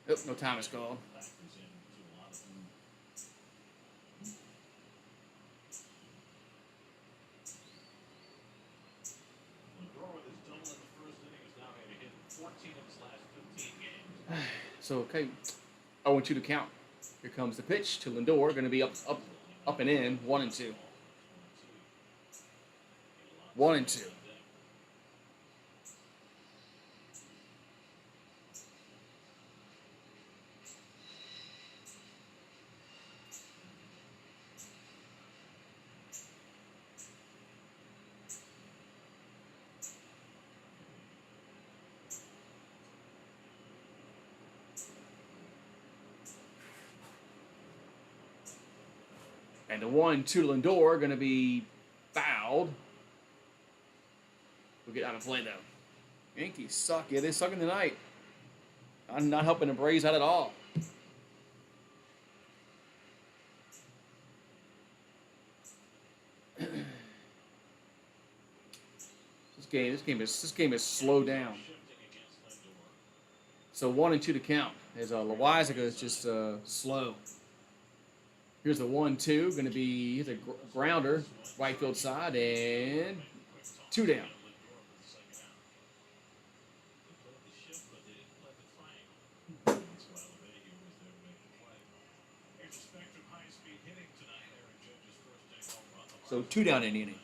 Oh, no time is called. So, okay, 0-2 to count. Here comes the pitch to Lindor. Going to be up and in. 1-2. 1-2. And the 1-2 to Lindor going to be fouled. We'll get out of play, though. Yankees suck. Yeah, they're sucking tonight. I'm not helping the Braves out at all. This game is slowed down. So 1-2 to count. As Loizaga is just slow. Here's the 1-2. Going to be a grounder, right field side, and 2 down. So 2 down in the inning.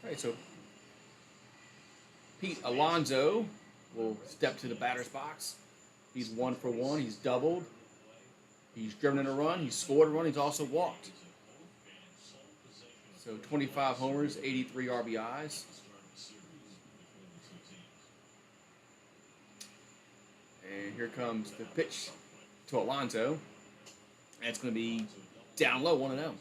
All right, so Pete Alonso will step to the batter's box. He's 1 for 1. He's doubled. He's driven in a run. He's scored a run. He's also walked. So 25 homers, 83 RBIs. And here comes the pitch to Alonso. And it's going to be down low, 1-0.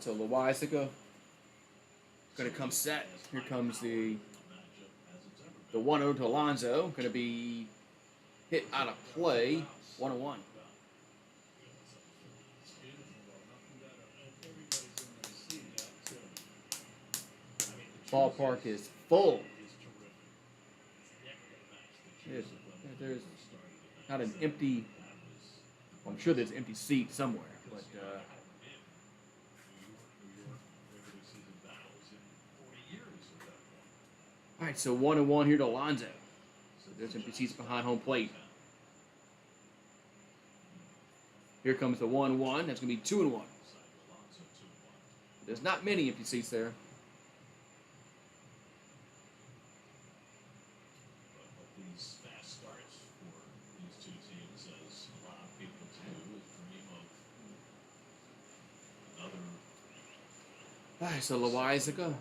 So Loizaga going to come set. Here comes the 1-0 to Alonso. Going to be hit out of play. 1-1. Ballpark is full. There's not an empty. Well, I'm sure there's an empty seat somewhere, but all right. So 1-1 here to Alonso. So there's empty seats behind home plate. Here comes the 1-1. That's going to be 2-1. There's not many empty seats there. These fast starts for these two teams, as a lot of people do, dream of another. All right, so Loizaga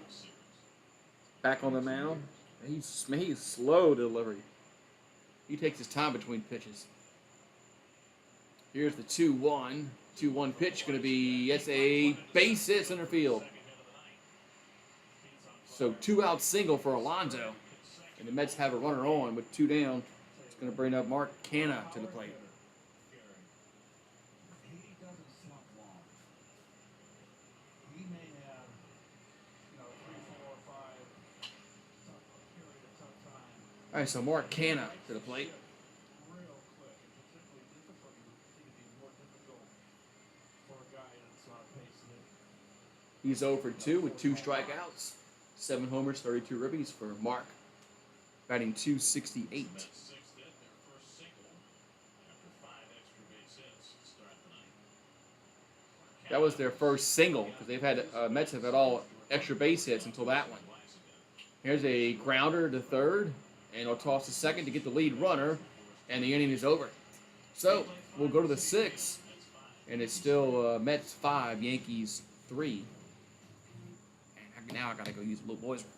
back on the mound. He's slow delivery. He takes his time between pitches. Here's the 2-1. 2-1 pitch going to be, it's a base hit center field. So 2-out single for Alonso. And the Mets have a runner on with 2 down. It's going to bring up Mark Canha to the plate. He doesn't slump long. He may have, 3, 4, 5, period of tough time. All right, so Mark Canha to the plate. Real quick, and particularly difficult. You would think it'd be more difficult for a guy that's on pace to hit. He's 0 for 2 with 2 strikeouts. 7 homers, 32 ribbies for Mark. Batting .268. Mets sixth hit, their first single after 5 extra base hits to start the night. That was their first single because they've had Mets have had all extra base hits until that one. Here's a grounder to third, and he'll toss to second to get the lead runner, and the inning is over. So we'll go to the 6th, and it's still Mets 5, Yankees 3. And now I gotta go use the little boys' room.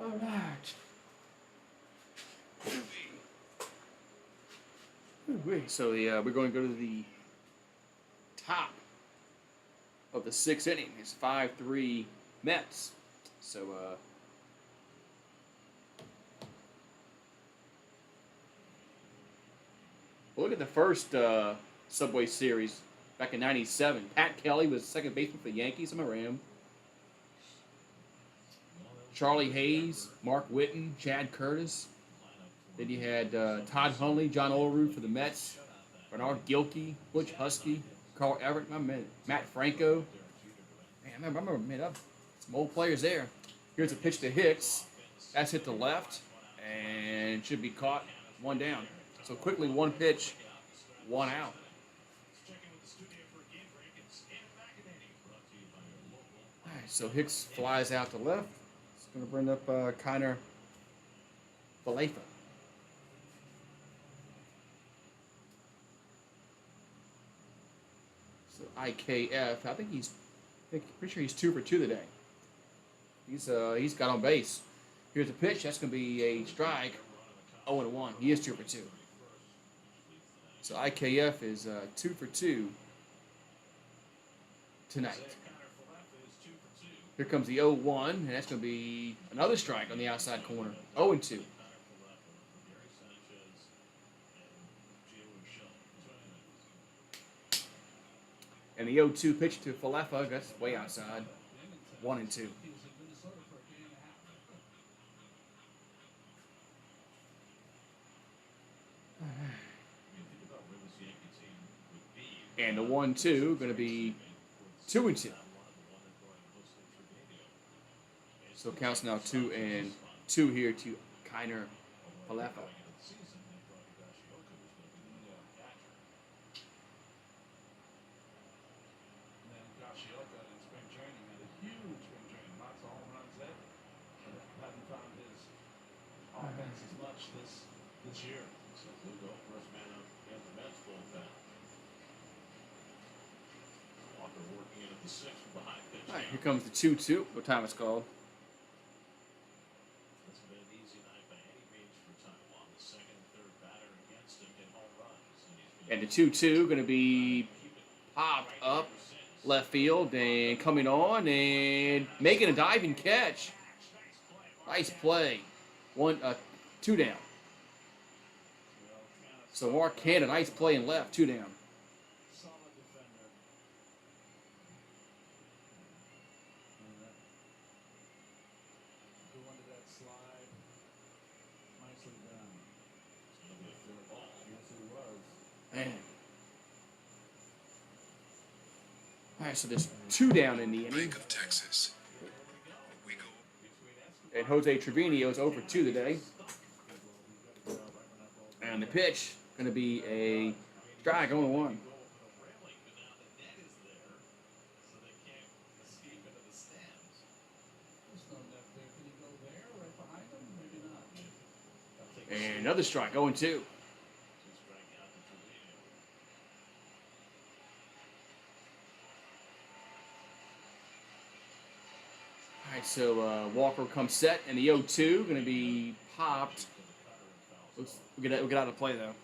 All right. So we're going to go to the top of the 6th inning. It's 5-3 Mets. So look at the first Subway Series back in '97. Pat Kelly was second baseman for the Yankees. I'm a Ram. Charlie Hayes, Mark Whitten, Chad Curtis. Then you had Todd Hundley, John Olerud for the Mets, Bernard Gilkey, Butch Husky, Carl Everett, Matt Franco. Man, I remember some old players there. Here's a pitch to Hicks. That's hit to left, and should be caught. 1 down. So quickly, 1 pitch, 1 out. Checking with the studio for a game break. It's Ann McEnany, brought to you by So Hicks flies out to left. It's going to bring up Kiner Falefa. So IKF, pretty sure he's 2 for 2 today. He's got on base. Here's a pitch. That's going to be a strike. 0-1. He is 2 for 2. So IKF is 2 for 2 tonight. Here comes the 0-1, and that's going to be another strike on the outside corner. 0-2. And the 0-2 pitch to Falefa, that's way outside. 1-2. And the 1-2 going to be 2-2. So counts now 2-2 here to Kiner Falefa. This year. So Lugo, first man up at the Mets bullpen. Walker working in at the 6th behind pitch. All right, here comes the 2-2. What time it's called? It's been an easy night by any means for Taiwan. The second and third batter against him in home runs. And the 2-2 going to be popped up left field and coming on and making a diving catch. Nice play. 2 down. So Mark Cannon, nice play in left, 2 down. Solid defender. Go under that slide. Nicely done. Yes, it was. Man. All right, so there's 2 down in the inning. Bank of Texas. We go. And Jose Trevino is 0 for 2 today. And the pitch going to be a strike, 0-1. And another strike, 0-2. All right, so Walker comes set, and the 0-2 going to be popped. We'll get out of play though.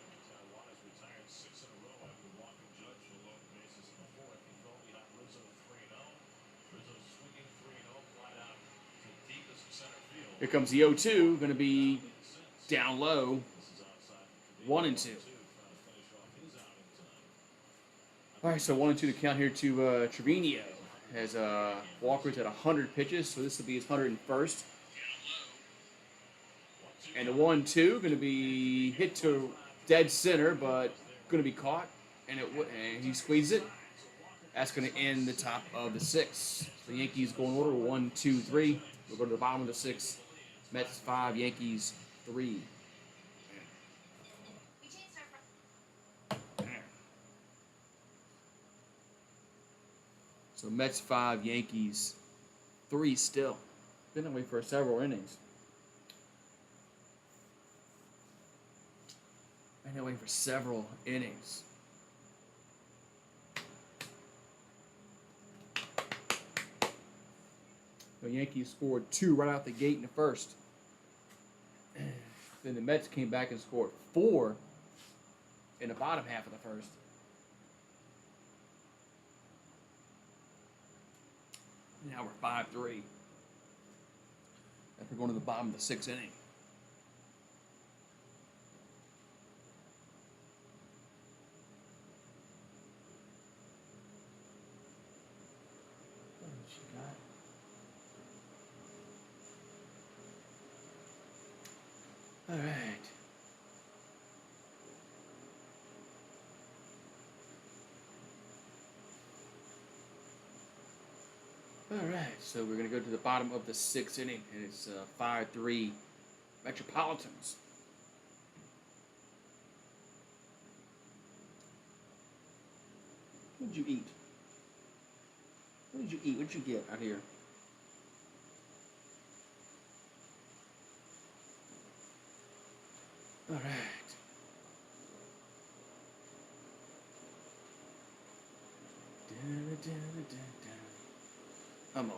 Here comes the 0-2, going to be down low. 1-2. All right, so 1-2 to count here to Trevino. As Walker's at 100 pitches, so this will be his 101st. And the 1-2 going to be hit to dead center, but going to be caught, and he squeezes it. That's going to end the top of the 6th. The Yankees go in order 1, 2, 3. We'll go to the bottom of the 6th. Mets 5, Yankees 3. So Mets 5, Yankees 3 still. Been that way for several innings. Been that way for several innings. The Yankees scored 2 right out the gate in the first. Then the Mets came back and scored 4 in the bottom half of the first. Now we're 5-3. After going to the bottom of the 6th inning. What she got? All right. All right, so we're going to go to the bottom of the 6th inning, and it's 5-3 Metropolitans. What did you eat? What did you eat? What did you get out here? All right. Come on.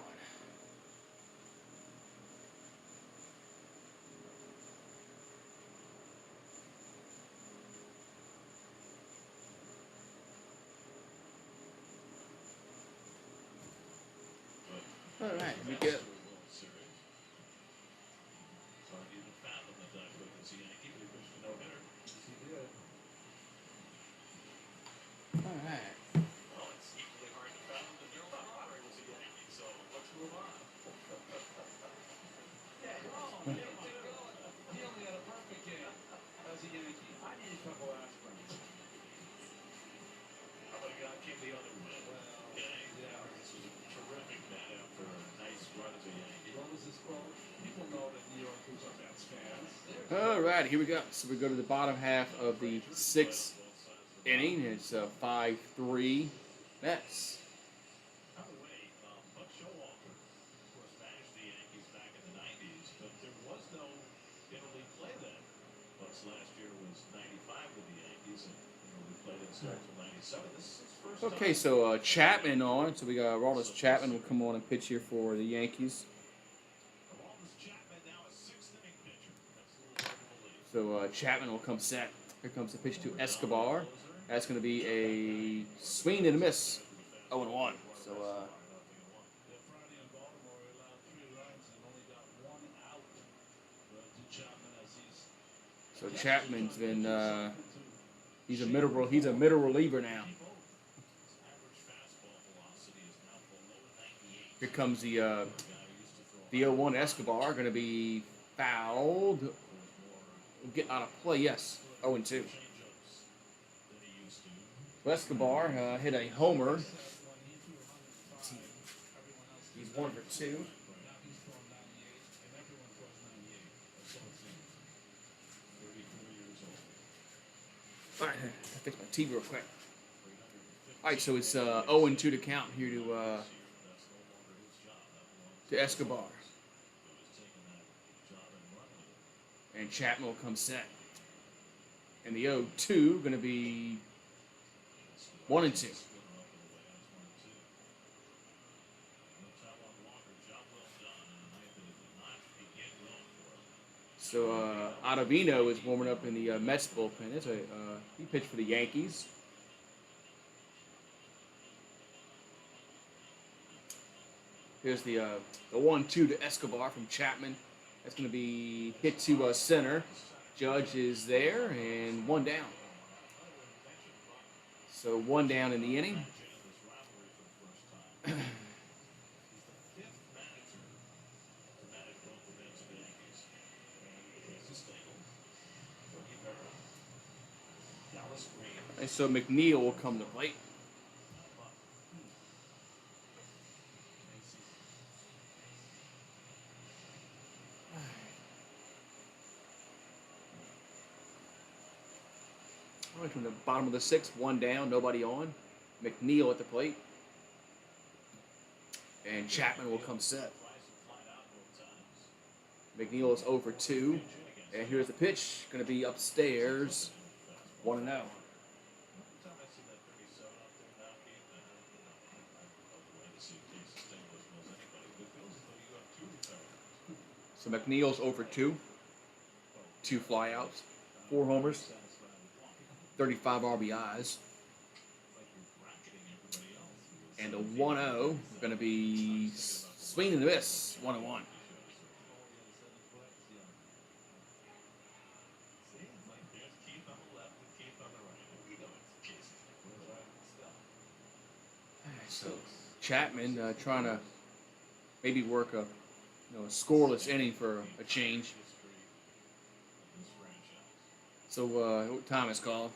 All right, we go. It's hard to even fathom that that quick as a Yankee, but he pitched a no-hitter. All right. Well, it's equally hard to fathom that Darryl Strawberry was a Yankee, so let's move on. He only had a perfect game as a Yankee. I need a couple aspirins. How about a guy came the other way? This was a terrific bat after a nice run as a Yankee. What was his quote? People know that New Yorkers are Mets fans. All right, here we go. So we go to the bottom half of the sixth inning. It's 5-3 Mets. By the way, Buck Showalter, of course, managed the Yankees back in the 90s, but there was no interleague play then. Buck's last year was 95 with the Yankees, and interleague play didn't start until 97. This is his first Okay, time. so Chapman on. So we got Aroldis Chapman will come on and pitch here for the Yankees. Aroldis Chapman now a sixth-inning pitcher. That's a little hard to believe. So Chapman will come set. Here comes the pitch to Escobar. That's going to be a swing and a miss. 0-1. So Friday in Baltimore, he allowed 3 runs and only got 1 out. To Chapman as he's Chapman's been he's a middle reliever now. His average fastball velocity is now below 98. Here comes the Guy who used to throw 0-1 Escobar going to be fouled. Will get out of play. Yes, 0-2. change-ups than he used to. So Escobar hit a homer. He's 1 for 2. now he's thrown 98, and everyone throws 98. That's all it seems. 34 years old. All right, I'll fix my TV real quick. All right, so it's 0-2 to count here to That's no longer his job. That belongs Escobar. to who's taken that job and run with it. And Chapman will come set. And the 0-2 going to be 1-2. So Ottavino is warming up in the Mets bullpen. He pitched for the Yankees. Here's the 1-2 to Escobar from Chapman. That's going to be hit to center. Judge is there, and 1 down. So 1 down in the inning. And so McNeil will come to plate. All right, from the bottom of the 6th, 1 down, nobody on. McNeil at the plate. And Chapman will come set. McNeil is 0 for 2. And here's the pitch. Going to be upstairs. 1-0. So McNeil's 0 for 2. 2 flyouts. 4 homers. 35 RBIs. And a 1-0 going to be swing and a miss. 1-1. So Chapman trying to maybe work a scoreless inning for a change. So what time is called?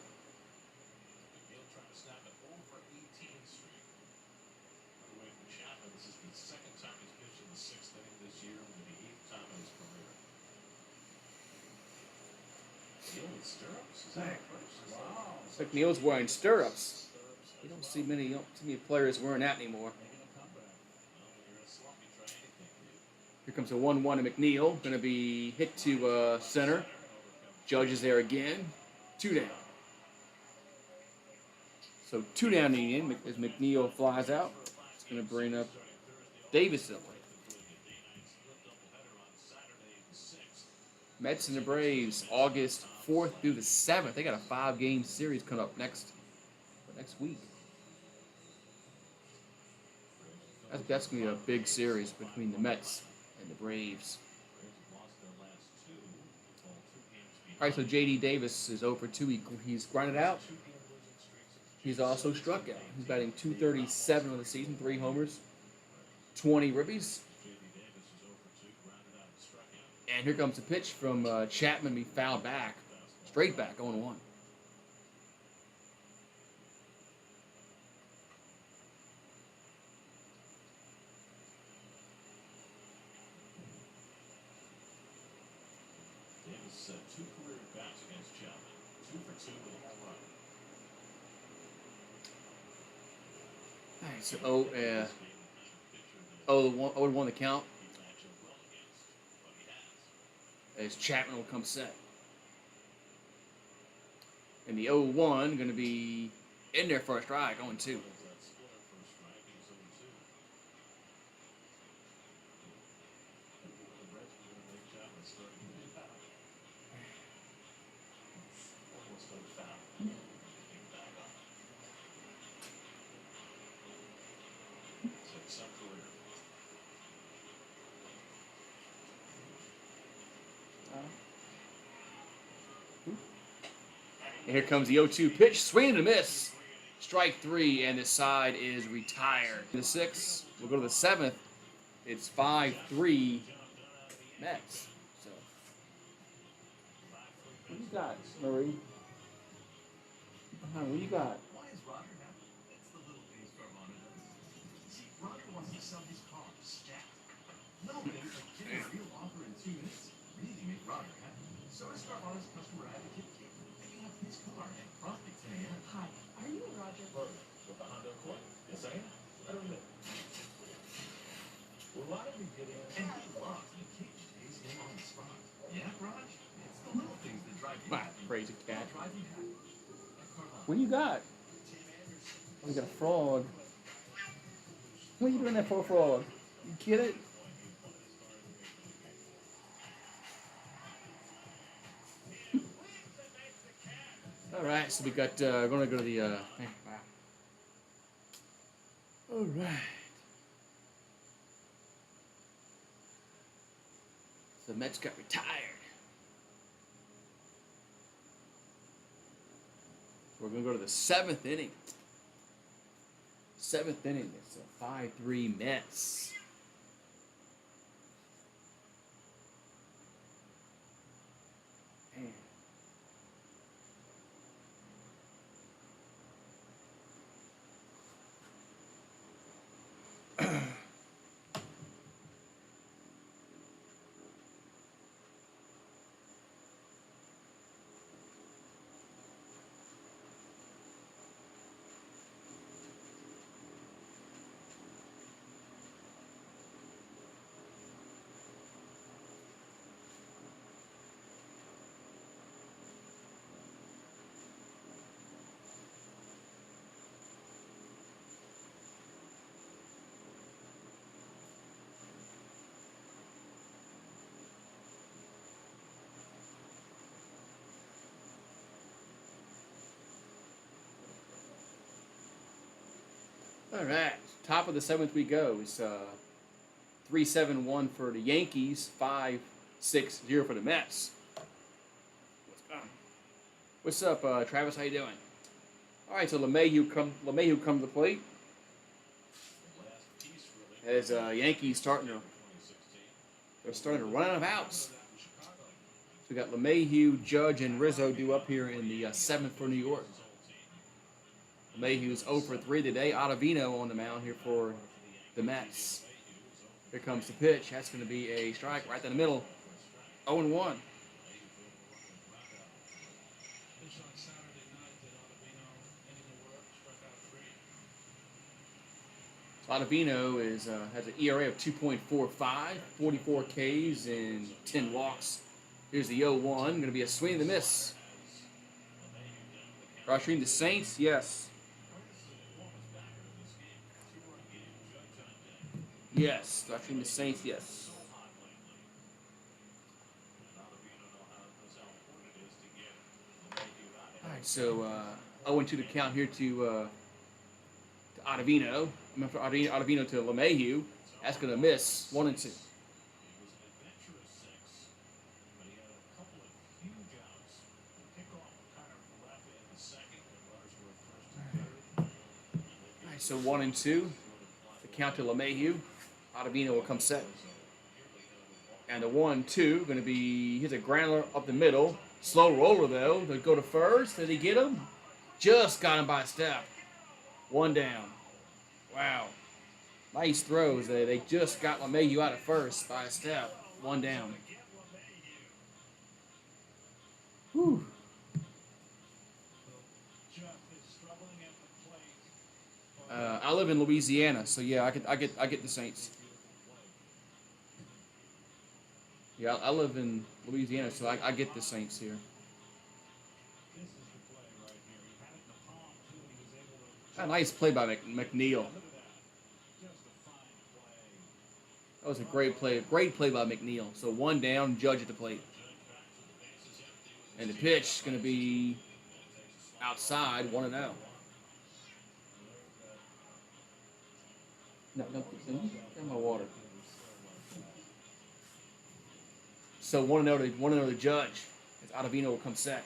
It's like Neil's wearing stirrups. You don't see many players wearing that anymore. Here comes a 1-1 to McNeil. Going to be hit to center. Judge is there again. 2 down. So 2 down in the inning as McNeil flies out. It's going to bring up Davis. Mets and the Braves, August 4th through the 7th. They got a 5-game series coming up next week. That's going to be a big series between the Mets and the Braves. All right, so J.D. Davis is 0 for 2. He's grinded out. He's also struck out. He's batting .237 on the season, 3 homers, 20 ribbies. And here comes a pitch from Chapman. Be fouled back, straight back, 0-1. Davis 2 career bats against Chapman, 2 for 2 with a home run. All right, so 0-1 the count. As Chapman will come set. And the 0-1 going to be in there for a strike, 0-2. And here comes the 0-2 pitch, swing and a miss. Strike 3, and the side is retired. The 6th, we'll go to the 7th. It's 5-3 Mets. So, what you got, Marie? What you got? Why is Roger happy? It's the little things Carvana does. See, Roger wants to sell his car stacked. Little things like getting a real offer in 2 minutes really make Roger happy. So is Carvana's customer advocate Kate, picking up his car at promptly 10 a.m. Hi, are you Roger? With the Honda Accord? Yes, I am. I don't know. Will Roger be getting And he loves when Kate stays him on the spot. Yeah, Raj? It's the little things that drive you Ah, happy. crazy cat. That drive you happy. At Carvana. What do you got? Oh, you got a frog. What are you doing there for a frog? You get it? All right, so we got. We're gonna go to the. All right. So the Mets got retired. We're gonna go to the 7th inning. 7th inning. It's a 5-3 Mets. Man. All right, top of the 7th we go. It's 3-7-1 for the Yankees, 5-6-0 for the Mets. What's up, Travis? How you doing? All right, so LeMahieu come to the plate. As Yankees starting to run out of outs. So we got LeMahieu, Judge, and Rizzo due up here in the 7th for New York. LeMahieu's 0 for 3 today. Ottavino on the mound here for the Mets. Here comes the pitch. That's going to be a strike right down the middle. 0-1. Ottavino has an ERA of 2.45, 44 Ks, and 10 walks Here's the 0-1. Going to be a swing and a miss. Rushing the Saints, yes. Yes, rushing the Saints, yes. All right, so 0-2 to count here to Ottavino. I mean, for Ottavino to LeMahieu. That's going to miss. 1-2. It was an adventurous six, but he had a couple of huge outs. The kickoff kind of left in the second when runners were at first and third. All right, so 1-2. The count to LeMahieu. Ottavino will come set. And the 1-2 going to be, here's a grounder up the middle. Slow roller though. They go to first. Did he get him? Just got him by a step. 1 down. Wow. Nice throws. They just got LeMahieu out of first by a step. 1 down. Whew. I live in Louisiana, so yeah, I get the Saints. Yeah, I live in Louisiana, so I get the Saints here. A nice play by McNeil. That was a great play by McNeil. So 1 down, Judge at the plate. And the pitch is going to be outside, 1-0. No, get my water. So 1-0 to Judge. As Ottavino will come set.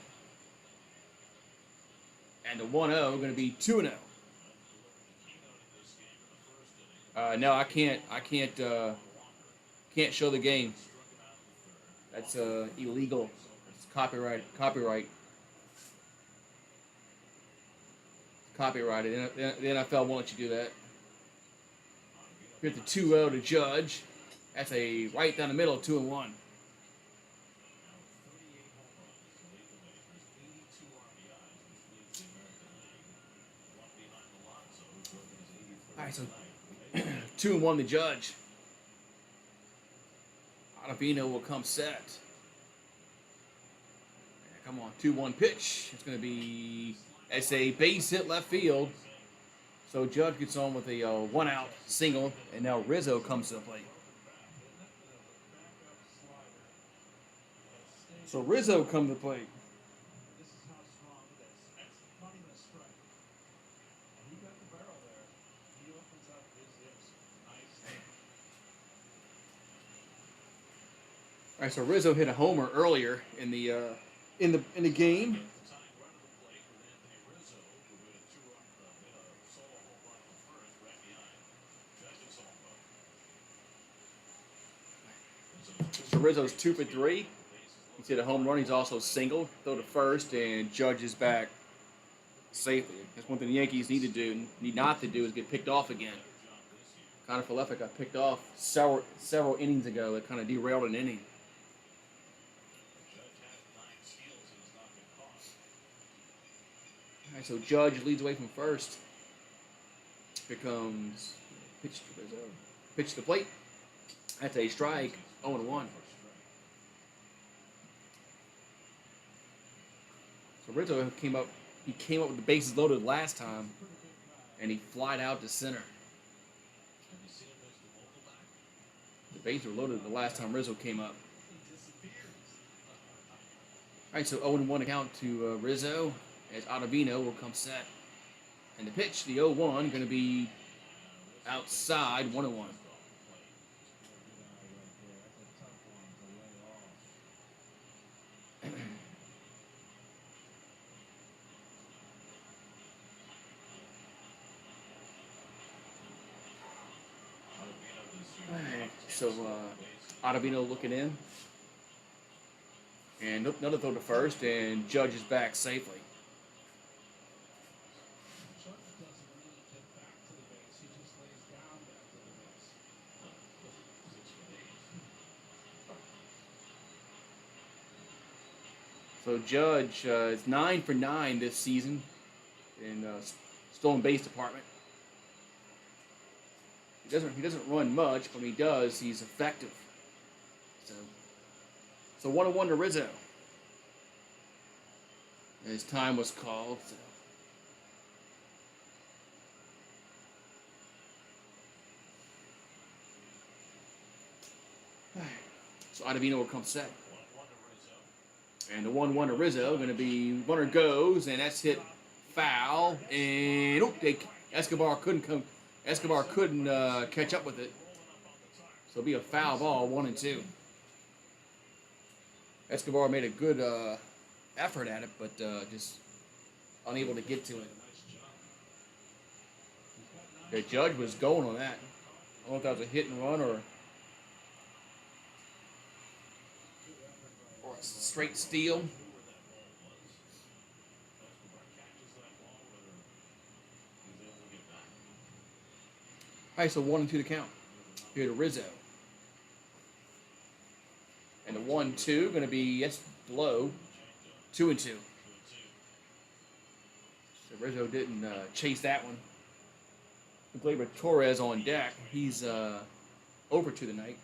And the 1-0 going to be 2-0. No, I can't show the game. That's illegal. It's copyrighted. Copyrighted. The NFL won't let you do that. Here's the 2-0 to Judge. That's a right down the middle, 2-1. All right, so 2-1 to Judge. Ottavino will come set. Come on, 2-1 pitch. It's going to be, it's a base hit left field. So Judge gets on with a 1-out single, and now Rizzo comes to the plate. So Rizzo comes to the plate. This is how strong it is. That's not even a strike. And he got the barrel there. He opens up his hips. Nice thing. All right, so Rizzo hit a homer earlier in the game. So Rizzo's 2 for 3. He's hit a home run. He's also singled, throw to first, and Judge is back safely. That's one thing the Yankees need not to do is get picked off again. Connor Falefa got picked off several innings ago. That kind of derailed an inning. All right, so Judge leads away from first. Here comes pitch to Rizzo. Pitch to the plate. That's a strike. 0-1. So Rizzo came up with the bases loaded last time, and he flied out to center. The bases were loaded the last time Rizzo came up. All right, so 0-1 account to Rizzo as Ottavino will come set. And the pitch, the 0-1, going to be outside, 1-1. So Ottavino looking in, and another throw to first, and Judge is back safely. Judge doesn't really get back to the base. He just lays down back to the base. So Judge is 9 for 9 this season in stolen base department. He doesn't run much, but when he does, he's effective. So So 1-1 to Rizzo. His time was called. So. So Ottavino will come set. And the 1-1 to Rizzo going to be runner goes, and that's hit foul. And Escobar couldn't catch up with it. So it'll be a foul ball, 1-2. Escobar made a good effort at it, but just unable to get to it. The judge was going on that. I don't know if that was a hit and run or a straight steal. All right, so 1-2 to count. Here to Rizzo. And the 1-2 going to be, that's low, 2-2. So Rizzo didn't chase that one. Gleyber Torres on deck. He's over to the night.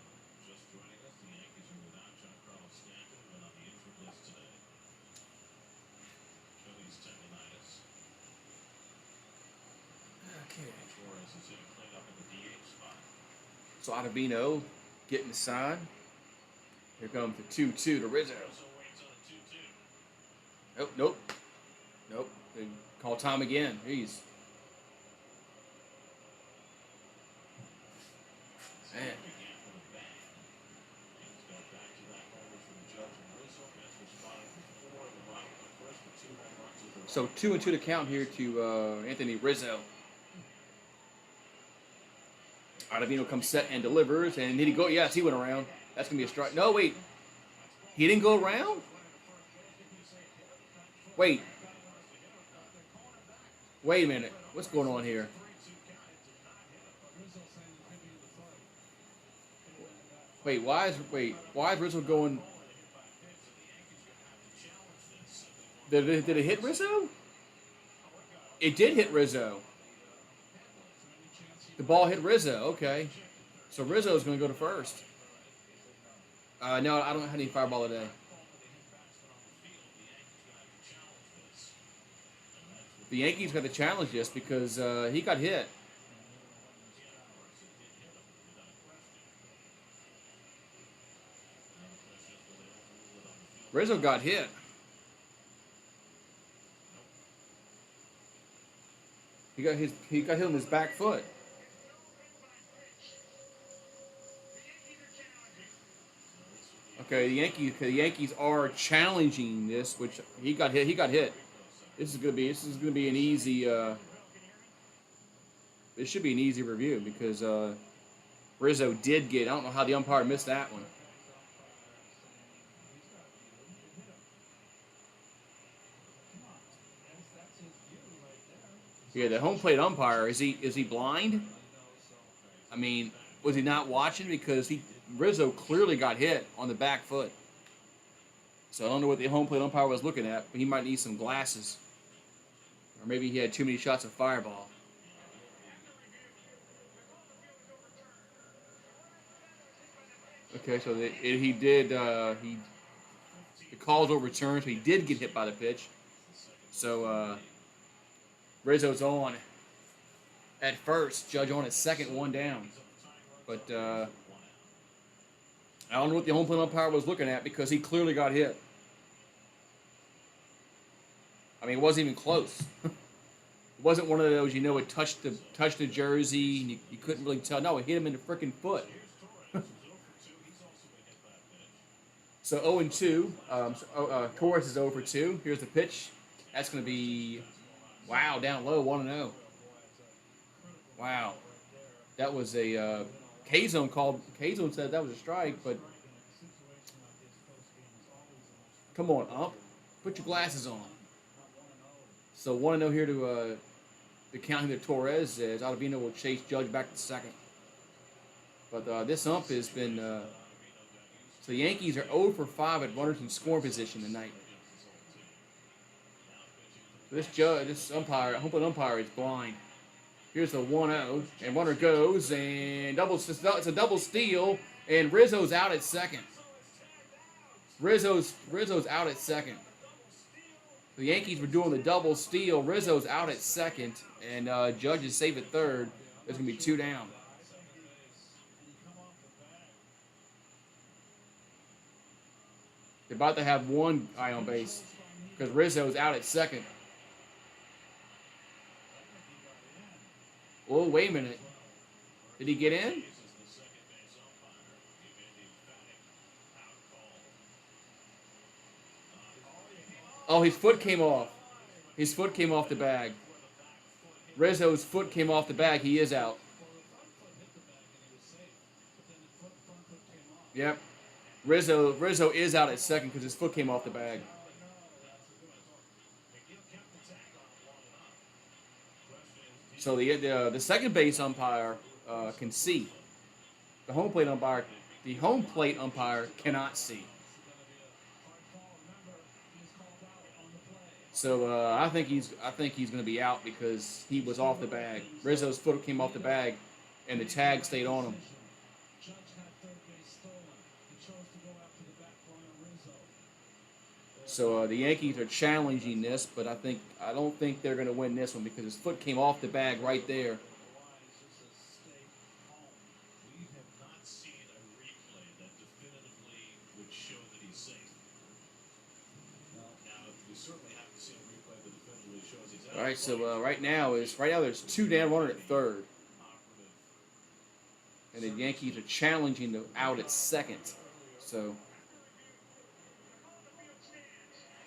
Okay. So Ottavino getting the sign. Here comes the 2-2 to Rizzo. Nope. They call time again. Jeez. Man. So 2-2 to count here to Anthony Rizzo. Ottavino comes set and delivers, and did he go? Yes, he went around. That's gonna be a strike. No, wait. He didn't go around? Wait. Wait a minute. What's going on here? Why is Rizzo going? Did it hit Rizzo? It did hit Rizzo. The ball hit Rizzo. Okay. So Rizzo's going to go to first. No, I don't have any fireball today. The Yankees got to challenge this because he got hit. Rizzo got hit. He got hit on his back foot. Okay, the Yankees are challenging this, which he got hit. This is gonna be an easy. This should be an easy review because Rizzo did get. I don't know how the umpire missed that one. Yeah, the home plate umpire, is he blind? I mean, was he not watching? Because Rizzo clearly got hit on the back foot. So I don't know what the home plate umpire was looking at, but he might need some glasses. Or maybe he had too many shots of fireball. Okay, so the call's overturned, so he did get hit by the pitch. So Rizzo's on at first. Judge on at second, one down. But I don't know what the home plate umpire was looking at because he clearly got hit. I mean, it wasn't even close. It wasn't one of those, it touched the jersey and you couldn't really tell. No, it hit him in the freaking foot. So 0-2. Torres is 0-2. Here's the pitch. That's going to be, wow, down low, 1-0. Wow. That was a K-Zone called. K-Zone said that was a strike, but come on, ump. Put your glasses on. So 1-0 here to the count here to Torres as Ottavino will chase Judge back to second. But this ump has been. So the Yankees are 0-5 at runners in scoring position tonight. This home plate umpire is blind. Here's the 1-0, and runner goes, and it's a double steal, and Rizzo's out at second. Rizzo's out at second. The Yankees were doing the double steal. Rizzo's out at second, and Judge is safe at third. There's gonna be 2 down. They're about to have 1 guy on base because Rizzo's out at second. Oh, wait a minute. Did he get in? Oh, his foot came off. His foot came off the bag. Rizzo's foot came off the bag. He is out. Yep. Rizzo is out at second because his foot came off the bag. So the second base umpire can see. The home plate umpire cannot see. So I think he's going to be out because he was off the bag. Rizzo's foot came off the bag, and the tag stayed on him. So the Yankees are challenging this, but I don't think they're going to win this one because his foot came off the bag right there. We have not seen a replay that definitively would show that he's safe. Now, we certainly haven't seen a replay that definitively shows he's out. All right, so right now there's 2 down, 1 at third, and the Yankees are challenging the out at second. So.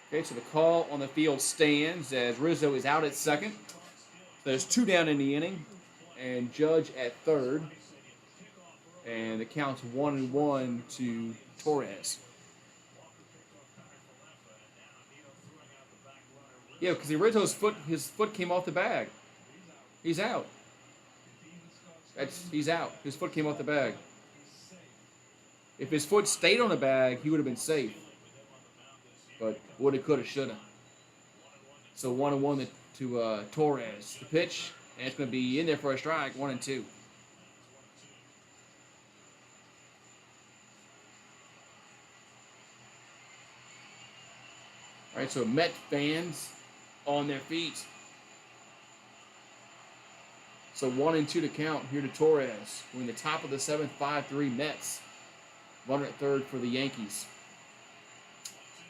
Okay, so the call on the field stands as Rizzo is out at second. There's 2 down in the inning, and Judge at third. And the count's 1-1 to Torres. Yeah, because Rizzo's his foot came off the bag. He's out. He's out. His foot came off the bag. If his foot stayed on the bag, he would have been safe. But woulda, coulda, shoulda. So 1-1 to Torres. The pitch, and it's going to be in there for a strike, 1-2. All right, so Met fans on their feet. So 1-2 to count here to Torres. We're in the top of the 7th, 5-3 Mets. Runner at third for the Yankees.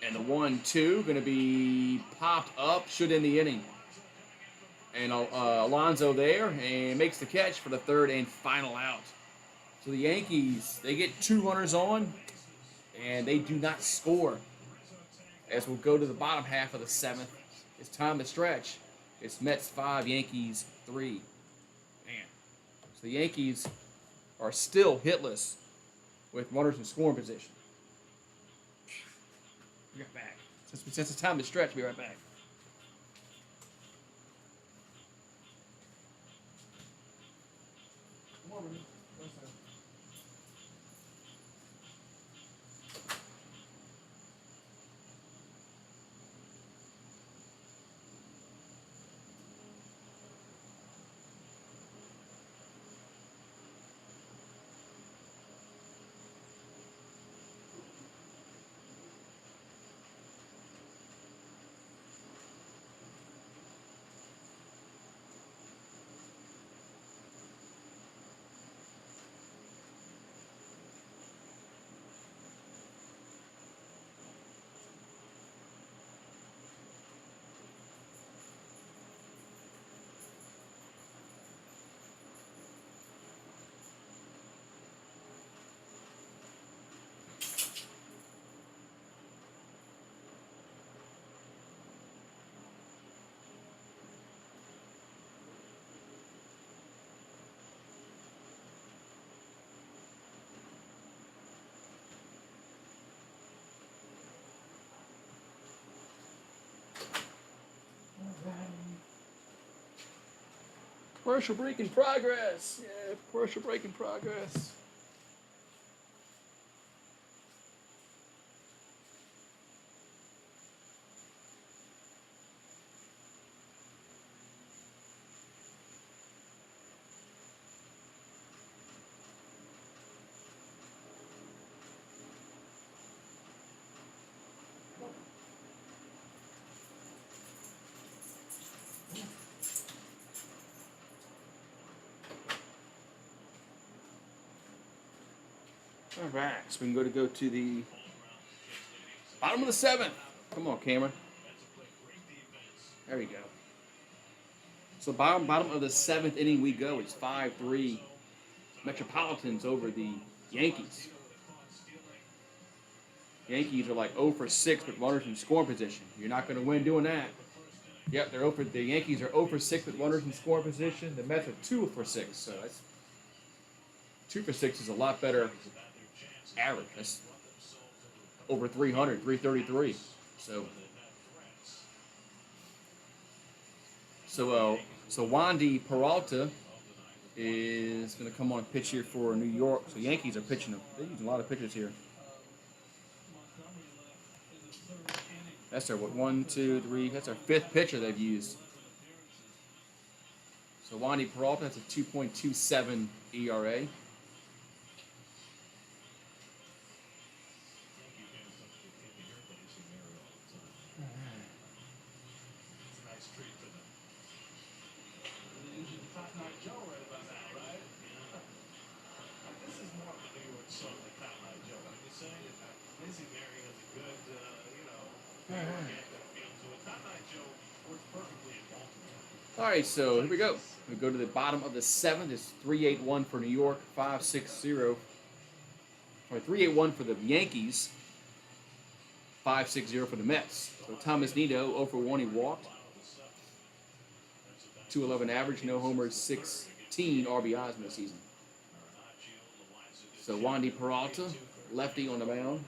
And the 1-2 going to be popped up, should end the inning. And Alonso there and makes the catch for the third and final out. So the Yankees, they get 2 runners on, and they do not score. As we'll go to the bottom half of the 7th. It's time to stretch. It's Mets 5, Yankees 3. Man. So the Yankees are still hitless with runners in scoring position. Be right back. Since it's time to stretch, be right back. Commercial break in progress. Yeah, commercial break in progress. All right, so we can go to the bottom of the seventh. Come on, Cameron. There we go. So bottom of the seventh inning we go. It's 5-3 Metropolitans over the Yankees. Yankees are like 0 for 6 with runners in scoring position. You're not going to win doing that. Yep, the Yankees are 0 for 6 with runners in scoring position. The Mets are 2 for 6. So that's 2 for 6 is a lot better average. That's over 300, 333. So Wandy Peralta is going to come on and pitch here for New York. So Yankees are pitching. They're using a lot of pitchers here. That's their 1, 2, 3. That's our 5th pitcher they've used. So Wandy Peralta has a 2.27 ERA. All right, so here we go. We go to the bottom of the seventh. It's 3-8-1 for New York, 5-6-0. Or 3-8-1 for the Yankees, 5-6-0 for the Mets. So Thomas Nido, 0 for 1, he walked. 211 average, no homers, 16 RBIs in the season. So Wandy Peralta, lefty on the mound.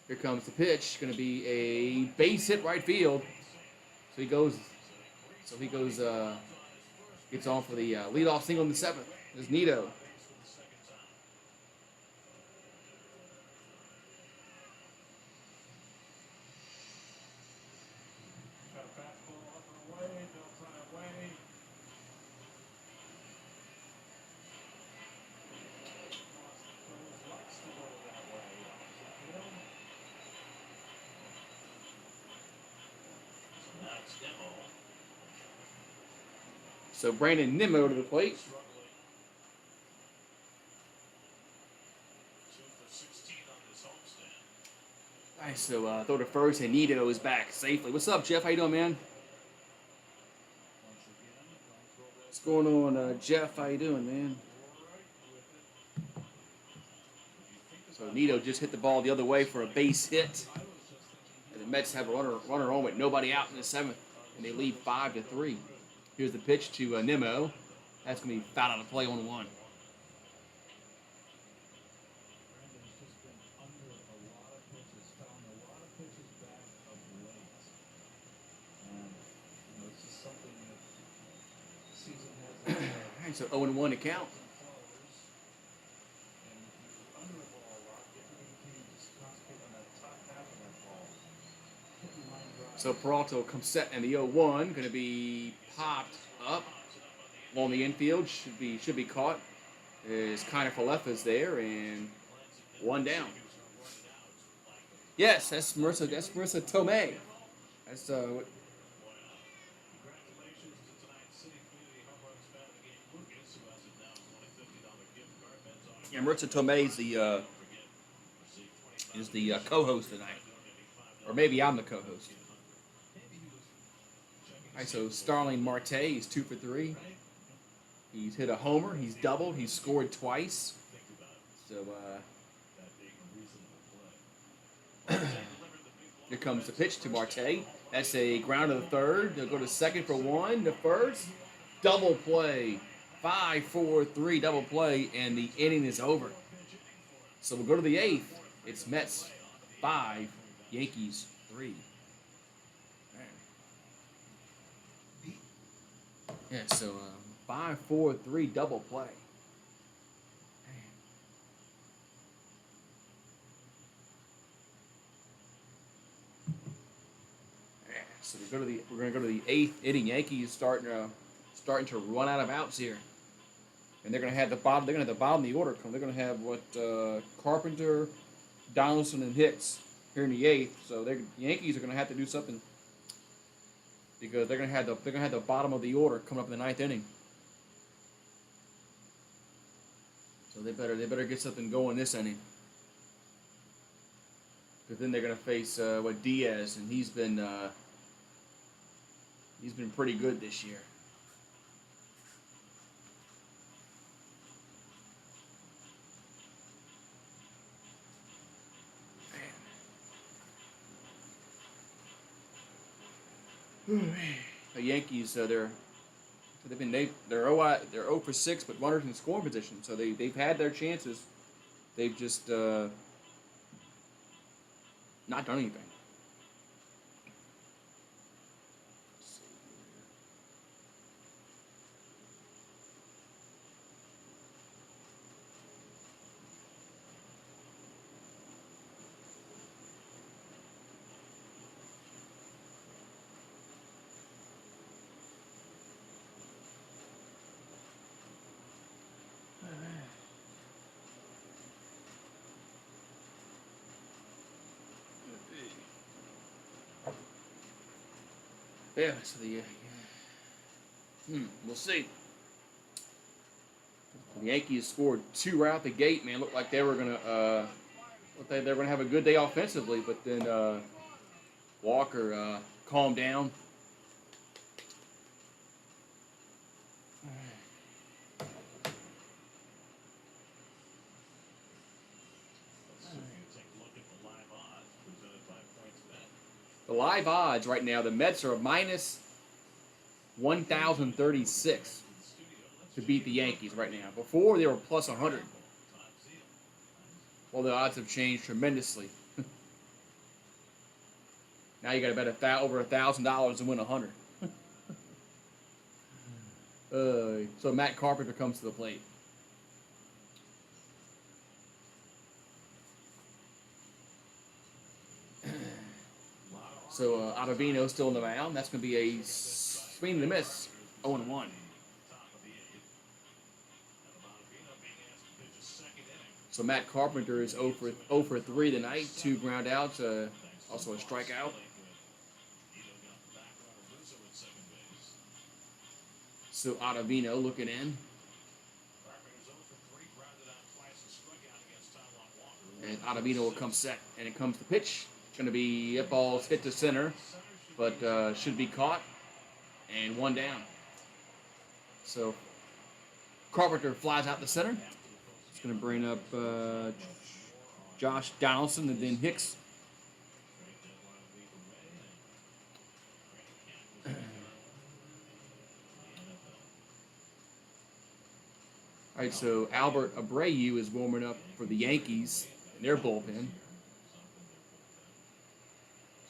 Here comes the pitch. Going to be a base hit right field. So he goes, gets on for the leadoff single in the seventh. There's Nido. So Brandon Nimmo to the plate. All right, so throw to first, and Nido is back safely. What's up, Jeff? How you doing, man? What's going on, Jeff? How you doing, man? So Nido just hit the ball the other way for a base hit. And the Mets have a runner on with nobody out in the seventh, and they lead 5-3. Here's the pitch to Nimmo. That's going to be fouled out of play on 1. All right, so 0-1 to count. So Peralta comes set in the 0-1, going to be popped up along the infield. Should be caught. Is kind of Falefa's there, and 1 down. Yes, that's Marissa Tomei. That's what. Yeah, Marissa Tomei is the co-host tonight, or maybe I'm the co-host. All right, so Starling Marte, he's 2 for 3. He's hit a homer. He's doubled. He's scored twice. So here comes the pitch to Marte. That's a ground to the third. They'll go to second for 1. The first double play, 5-4-3 double play, and the inning is over. So we'll go to the 8th. It's Mets 5, Yankees 3. Yeah, so 5-4-3 double play. Yeah, so we're going to go to the 8th inning. Yankees starting to run out of outs here, and they're going to have the bottom. They're going to have the bottom of the order come. They're going to have Carpenter, Donaldson, and Hicks here in the 8th. So the Yankees are going to have to do something, because they're gonna have the bottom of the order coming up in the 9th inning. So they better get something going this inning. Because then they're gonna face Diaz, and he's been pretty good this year. Man. The Yankees, they're 0 for 6, but runners in scoring position. So they've had their chances. They've just not done anything. Yeah, so we'll see. The Yankees scored 2 right out the gate, man. Looked like they were gonna have a good day offensively, but then Walker calmed down. The live odds right now, the Mets are minus 1,036 to beat the Yankees right now. Before, they were plus 100. Well, the odds have changed tremendously. Now you got to bet over $1,000 to win 100. So Matt Carpenter comes to the plate. So Ottavino's still in the mound. That's going to be a swing and a miss, 0-1. So Matt Carpenter is 0 for 3 tonight. 2 ground outs, also a strikeout. So Ottavino looking in. And Ottavino will come set. And it comes the pitch. It's going to be up balls hit to center, but should be caught. And 1 down. So Carpenter flies out the center. It's going to bring up Josh Donaldson and then Hicks. All right, so Albert Abreu is warming up for the Yankees in their bullpen.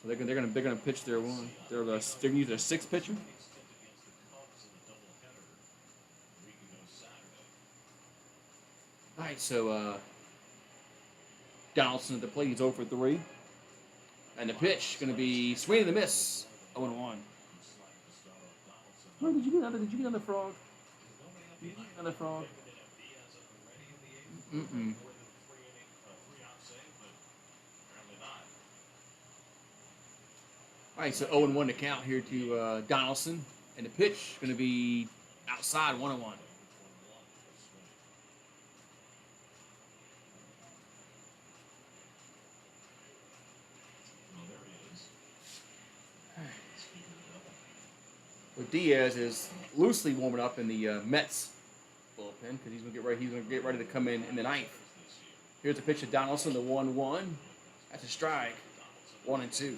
So they're gonna pitch their one. They're gonna use their 6th pitcher. All right, so Donaldson at the plate. He's 0 for 3, and the pitch gonna be swing and a miss, 0-1. Oh, did you get another frog? Did you get another frog? Mm-mm. All right, so 0-1 to count here to Donaldson, and the pitch going to be outside, 1-1. Well, Diaz is loosely warming up in the Mets bullpen because he's going to get ready to come in the 9th. Here's the pitch to Donaldson, the 1-1. That's a strike, 1-2.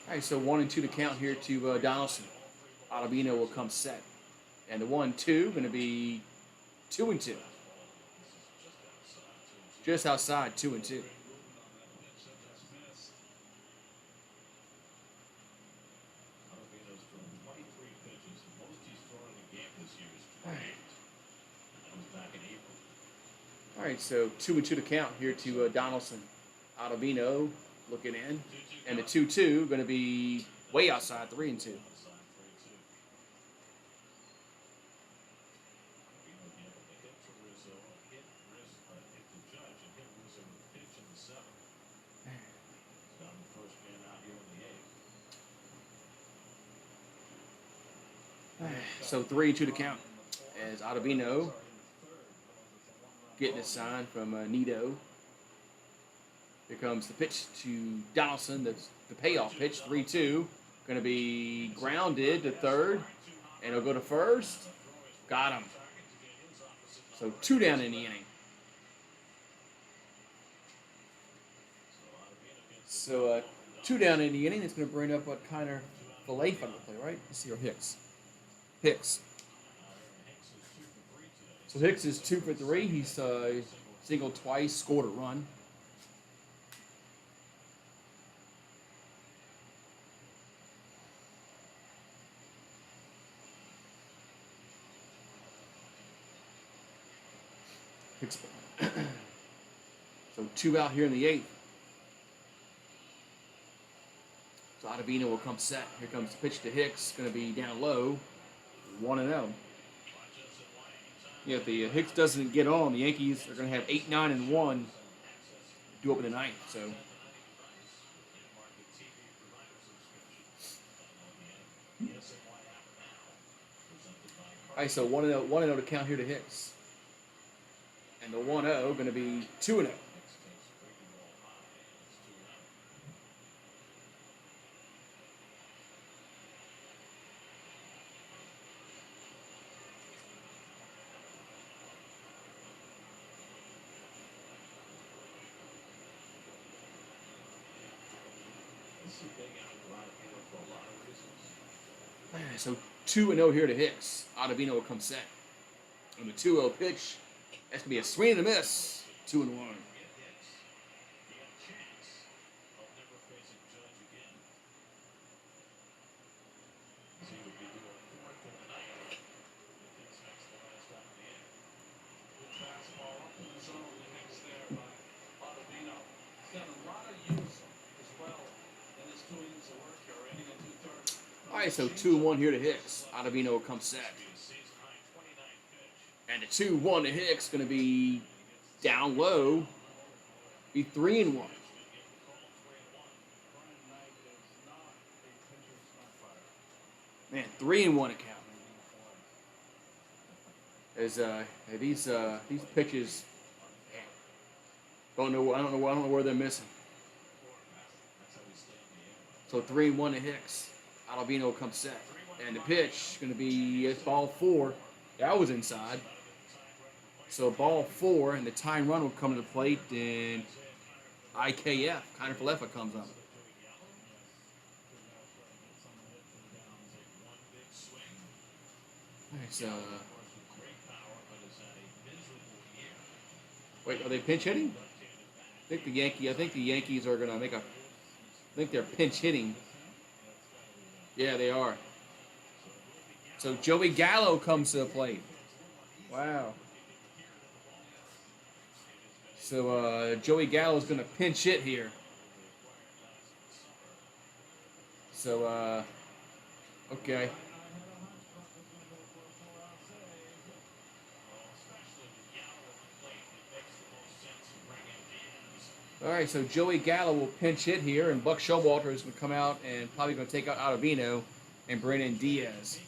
All right, so 1-2 to count here to Donaldson. Ottavino will come set. And the 1-2 going to be 2-2. Just outside, 2-2. All right, so 2-2 to count here to Donaldson. Ottavino looking in. And the 2-2 going to be way outside, 3-2. So 3-2 to count as Ottavino getting a sign from Nito. Here comes the pitch to Donaldson. The payoff pitch, 3-2. Going to be grounded to third, and it'll go to first. Got him. So 2 down in the inning. So 2 down in the inning. It's going to bring up what kind of Falefa on the play, right? Let's see, or Hicks. Hicks. So Hicks is 2 for 3. He's singled twice, scored a run. Hicks. So 2 out here in the 8th. So Ottavino will come set. Here comes the pitch to Hicks. Going to be down low. 1-0. Yeah, if the Hicks doesn't get on, the Yankees are going to have 8, 9, and 1 due up in the 9th. So. All right, so 1-0 to count here to Hicks. And the 1-0 going to be 2-0. So 2-0 here to Hicks. Ottavino will come set. On the 2-0 pitch, that's going to be a swing and a miss. 2-1. All right, so 2-1 here to Hicks. Ottavino will come set. And the 2-1 to Hicks going to be down low. Be 3-1. Man, 3-1 account. As these pitches, man, I don't know where they're missing. So 3-1 to Hicks. Ottavino comes set. And the pitch going to be ball 4. That was inside. So ball 4, and the tying run will come to the plate, and IKF, kind of Falefa, comes up. So, wait, are they pinch hitting? I think the Yankees are gonna make a. I think they're pinch hitting. Yeah, they are. So Joey Gallo comes to the plate. Wow. So Joey Gallo is going to pinch hit here. So, okay. All right, so Joey Gallo will pinch hit here, and Buck Showalter is going to come out and probably going to take out Ottavino and bring in Diaz.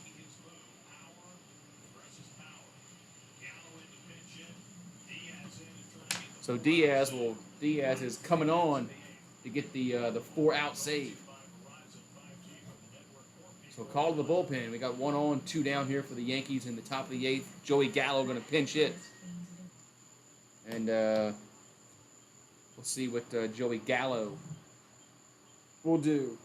So Diaz is coming on to get the 4-out save. So call to the bullpen. We got 1 on, 2 down here for the Yankees in the top of the 8th. Joey Gallo going to pinch hit. And we'll see what Joey Gallo will do.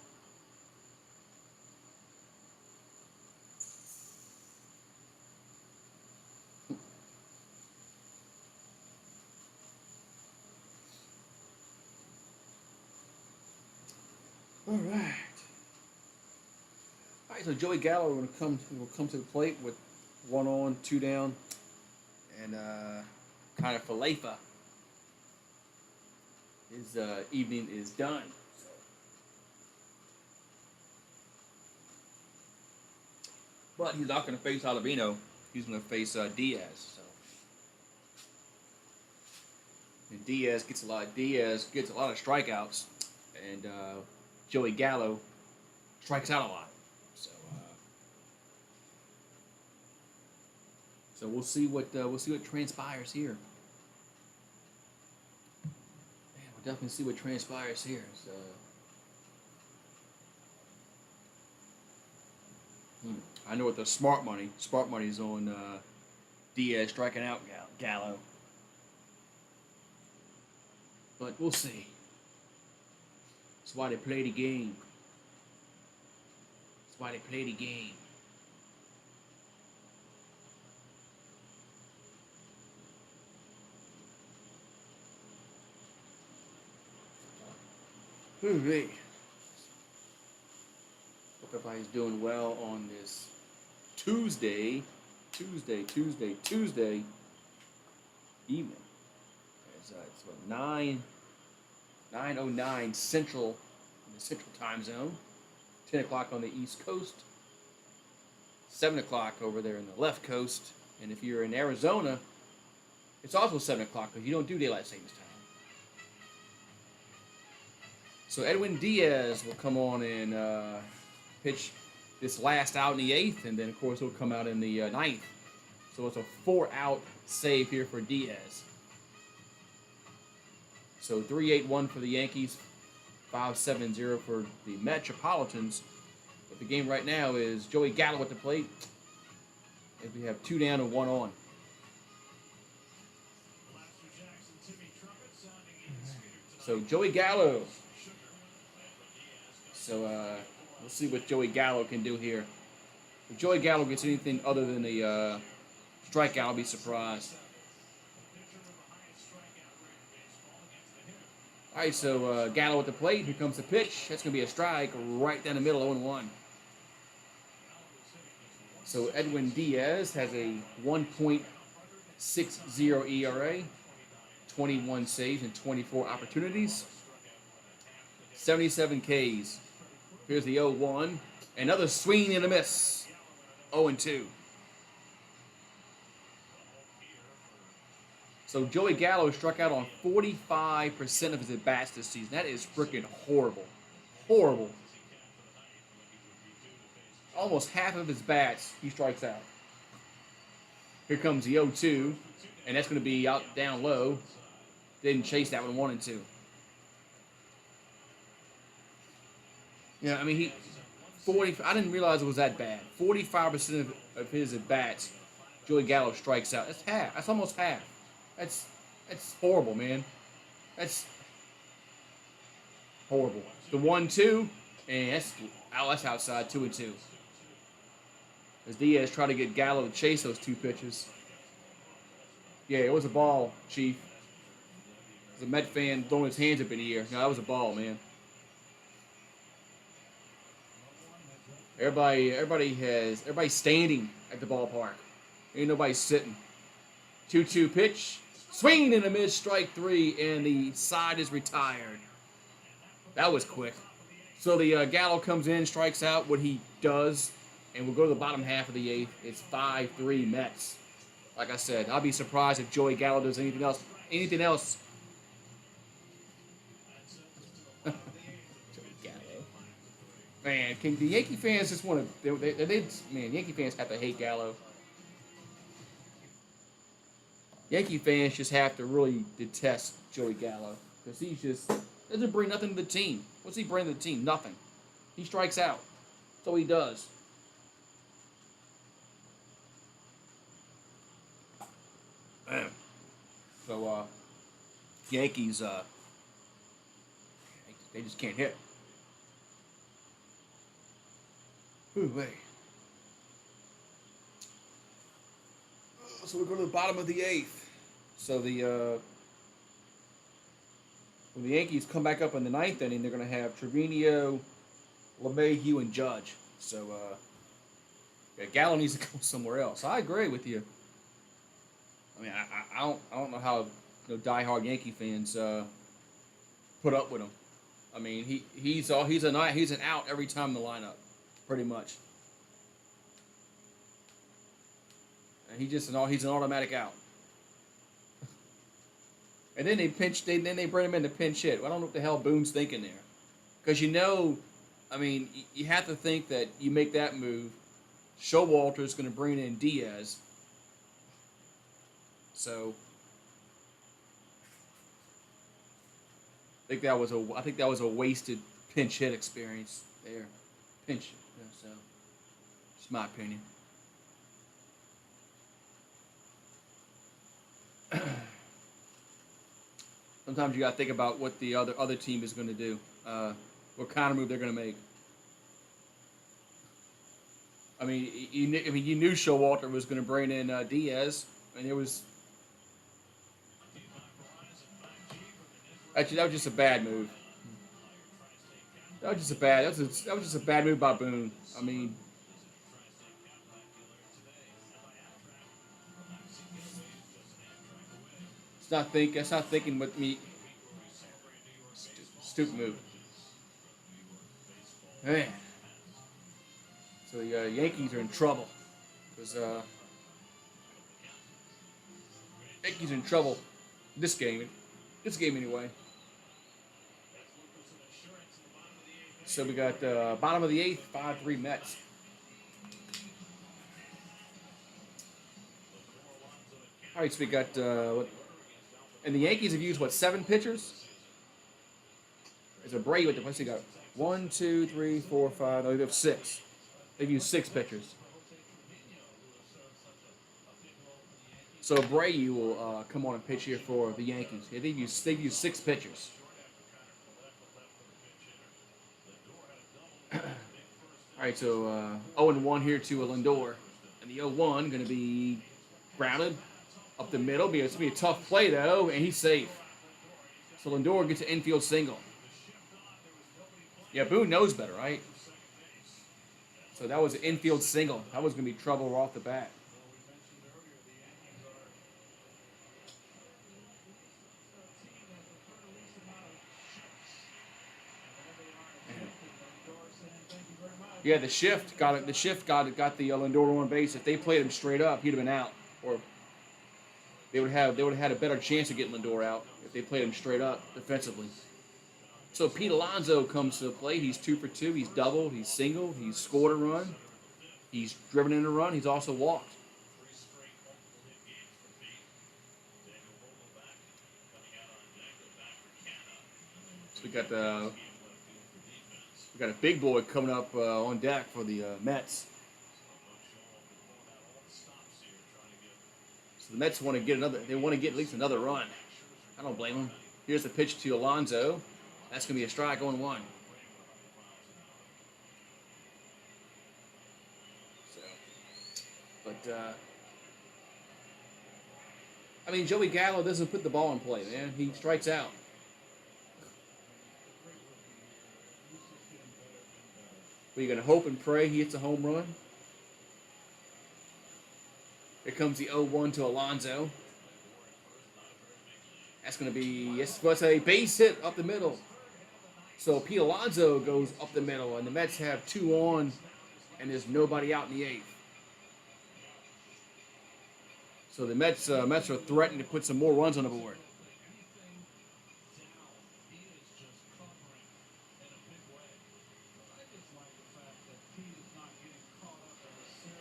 All right. All right, so Joey Gallo will come to the plate with 1 on, 2 down, and kind of Falefa. His evening is done. But he's not going to face Ottavino. He's going to face Diaz. So. And Diaz gets a lot of strikeouts, and Joey Gallo strikes out a lot. So So we'll see what transpires here. Man, we'll definitely see what transpires here. So, I know what the smart money. Smart money's on Diaz striking out Gallo. But we'll see. That's why they play the game. That's why they play the game. Hope everybody's doing well on this Tuesday evening. It's what, 9:09 Central in the Central Time Zone. 10 o'clock on the East Coast. 7 o'clock over there in the left coast. And if you're in Arizona, it's also 7 o'clock because you don't do daylight savings time. So Edwin Diaz will come on and pitch this last out in the 8th, and then of course he'll come out in the 9th. So it's a 4-out save here for Diaz. So 3-8-1 for the Yankees, 5-7-0 for the Metropolitans. But the game right now is Joey Gallo at the plate. And we have 2 down and 1 on. So Joey Gallo. So we'll see what Joey Gallo can do here. If Joey Gallo gets anything other than the strikeout, I'll be surprised. All right, so Gallo at the plate. Here comes the pitch. That's going to be a strike right down the middle, 0-1. So Edwin Diaz has a 1.60 ERA, 21 saves and 24 opportunities, 77 Ks. Here's the 0-1. Another swing and a miss. 0-2. So Joey Gallo struck out on 45% of his at-bats this season. That is freaking horrible. Horrible. Almost half of his bats, he strikes out. Here comes the 0-2. And that's going to be out down low. Didn't chase that one, 1-2. Yeah, I mean, I didn't realize it was that bad. 45% of his at-bats, Joey Gallo strikes out. That's half. That's almost half. That's horrible, man. That's horrible. The 1-2, and that's outside, 2-2. As Diaz tried to get Gallo to chase those 2 pitches. Yeah, it was a ball, Chief. As a Met fan throwing his hands up in the air. No, that was a ball, man. Everybody's standing at the ballpark. Ain't nobody sitting. 2-2 pitch. Swing and a miss, strike 3, and the side is retired. That was quick. So the Gallo comes in, strikes out what he does, and we'll go to the bottom half of the 8th. It's 5-3 Mets. Like I said, I'll be surprised if Joey Gallo does anything else. Joey Gallo. Man, the Yankee fans just want to... Yankee fans have to hate Gallo. Yankee fans just have to really detest Joey Gallo because he just doesn't bring nothing to the team. What's he bring to the team? Nothing. He strikes out. That's all he does. So, Yankees, they just can't hit. Ooh, wait. So we go to the bottom of the 8th. So when the Yankees come back up in the 9th inning, they're going to have Trevino, LeMahieu, and Judge. So Gallo needs to go somewhere else. I agree with you. I mean, I don't know how diehard Yankee fans put up with him. I mean, he's an out every time in the lineup, pretty much. And he's an automatic out. And then they bring him in to pinch hit. Well, I don't know what the hell Boone's thinking there. Because I mean, you have to think that you make that move. Showalter's going to bring in Diaz. So I think that was a wasted pinch hit experience there. Pinch. So, it's my opinion. Sometimes you got to think about what the other team is going to do, what counter move they're going to make. I mean, you knew Showalter was going to bring in Diaz, and it was actually that was just a bad move. That was just a bad move by Boone. I mean, it's not thinking with me. Stupid move. Man. So the Yankees are in trouble because Yankees are in trouble this game anyway. So we got bottom of the eighth, 5-3 Mets. All right, so we got and the Yankees have used what, 7 pitchers? There's a break with the place. They got 1, 2, 3, 4, 5. No, they have 6. They've used 6 pitchers. So Abreu will come on and pitch here for the Yankees. Yeah, they've used 6 pitchers. All right, so 0-1 here to Lindor, and the 0-1 going to be grounded up the middle. It's going to be a tough play though, and he's safe. So Lindor gets an infield single. Yeah, Boone knows better, right? So that was an infield single. That was going to be trouble right off the bat. Yeah, the shift got it. The shift got the Lindor on base. If they played him straight up, he'd have been out, or they would have had a better chance of getting Lindor out if they played him straight up defensively. So Pete Alonso comes to play. He's 2 for 2. He's doubled. He's singled. He's scored a run. He's driven in a run. He's also walked. So we got a big boy coming up on deck for the Mets. So the Mets want to get They want to get at least another run. I don't blame them. Here's the pitch to Alonso. That's going to be a strike on 1. But I mean, Joey Gallo doesn't put the ball in play, man. He strikes out. Are you going to hope and pray he hits a home run? Here comes the 0-1 to Alonso. That's going to be, it's a base hit up the middle. So Pete Alonso goes up the middle, and the Mets have 2 on, and there's nobody out in the 8th. So the Mets are threatening to put some more runs on the board.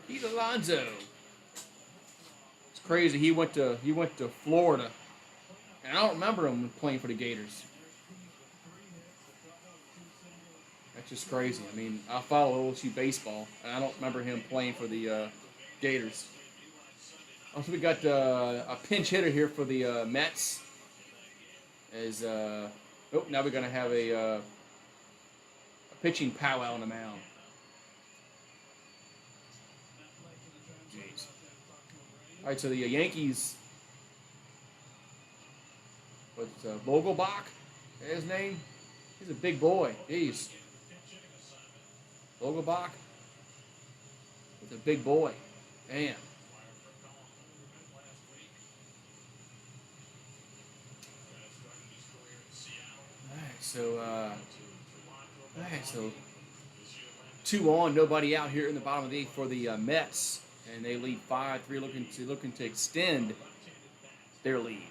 Pete Alonso. It's crazy. He went to Florida, and I don't remember him playing for the Gators. That's just crazy. I mean, I follow OSU baseball, and I don't remember him playing for the Gators. Also, we got a pinch hitter here for the Mets. Now we're going to have a pitching powwow on the mound. Jeez. All right, so the Yankees. What's Vogelbach? His name? He's a big boy. Jeez. Vogelbach. He's a big boy. Damn. So 2 on, nobody out here in the bottom of the 8th for the Mets, and they lead 5-3, looking to extend their lead.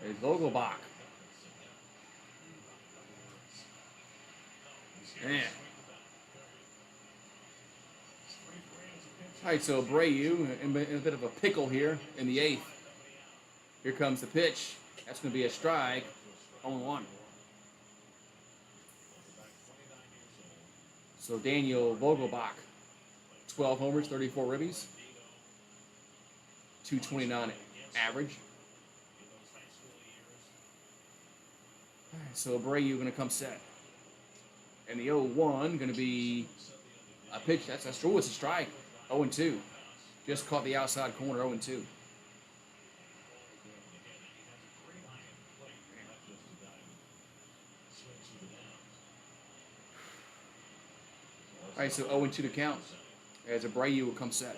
There's Vogelbach. Man. All right, so Abreu in a bit of a pickle here in the 8th. Here comes the pitch. That's going to be a strike. 0-1. So Daniel Vogelbach, 12 homers, 34 ribbies, 229 average. All right, so Abreu going to come set. And the 0-1 going to be a pitch. It's a strike. 0-2. Just caught the outside corner. 0-2. All right, so 0-2 to count as Abreu will come set.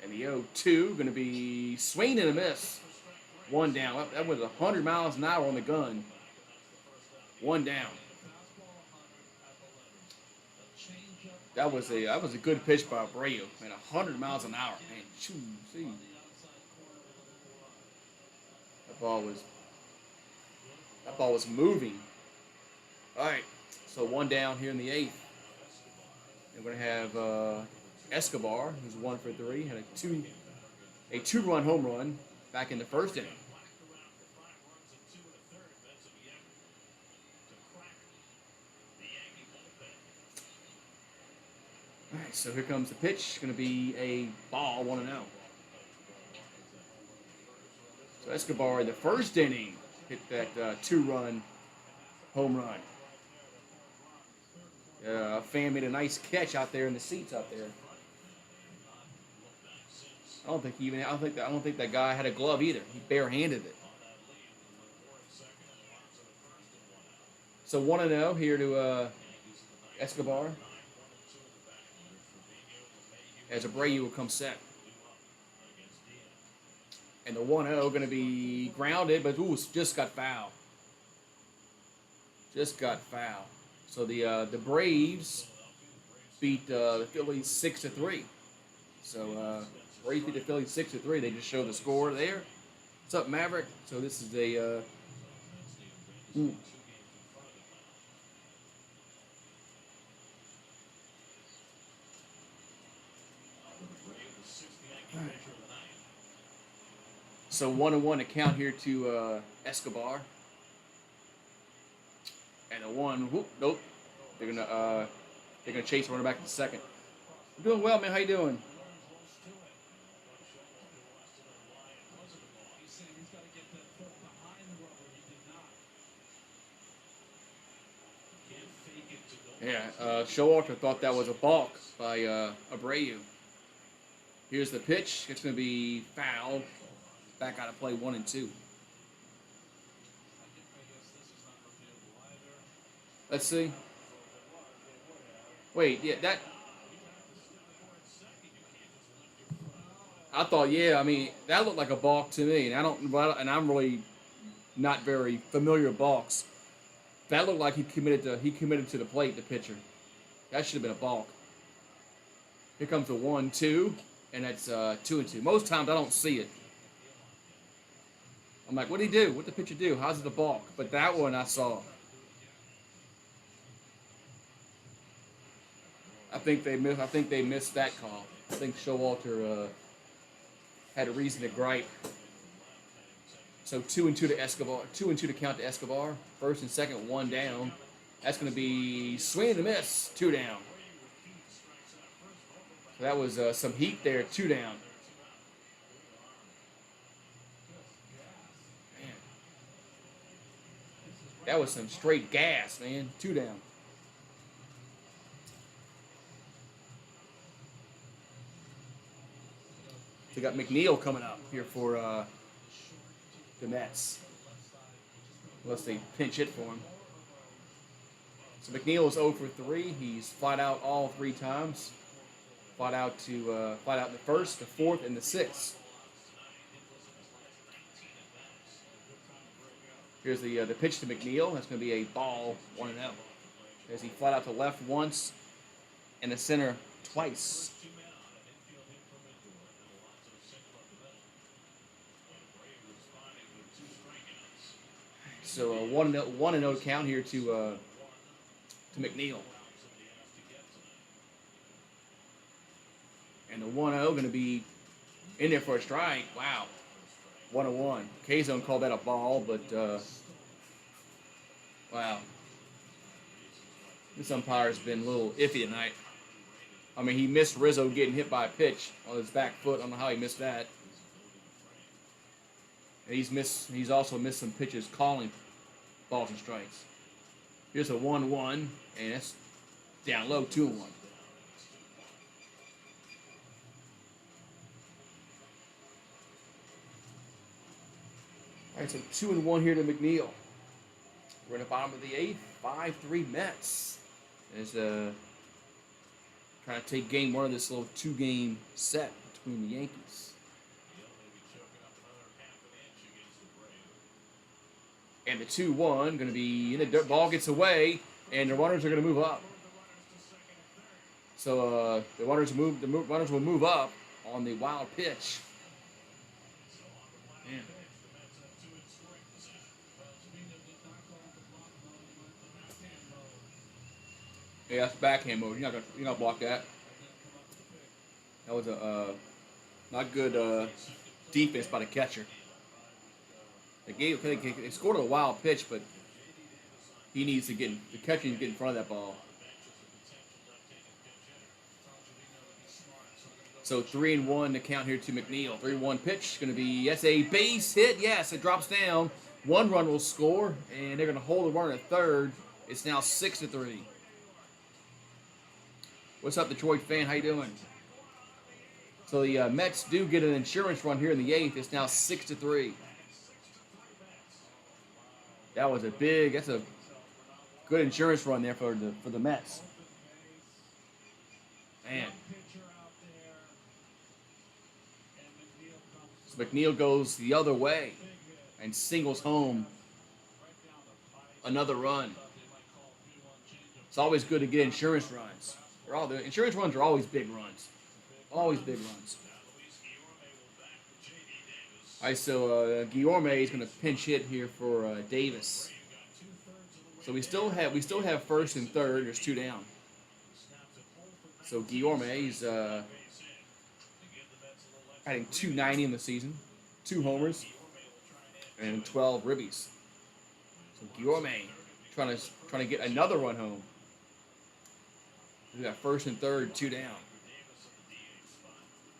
And the 0-2 going to be swing and a miss. One down. That was 100 miles an hour on the gun. One down. That was a good pitch by Abreu. Man, 100 miles an hour. Man, see. That ball was moving. All right, so one down here in the 8th. And we're gonna have Escobar, who's 1 for 3, had a two-run home run back in the 1st inning. All right, so here comes the pitch. Going to be a ball, 1-0. So Escobar in the 1st inning hit that two-run home run. A fan made a nice catch out there in the seats out there. I don't think that guy had a glove either. He barehanded it. So 1-0 here to Escobar. As Abreu will come set. And the 1-0 going to be grounded, but just got foul. Just got foul. So the Braves beat the Phillies 6-3. So Braves beat the Phillies 6-3. They just show the score there. What's up, Maverick? So this is a So 1-1 account here to Escobar. And a 1, nope. They're gonna chase running back to second. I'm doing well, man. How you doing? Yeah, Showalter thought that was a balk by Abreu. Here's the pitch. It's going to be foul. Back out of play 1 and 2. Let's see. Wait, yeah, that. I thought, yeah, I mean, that looked like a balk to me, and I'm really not very familiar with balks. That looked like he committed to the plate, the pitcher. That should have been a balk. Here comes the 1-2, and that's 2 and 2. Most times I don't see it. I'm like, what did he do? What did the pitcher do? How's it a balk? But that one I saw. I think they missed that call. I think Showalter had a reason to gripe. So 2 and 2 to Escobar. 2 and 2 to count to Escobar. First and second, 1 down. That's going to be swing and a miss. 2 down. So that was some heat there. 2 down. Man, that was some straight gas, man. 2 down. They got McNeil coming up here for the Mets. Unless they pinch hit for him. So McNeil is 0 for 3. He's flat out all 3 times. Flat out in the first, the fourth, and the 6th. Here's the pitch to McNeil. That's going to be a ball, 1-0. As he flat out to left once and the center twice. So a 1-0 count here to to McNeil. And the 1-0 going to be in there for a strike. Wow. 1-1. K-Zone called that a ball, but wow. This umpire's been a little iffy tonight. I mean, he missed Rizzo getting hit by a pitch on his back foot. I don't know how he missed that. And he's also missed some pitches calling balls and strikes. Here's a 1-1, and that's down low, 2-1. All right, so 2-1 here to McNeil. We're in the bottom of the 8th, 5-3 Mets. As trying to take game 1 of this little 2-game set between the Yankees. And the 2-1 going to be in the ball gets away, and the runners are going to move up. So the runners will move up on the wild pitch. Man. Yeah, that's backhand mode. You're not gonna block that. That was a not good defense by the catcher. They scored a wild pitch, but he needs to the catcher needs to get in front of that ball. So 3-1 to count here to McNeil. 3-1 pitch going to be, yes, a base hit. Yes, it drops down. 1 run will score, and they're going to hold the runner at third. It's now 6-3. What's up, Detroit fan? How you doing? So the Mets do get an insurance run here in the 8th. It's now 6-3. That's a good insurance run there for the Mets. Man. So McNeil goes the other way and singles home another run. It's always good to get insurance runs. The insurance runs are always big runs. Always big runs. All right, so Guillorme is going to pinch hit here for Davis. So we still have first and third. There's 2 down. So Guillorme is adding 290 in the season, 2 homers, and 12 ribbies. So Guillorme trying to get another run home. We got first and third, 2 down.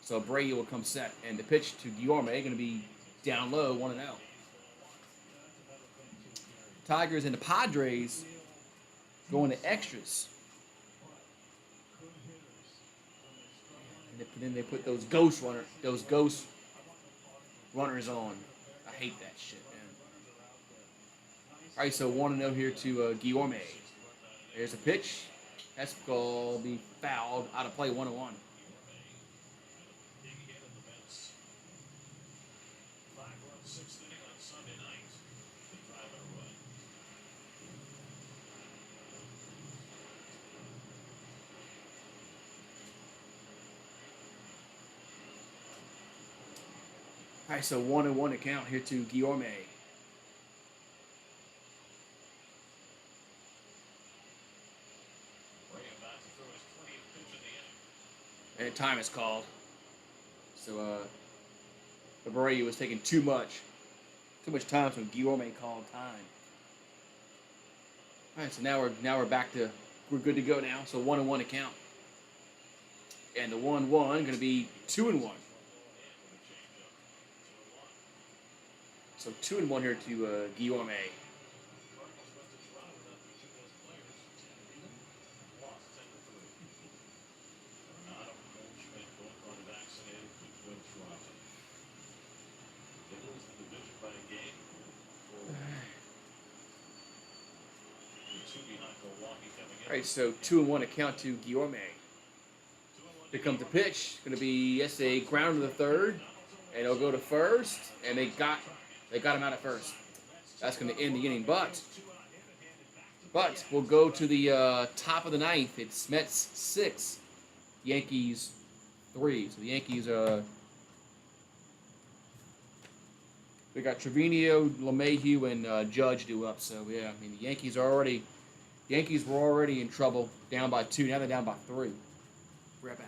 So Brady will come set, and the pitch to Guillorme going to be down low, 1-0. Tigers and the Padres going to extras. And then they put those ghost runners on. I hate that shit, man. All right, so 1-0 here to Guillorme. There's a pitch. That's going to be fouled out of play, 1-1. All right, so 1-1 account here to Guillorme. And time is called. So Barrera was taking too much time, so Guillorme called time. All right, so now we're back to we're good to go now. So 1-1 account, and the 1-1 going to be 2-1. So 2-1 here to Guillorme. All right, so 2-1 account to Guillorme. Here comes the pitch. Going to be a ground to the third, and it'll go to first, and they got him out at first. That's going to end the inning, but we'll go to the top of the 9th. It's Mets 6, Yankees 3. So the Yankees we got Trevino, LeMahieu, and Judge due up. So yeah, I mean the Yankees are already Yankees were already in trouble, down by 2. Now they're down by 3. Right back.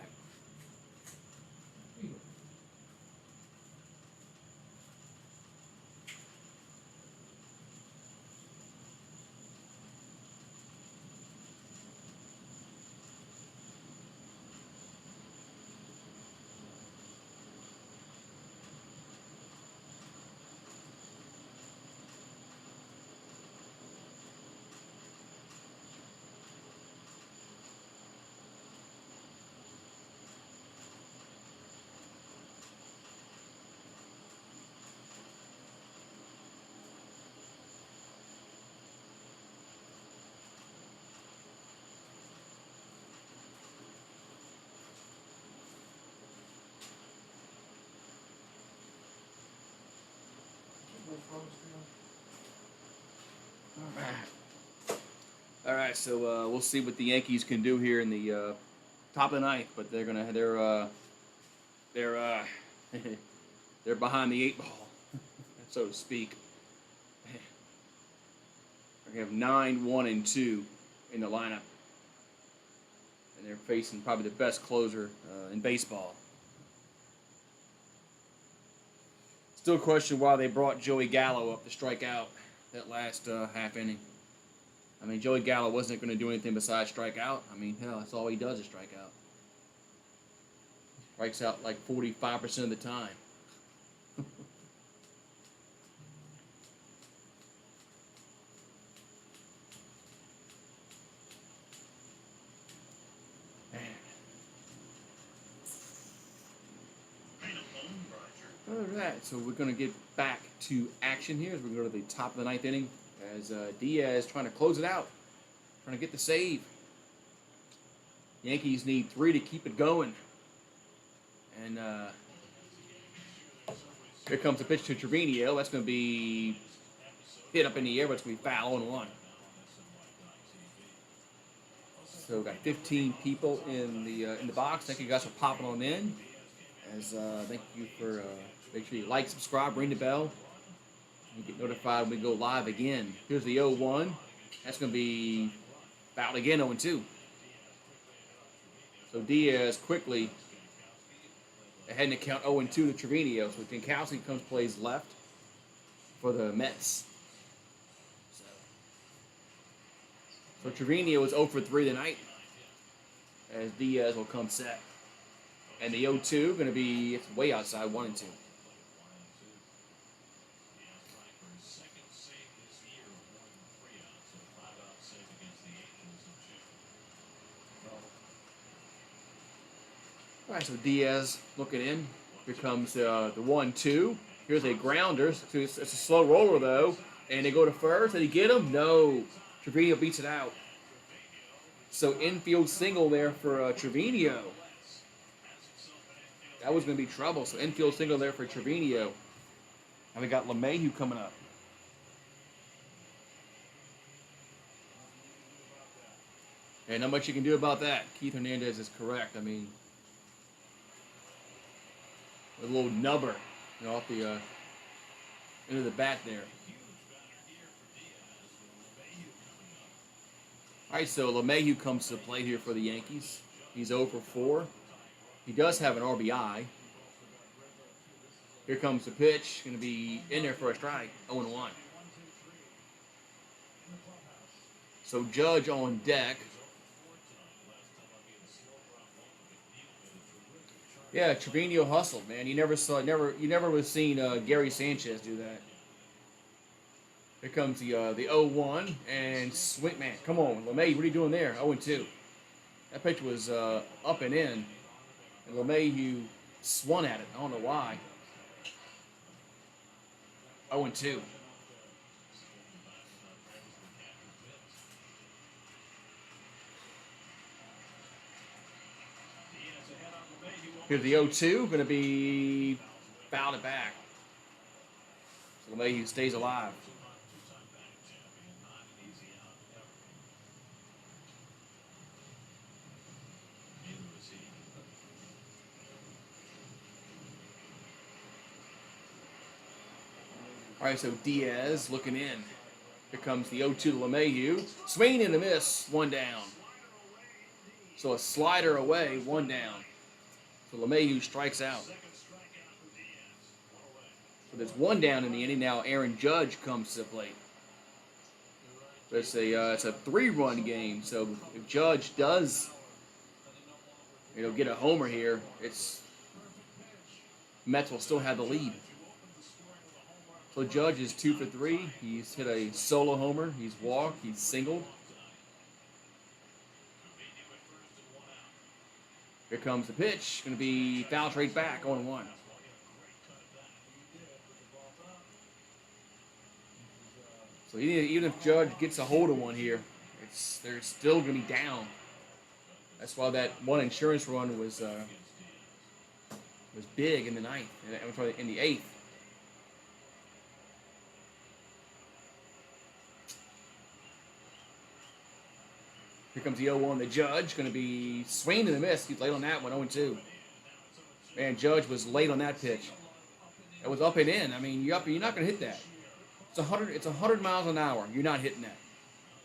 All right, so we'll see what the Yankees can do here in the top of the ninth, but they're they're behind the 8 ball, so to speak. They have 9, 1, and 2 in the lineup, and they're facing probably the best closer in baseball. Still question why they brought Joey Gallo up to strike out that last half inning. I mean, Joey Gallo wasn't going to do anything besides strike out. I mean, hell, that's all he does is strike out. Strikes out like 45% of the time. All right, so we're going to get back to action here as we go to the top of the ninth inning as Diaz trying to close it out, trying to get the save. Yankees need 3 to keep it going. And here comes the pitch to Trevino. That's going to be hit up in the air, but it's going to be foul 0-1. So we've got 15 people in the box. Thank you guys for popping on in. As thank you for make sure you like, subscribe, ring the bell. You get notified when we go live again. Here's the 0-1. That's going to be fouled again, 0-2. So Diaz quickly ahead in the count 0-2 to Trevino. So Gronkowski comes plays left for the Mets. So Trevino is 0 for 3 tonight as Diaz will come set. And the 0-2 going to be it's way outside 1-2. All right, so Diaz looking in. Here comes the 1-2. Here's a grounder. So it's a slow roller, though. And they go to first. Did he get him? No. Trevino beats it out. So infield single there for Trevino. That was going to be trouble. So infield single there for Trevino. And we got LeMahieu coming up. And not much you can do about that. Keith Hernandez is correct. I mean, a little nubber, off the end of the bat there. All right, so LeMahieu comes to play here for the Yankees. He's 0 for 4. He does have an RBI. Here comes the pitch. Going to be in there for a strike. 0-1. So Judge on deck. Yeah, Trevino hustled, man. You never would have seen Gary Sanchez do that. Here comes the 0-1 and swing, man. Come on, LeMahieu, what are you doing there? 0-2. That pitch was up and in, and LeMahieu swung at it. I don't know why. 0-2. Here's the 0-2, going to be fouled it back. So LeMahieu stays alive. All right, so Diaz looking in. Here comes the 0-2 to LeMahieu. Swing and a miss, one down. So a slider away, one down. So LeMahieu strikes out. So there's one down in the inning. Now Aaron Judge comes to the plate. But it's a 3-run game. So if Judge does, get a homer here, Mets will still have the lead. So Judge is 2 for 3. He's hit a solo homer. He's walked. He's singled. Here comes the pitch. Going to be foul straight back, 0-1. So even if Judge gets a hold of one here, they're still going to be down. That's why that one insurance run was big in the ninth. In the eighth. Here comes the 0-1 to Judge. Going to be swinging and a miss. He's late on that one, 0-2. Man, Judge was late on that pitch. That was up and in. I mean, you're not going to hit that. It's 100 miles an hour. You're not hitting that.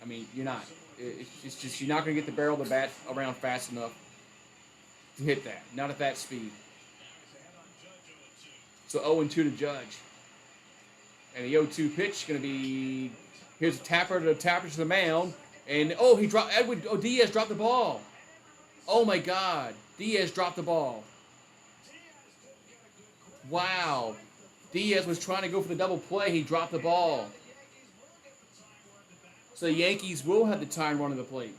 I mean, you're not. It's just you're not going to get the barrel of the bat around fast enough to hit that. Not at that speed. So 0-2 to Judge. And the 0-2 pitch is going to be, here's a tapper to the mound. And, Diaz dropped the ball. Oh, my God. Diaz dropped the ball. Wow. Diaz was trying to go for the double play. He dropped the ball. So the Yankees will have the time run of the plate.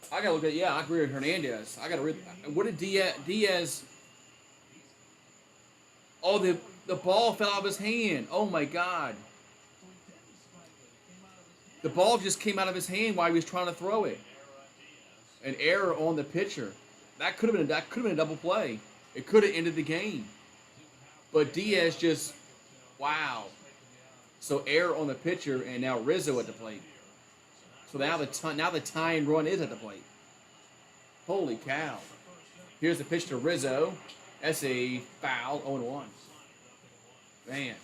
I got to look at, I agree with Hernandez. What did Diaz, oh, the ball fell out of his hand. Oh, my God. The ball just came out of his hand while he was trying to throw it. An error on the pitcher. That could have been a double play. It could have ended the game. But Diaz just, wow. So error on the pitcher, and now Rizzo at the plate. So now the tying run is at the plate. Holy cow. Here's the pitch to Rizzo. That's a foul, 0-1. Man.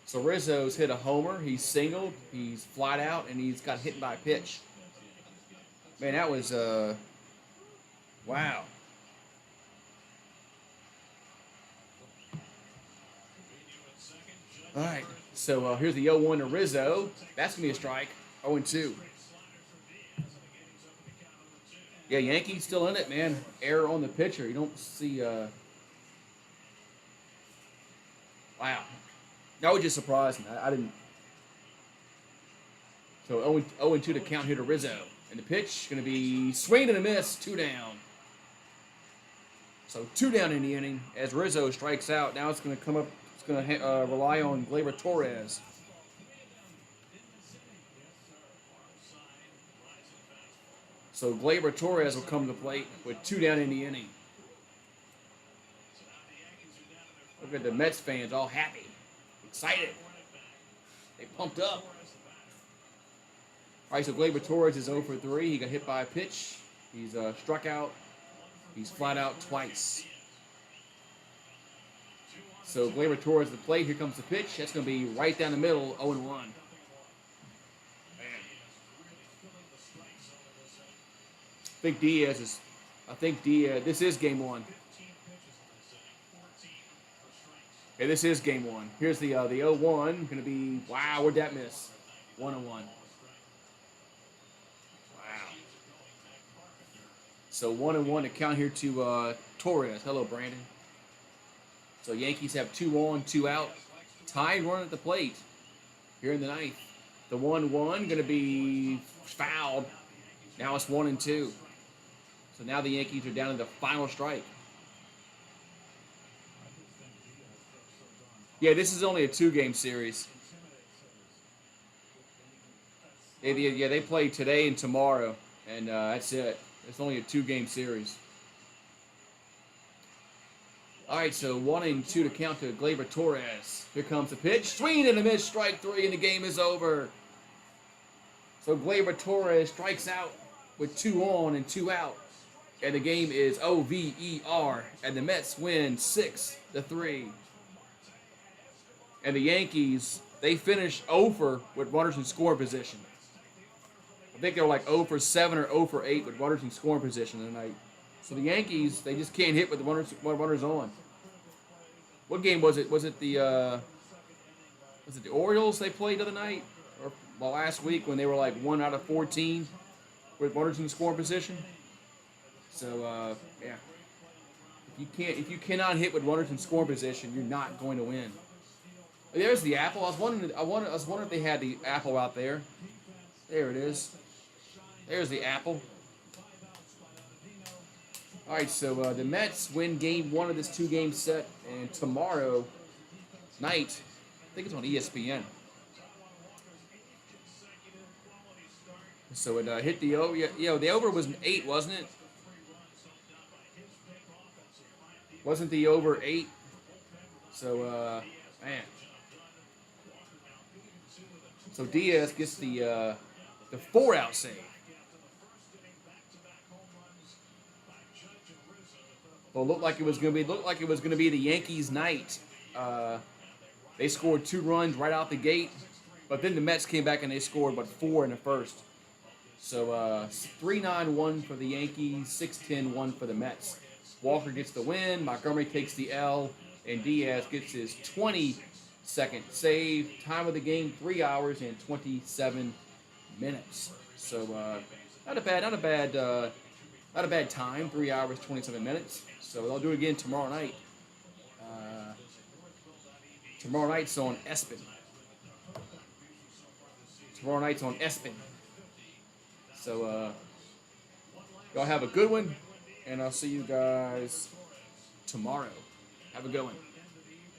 So Rizzo's hit a homer. He's singled. He's flied out, and he's got hit by a pitch. Man, that was, wow. All right. So here's the 0-1 to Rizzo. That's going to be a strike. 0-2. Yeah, Yankees still in it, man. Error on the pitcher. You don't see, wow. That was just surprising. I didn't. So 0-2 to count here to Rizzo. And the pitch going to be swing and a miss, 2 down. So 2 down in the inning as Rizzo strikes out. Now it's going to come up. It's going to rely on Gleyber Torres. So Gleyber Torres will come to the plate with 2 down in the inning. Look at the Mets fans all happy. Excited. They pumped up. All right, so Gleyber Torres is 0 for 3. He got hit by a pitch. He's struck out. He's flat out twice. So Gleyber Torres at the plate. Here comes the pitch. That's going to be right down the middle, 0-1. I think Diaz, this is game 1. Okay, this is game 1. Here's the 0-1. Going to be, wow, where'd that miss? 1-1. Wow. So 1-1 to count here to Torres. Hello, Brandon. So Yankees have 2 on, 2 out. Tying run at the plate here in the ninth. The 1-1 going to be fouled. Now it's 1-2. So now the Yankees are down to the final strike. Yeah, this is only a 2-game series. They play today and tomorrow, and that's it. It's only a 2-game series. All right, so 1-2 to count to Gleyber Torres. Here comes the pitch. Swing and a miss, strike 3, and the game is over. So Gleyber Torres strikes out with 2 on and 2 out. And the game is over, and the Mets win 6-3. And the Yankees, they finished over with runners in scoring position. I think they were like 0 for 7 or 0 for 8 with runners in scoring position tonight. So the Yankees, they just can't hit with the runners on. What game was it? Was it the Orioles they played the other night or last week when they were like 1 out of 14 with runners in scoring position? So yeah, if you cannot hit with runners in scoring position, you're not going to win. There's the apple. I was wondering if they had the apple out there. There it is. There's the apple. All right, so the Mets win game 1 of this 2-game set, and tomorrow night, I think it's on ESPN. So it hit the over. The over was an 8, wasn't it? Wasn't the over 8? So man. So Diaz gets the 4-out save. Well, it looked like it was going to be the Yankees' night. They scored 2 runs right out the gate, but then the Mets came back and they scored 4 in the first. So 3-9-1 for the Yankees, 6-10-1 for the Mets. Walker gets the win, Montgomery takes the L, and Diaz gets his 22nd save. Time of the game 3 hours and 27 minutes. So not a bad time. 3 hours 27 minutes. So they'll do it again tomorrow night. Tomorrow night's on ESPN. So y'all have a good one, and I'll see you guys tomorrow. Have a good one.